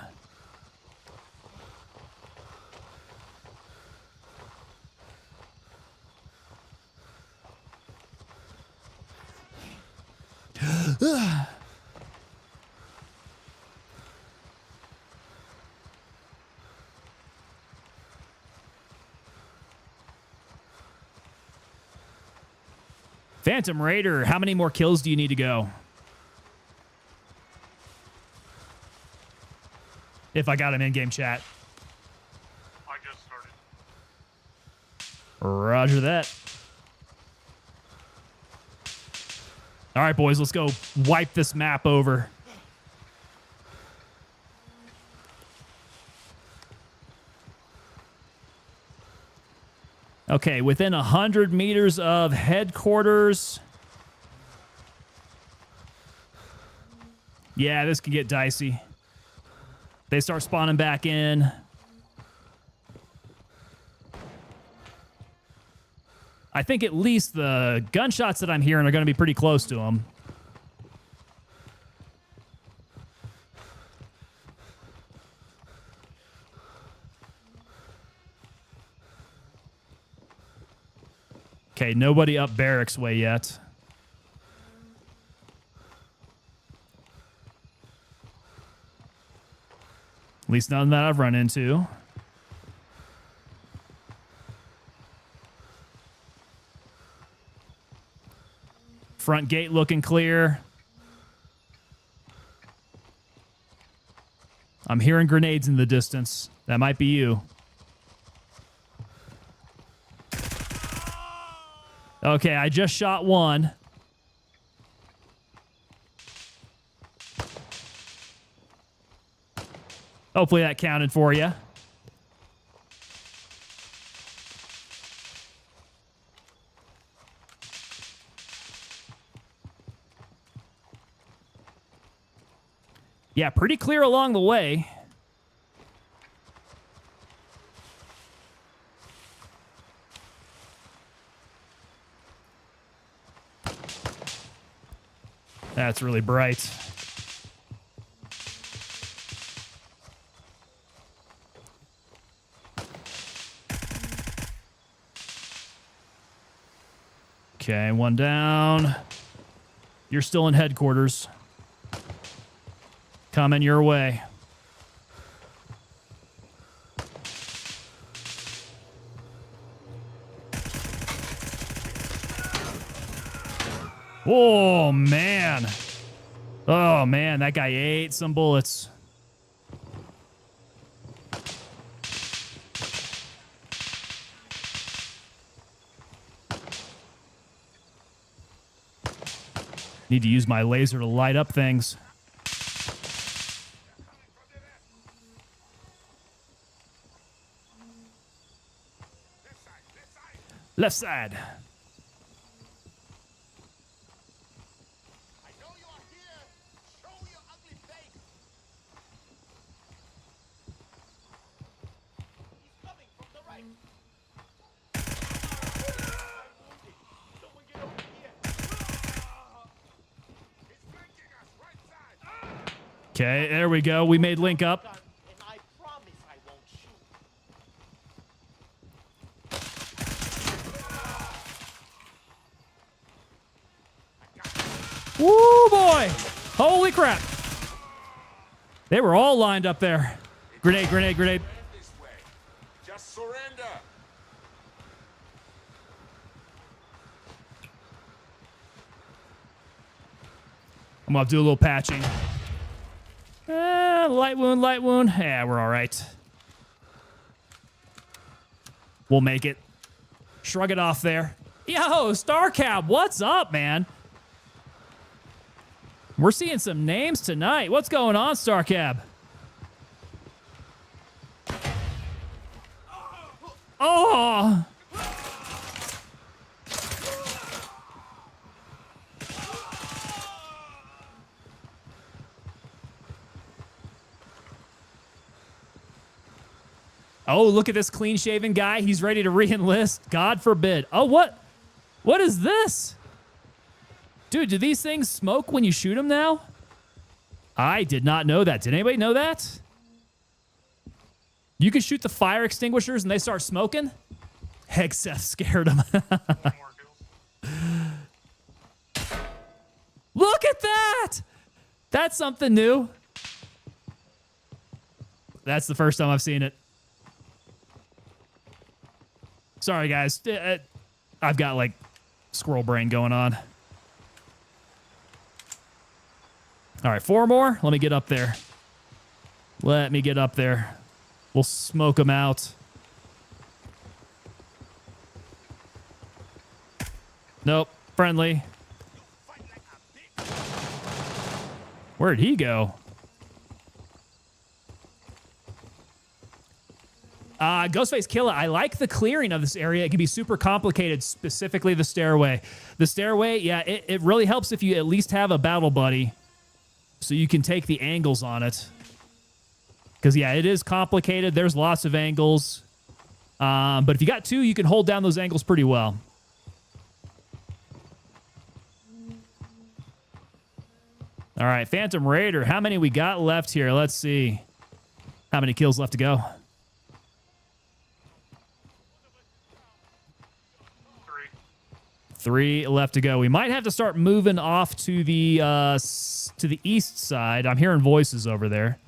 Speaker 1: Phantom Raider, how many more kills do you need to go? If I got him in game chat.
Speaker 5: I just started.
Speaker 1: Roger that. All right, boys, let's go wipe this map over. Okay, within 100 meters of headquarters. Yeah, this can get dicey. They start spawning back in. I think at least the gunshots that I'm hearing are going to be pretty close to them. Okay, nobody up barracks way yet. At least none that I've run into. Front gate looking clear. I'm hearing grenades in the distance. That might be you. Okay, I just shot one. Hopefully that counted for you. Yeah, pretty clear along the way. That's really bright. Okay, one down. You're still in headquarters. Coming your way. Oh, man. Oh, man, that guy ate some bullets. Need to use my laser to light up things. Left side. Okay, there we go. We made link up.
Speaker 2: And I promise I won't shoot.
Speaker 1: Woo, boy. Holy crap. They were all lined up there. Grenade, grenade, grenade.
Speaker 3: This way. Just surrender.
Speaker 1: I'm going to do a little patching. Light wound, light wound. Yeah, we're all right. We'll make it. Shrug it off there. Yo, StarCab, what's up, man? We're seeing some names tonight. What's going on, StarCab? Oh! Oh, look at this clean-shaven guy. He's ready to re-enlist. God forbid. Oh, what? What is this? Dude, do these things smoke when you shoot them now? I did not know that. Did anybody know that? You can shoot the fire extinguishers and they start smoking? Heck, Seth scared him. Look at that! That's something new. That's the first time I've seen it. Sorry, guys. I've got, like, squirrel brain going on. All right, 4 more. Let me get up there. Let me get up there. We'll smoke them out. Nope. Friendly. Where'd he go? Ghostface Killer, I like the clearing of this area. It can be super complicated, specifically the stairway. The stairway, yeah, it really helps if you at least have a battle buddy so you can take the angles on it. Because, yeah, it is complicated. There's lots of angles. But if you got 2, you can hold down those angles pretty well. All right, Phantom Raider, how many we got left here? Let's see. How many kills left to go? 3 left to go. We might have to start moving off to the east side. I'm hearing voices over there.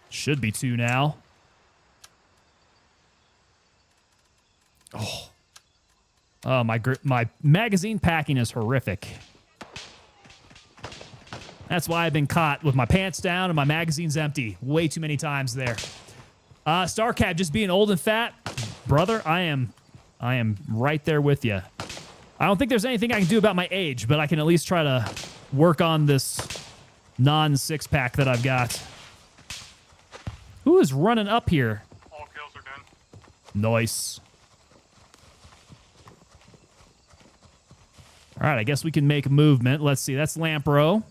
Speaker 1: Should be 2 now. Oh, my magazine packing is horrific. That's why I've been caught with my pants down and my magazine's empty. Way too many times there. StarCat, just being old and fat. Brother, I am right there with you. I don't think there's anything I can do about my age, but I can at least try to work on this non-6-pack that I've got. Who is running up here?
Speaker 5: All kills are done.
Speaker 1: Nice. All right, I guess we can make movement. Let's see. That's Lampro.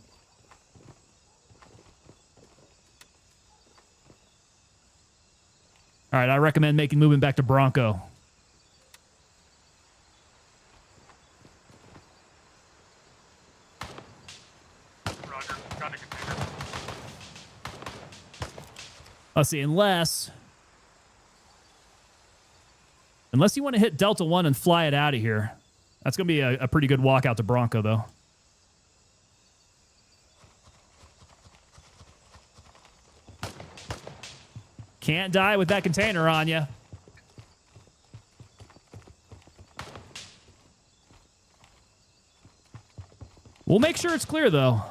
Speaker 1: All right, I recommend making movement back to Bronco.
Speaker 5: Roger. Got a container.
Speaker 1: Let's see, unless you want to hit Delta 1 and fly it out of here. That's going to be a pretty good walk out to Bronco, though. Can't die with that container on you. We'll make sure it's clear, though.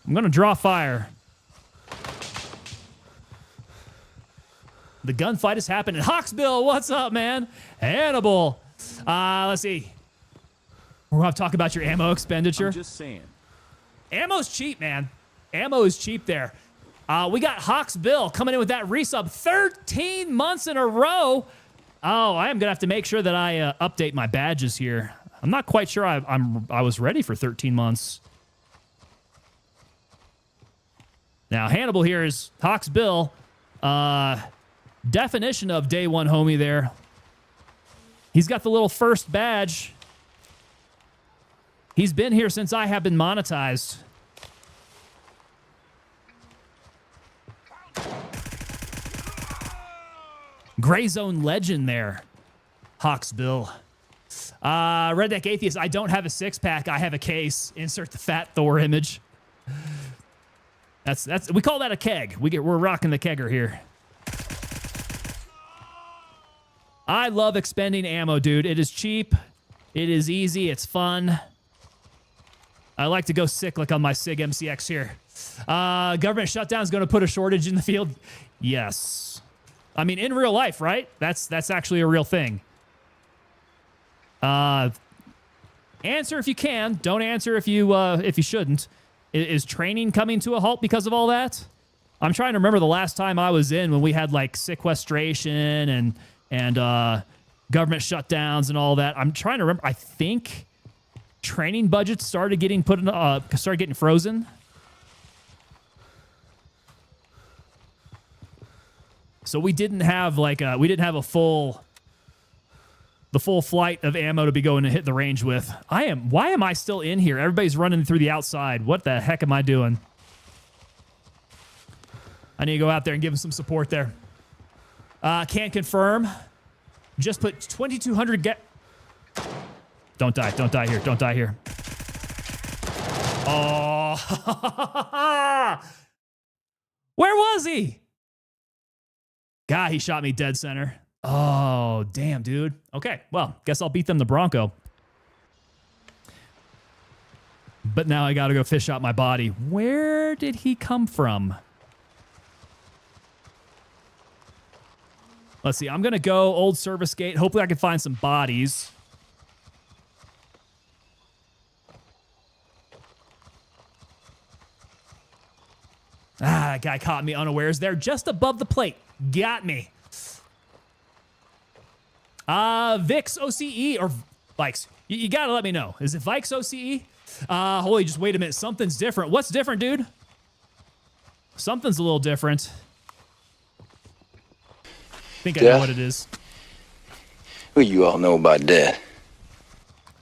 Speaker 1: I'm going to draw fire. The gunfight is happening. Hawksbill, what's up, man? Hannibal. Let's see. We're going to talk about your ammo expenditure.
Speaker 6: I'm just saying.
Speaker 1: Ammo's cheap, man. Ammo is cheap there. We got Hawksbill coming in with that resub 13 months in a row. Oh, I am going to have to make sure that I update my badges here. I'm not quite sure I was ready for 13 months. Now, Hannibal here is Hawksbill. Definition of day one homie there. He's got the little first badge. He's been here since I have been monetized. Gray Zone legend there. Hawksbill. Redneck Atheist, I don't have a six-pack. I have a case. Insert the fat Thor image. That's we call that a keg. We're rocking the kegger here. I love expending ammo, dude. It is cheap. It is easy. It's fun. I like to go sick like on my SIG MCX here. Government shutdown is going to put a shortage in the field. Yes. I mean, in real life, right? That's actually a real thing. Answer if you can. Don't answer if you shouldn't. Is training coming to a halt because of all that? I'm trying to remember the last time I was in when we had like sequestration and government shutdowns and all that. I'm trying to remember. I think training budgets started getting frozen. So we didn't have a full flight of ammo to be going to hit the range with. Why am I still in here? Everybody's running through the outside. What the heck am I doing? I need to go out there and give him some support there. Can't confirm. Just put 2,200 Don't die. Don't die here. Don't die here. Oh. Where was he? God, he shot me dead center. Oh, damn, dude. Okay, well, guess I'll beat them the Bronco. But now I gotta go fish out my body. Where did he come from? Let's see. I'm gonna go old service gate. Hopefully I can find some bodies. That guy caught me unawares there, just above the plate. Got me. Vix OCE or Vikes. You gotta let me know. Is it Vikes OCE? Holy, just wait a minute. Something's different. What's different, dude? Something's a little different. I think I know what it is.
Speaker 7: Well, you all know about death.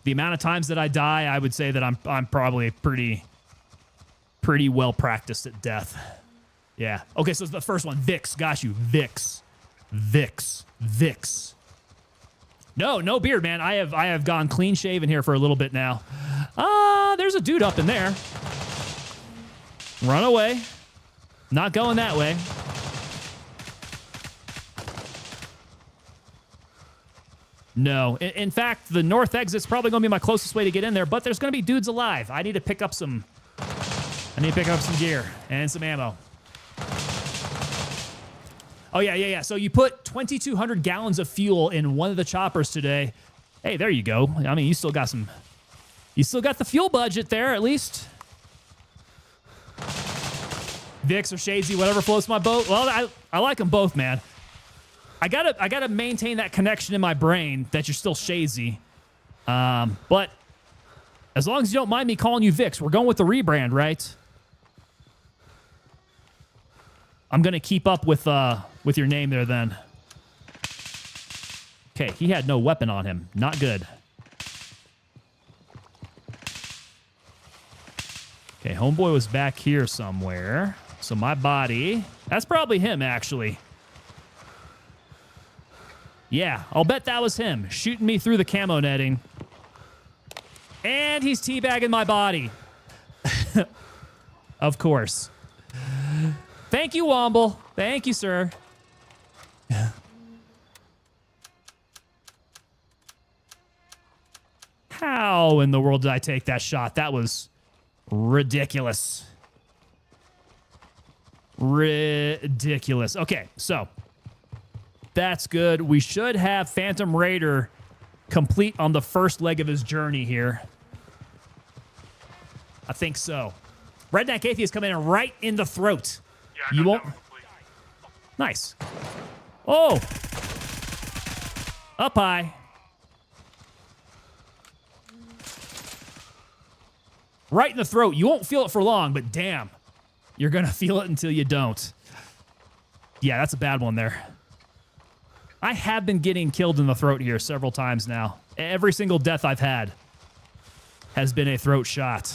Speaker 1: The amount of times that I die, I would say that I'm probably pretty well practiced at death. Yeah. Okay, so it's the first one. Vix. Got you. Vix. Vix. Vix. No beard, man. I have gone clean shaven here for a little bit now. There's a dude up in there. Run away. Not going that way. No. In fact, the north exit's probably going to be my closest way to get in there, but there's going to be dudes alive. I need to pick up some gear and some ammo. Oh, yeah. So you put 2,200 gallons of fuel in one of the choppers today. Hey, there you go. I mean, you still got the fuel budget there, at least. Vix or Shadesy, whatever floats my boat. Well, I like them both, man. I gotta maintain that connection in my brain that you're still Shadesy. But as long as you don't mind me calling you Vix, we're going with the rebrand, right? I'm gonna keep up with your name there then. Okay, he had no weapon on him. Not good. Okay, homeboy was back here somewhere. So my body... That's probably him, actually. Yeah, I'll bet that was him. Shooting me through the camo netting. And he's teabagging my body. Of course. Thank you, Womble. Thank you, sir. How in the world did I take that shot? That was ridiculous. Ridiculous. Okay, so That's good. We should have Phantom Raider complete on the first leg of his journey here. I think so. Redneck Atheist coming in right in the throat.
Speaker 5: Yeah, I
Speaker 1: You
Speaker 5: got
Speaker 1: won't.
Speaker 5: that one complete.
Speaker 1: Nice. Oh. Up high. Right in the throat. You won't feel it for long, but damn. You're going to feel it until you don't. Yeah, that's a bad one there. I have been getting killed in the throat here several times now. Every single death I've had has been a throat shot.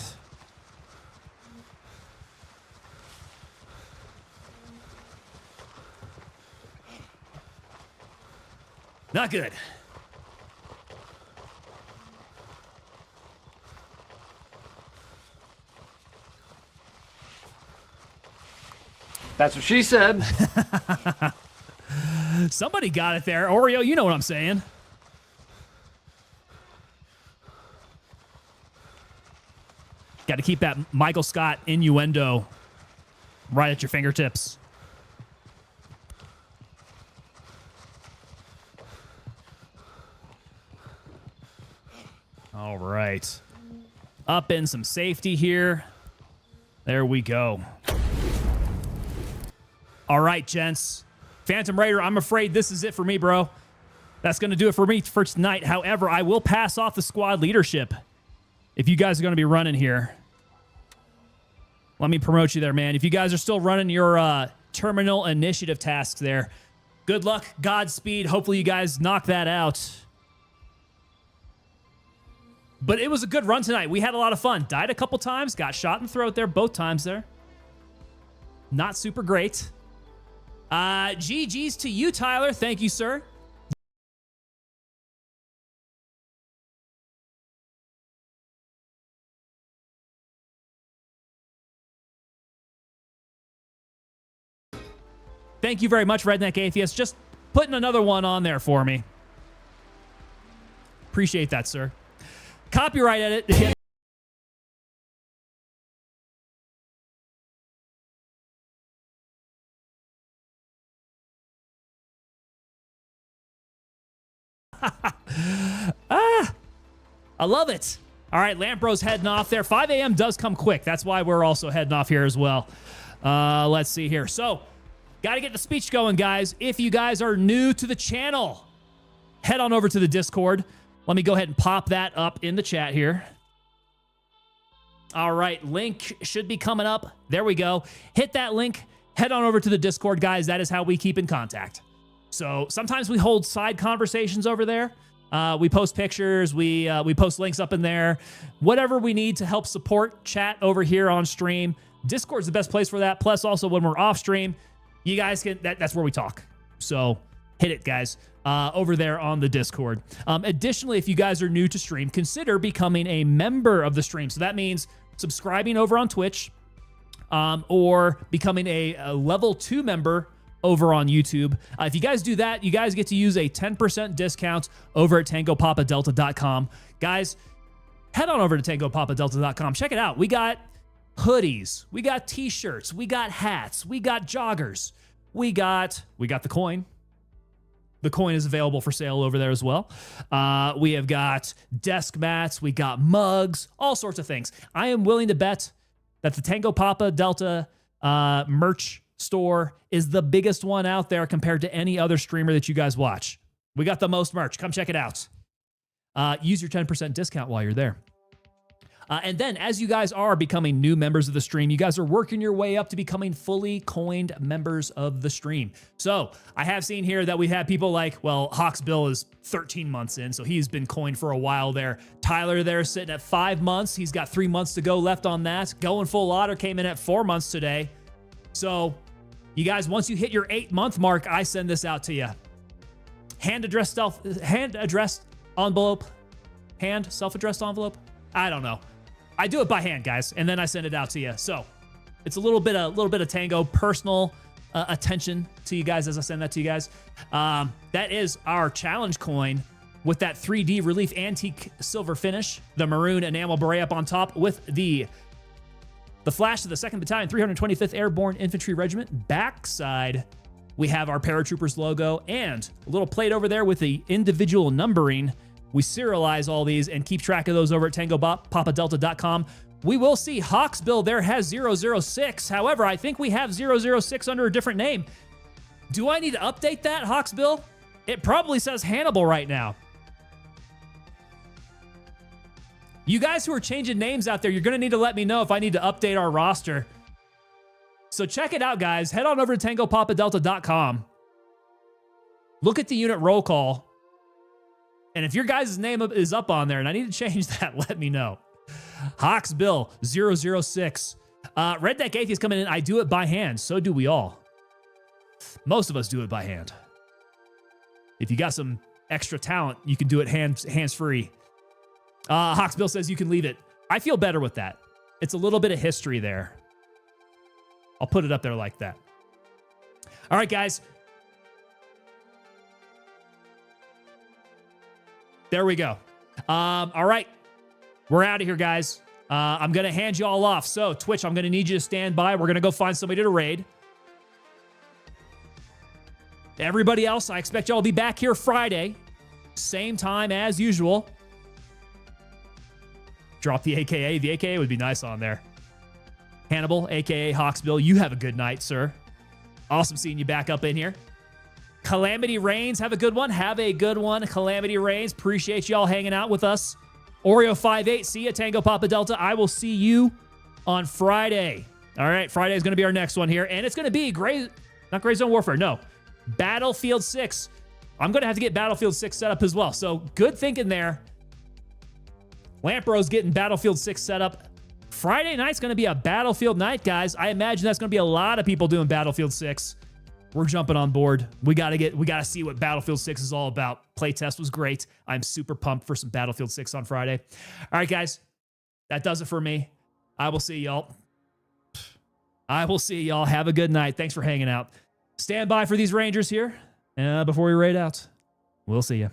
Speaker 1: Not good.
Speaker 6: That's what she said.
Speaker 1: Somebody got it there. Oreo, you know what I'm saying. Got to keep that Michael Scott innuendo right at your fingertips. All right. Up in some safety here. There we go. All right, gents. Phantom Raider, I'm afraid this is it for me, bro. That's going to do it for me for tonight. However, I will pass off the squad leadership if you guys are going to be running here. Let me promote you there, man. If you guys are still running your terminal initiative tasks there, good luck, Godspeed. Hopefully you guys knock that out. But it was a good run tonight. We had a lot of fun. Died a couple times. Got shot in the throat there both times there. Not super great. GG's to you, Tyler. Thank you, sir. Thank you very much, Redneck Atheist. Just putting another one on there for me. Appreciate that, sir. Copyright edit. I love it. All right, Lampros heading off there. 5 a.m. does come quick. That's why we're also heading off here as well. Let's see here. So, got to get the speech going, guys. If you guys are new to the channel, head on over to the Discord. Let me go ahead and pop that up in the chat here. All right, link should be coming up. There we go. Hit that link. Head on over to the Discord, guys. That is how we keep in contact. So sometimes we hold side conversations over there. We post pictures. We post links up in there. Whatever we need to help support chat over here on stream. Discord's the best place for that. Plus, also when we're off stream, you guys can. That's where we talk. So hit it, guys. Over there on the Discord. Additionally, if you guys are new to stream, consider becoming a member of the stream. So that means subscribing over on Twitch, or becoming a level 2 member over on YouTube. If you guys do that, you guys get to use a 10% discount over at TangoPapaDelta.com. Guys, head on over to TangoPapaDelta.com. Check it out. We got hoodies, we got t-shirts, we got hats, we got joggers, we got the coin. The coin is available for sale over there as well. We have got desk mats, we got mugs, all sorts of things. I am willing to bet that the Tango Papa Delta merch store is the biggest one out there compared to any other streamer that you guys watch. We got the most merch. Come check it out. Use your 10% discount while you're there. And then as you guys are becoming new members of the stream, you guys are working your way up to becoming fully coined members of the stream. So I have seen here that we have people like, well, Hawks Bill is 13 months in, so he's been coined for a while there. Tyler there sitting at 5 months. He's got 3 months to go left on that. Going Full Otter came in at 4 months today. So you guys, once you hit your 8-month mark, I send this out to you. Hand-addressed envelope. Hand self-addressed envelope. I don't know. I do it by hand, guys, and then I send it out to you. So it's a little bit of Tango personal attention to you guys as I send that to you guys. That is our challenge coin with that 3D relief antique silver finish, the maroon enamel beret up on top with the flash of the 2nd Battalion, 325th Airborne Infantry Regiment backside We have our paratroopers logo and a little plate over there with the individual numbering. We serialize all these and keep track of those over at tangopapadelta.com. We will see Hawksbill there has 006. However, I think we have 006 under a different name. Do I need to update that, Hawksbill? It probably says Hannibal right now. You guys who are changing names out there, you're going to need to let me know if I need to update our roster. So check it out, guys. Head on over to tangopapadelta.com. Look at the unit roll call. And if your guys' name is up on there and I need to change that, let me know. Hawksbill 006. Redneck Atheist coming in. I do it by hand. So do we all. Most of us do it by hand. If you got some extra talent, you can do it hands-free. Hawksbill says you can leave it. I feel better with that. It's a little bit of history there. I'll put it up there like that. All right, guys. There we go. All right. We're out of here, guys. I'm going to hand you all off. So, Twitch, I'm going to need you to stand by. We're going to go find somebody to raid. Everybody else, I expect y'all to be back here Friday. Same time as usual. Drop the AKA. The AKA would be nice on there. Hannibal, AKA Hawksbill, you have a good night, sir. Awesome seeing you back up in here. Calamity Reigns, have a good one. Have a good one, Calamity Reigns. Appreciate y'all hanging out with us. Oreo58, see ya, Tango Papa Delta. I will see you on Friday. All right, Friday is going to be our next one here. And it's going to be not Gray Zone Warfare, no. Battlefield 6. I'm going to have to get Battlefield 6 set up as well. So good thinking there. Lampro's getting Battlefield 6 set up. Friday night's going to be a Battlefield night, guys. I imagine that's going to be a lot of people doing Battlefield 6. We're jumping on board. We got to see what Battlefield 6 is all about. Playtest was great. I'm super pumped for some Battlefield 6 on Friday. All right, guys. That does it for me. I will see y'all. Have a good night. Thanks for hanging out. Stand by for these Rangers here before we raid out. We'll see you.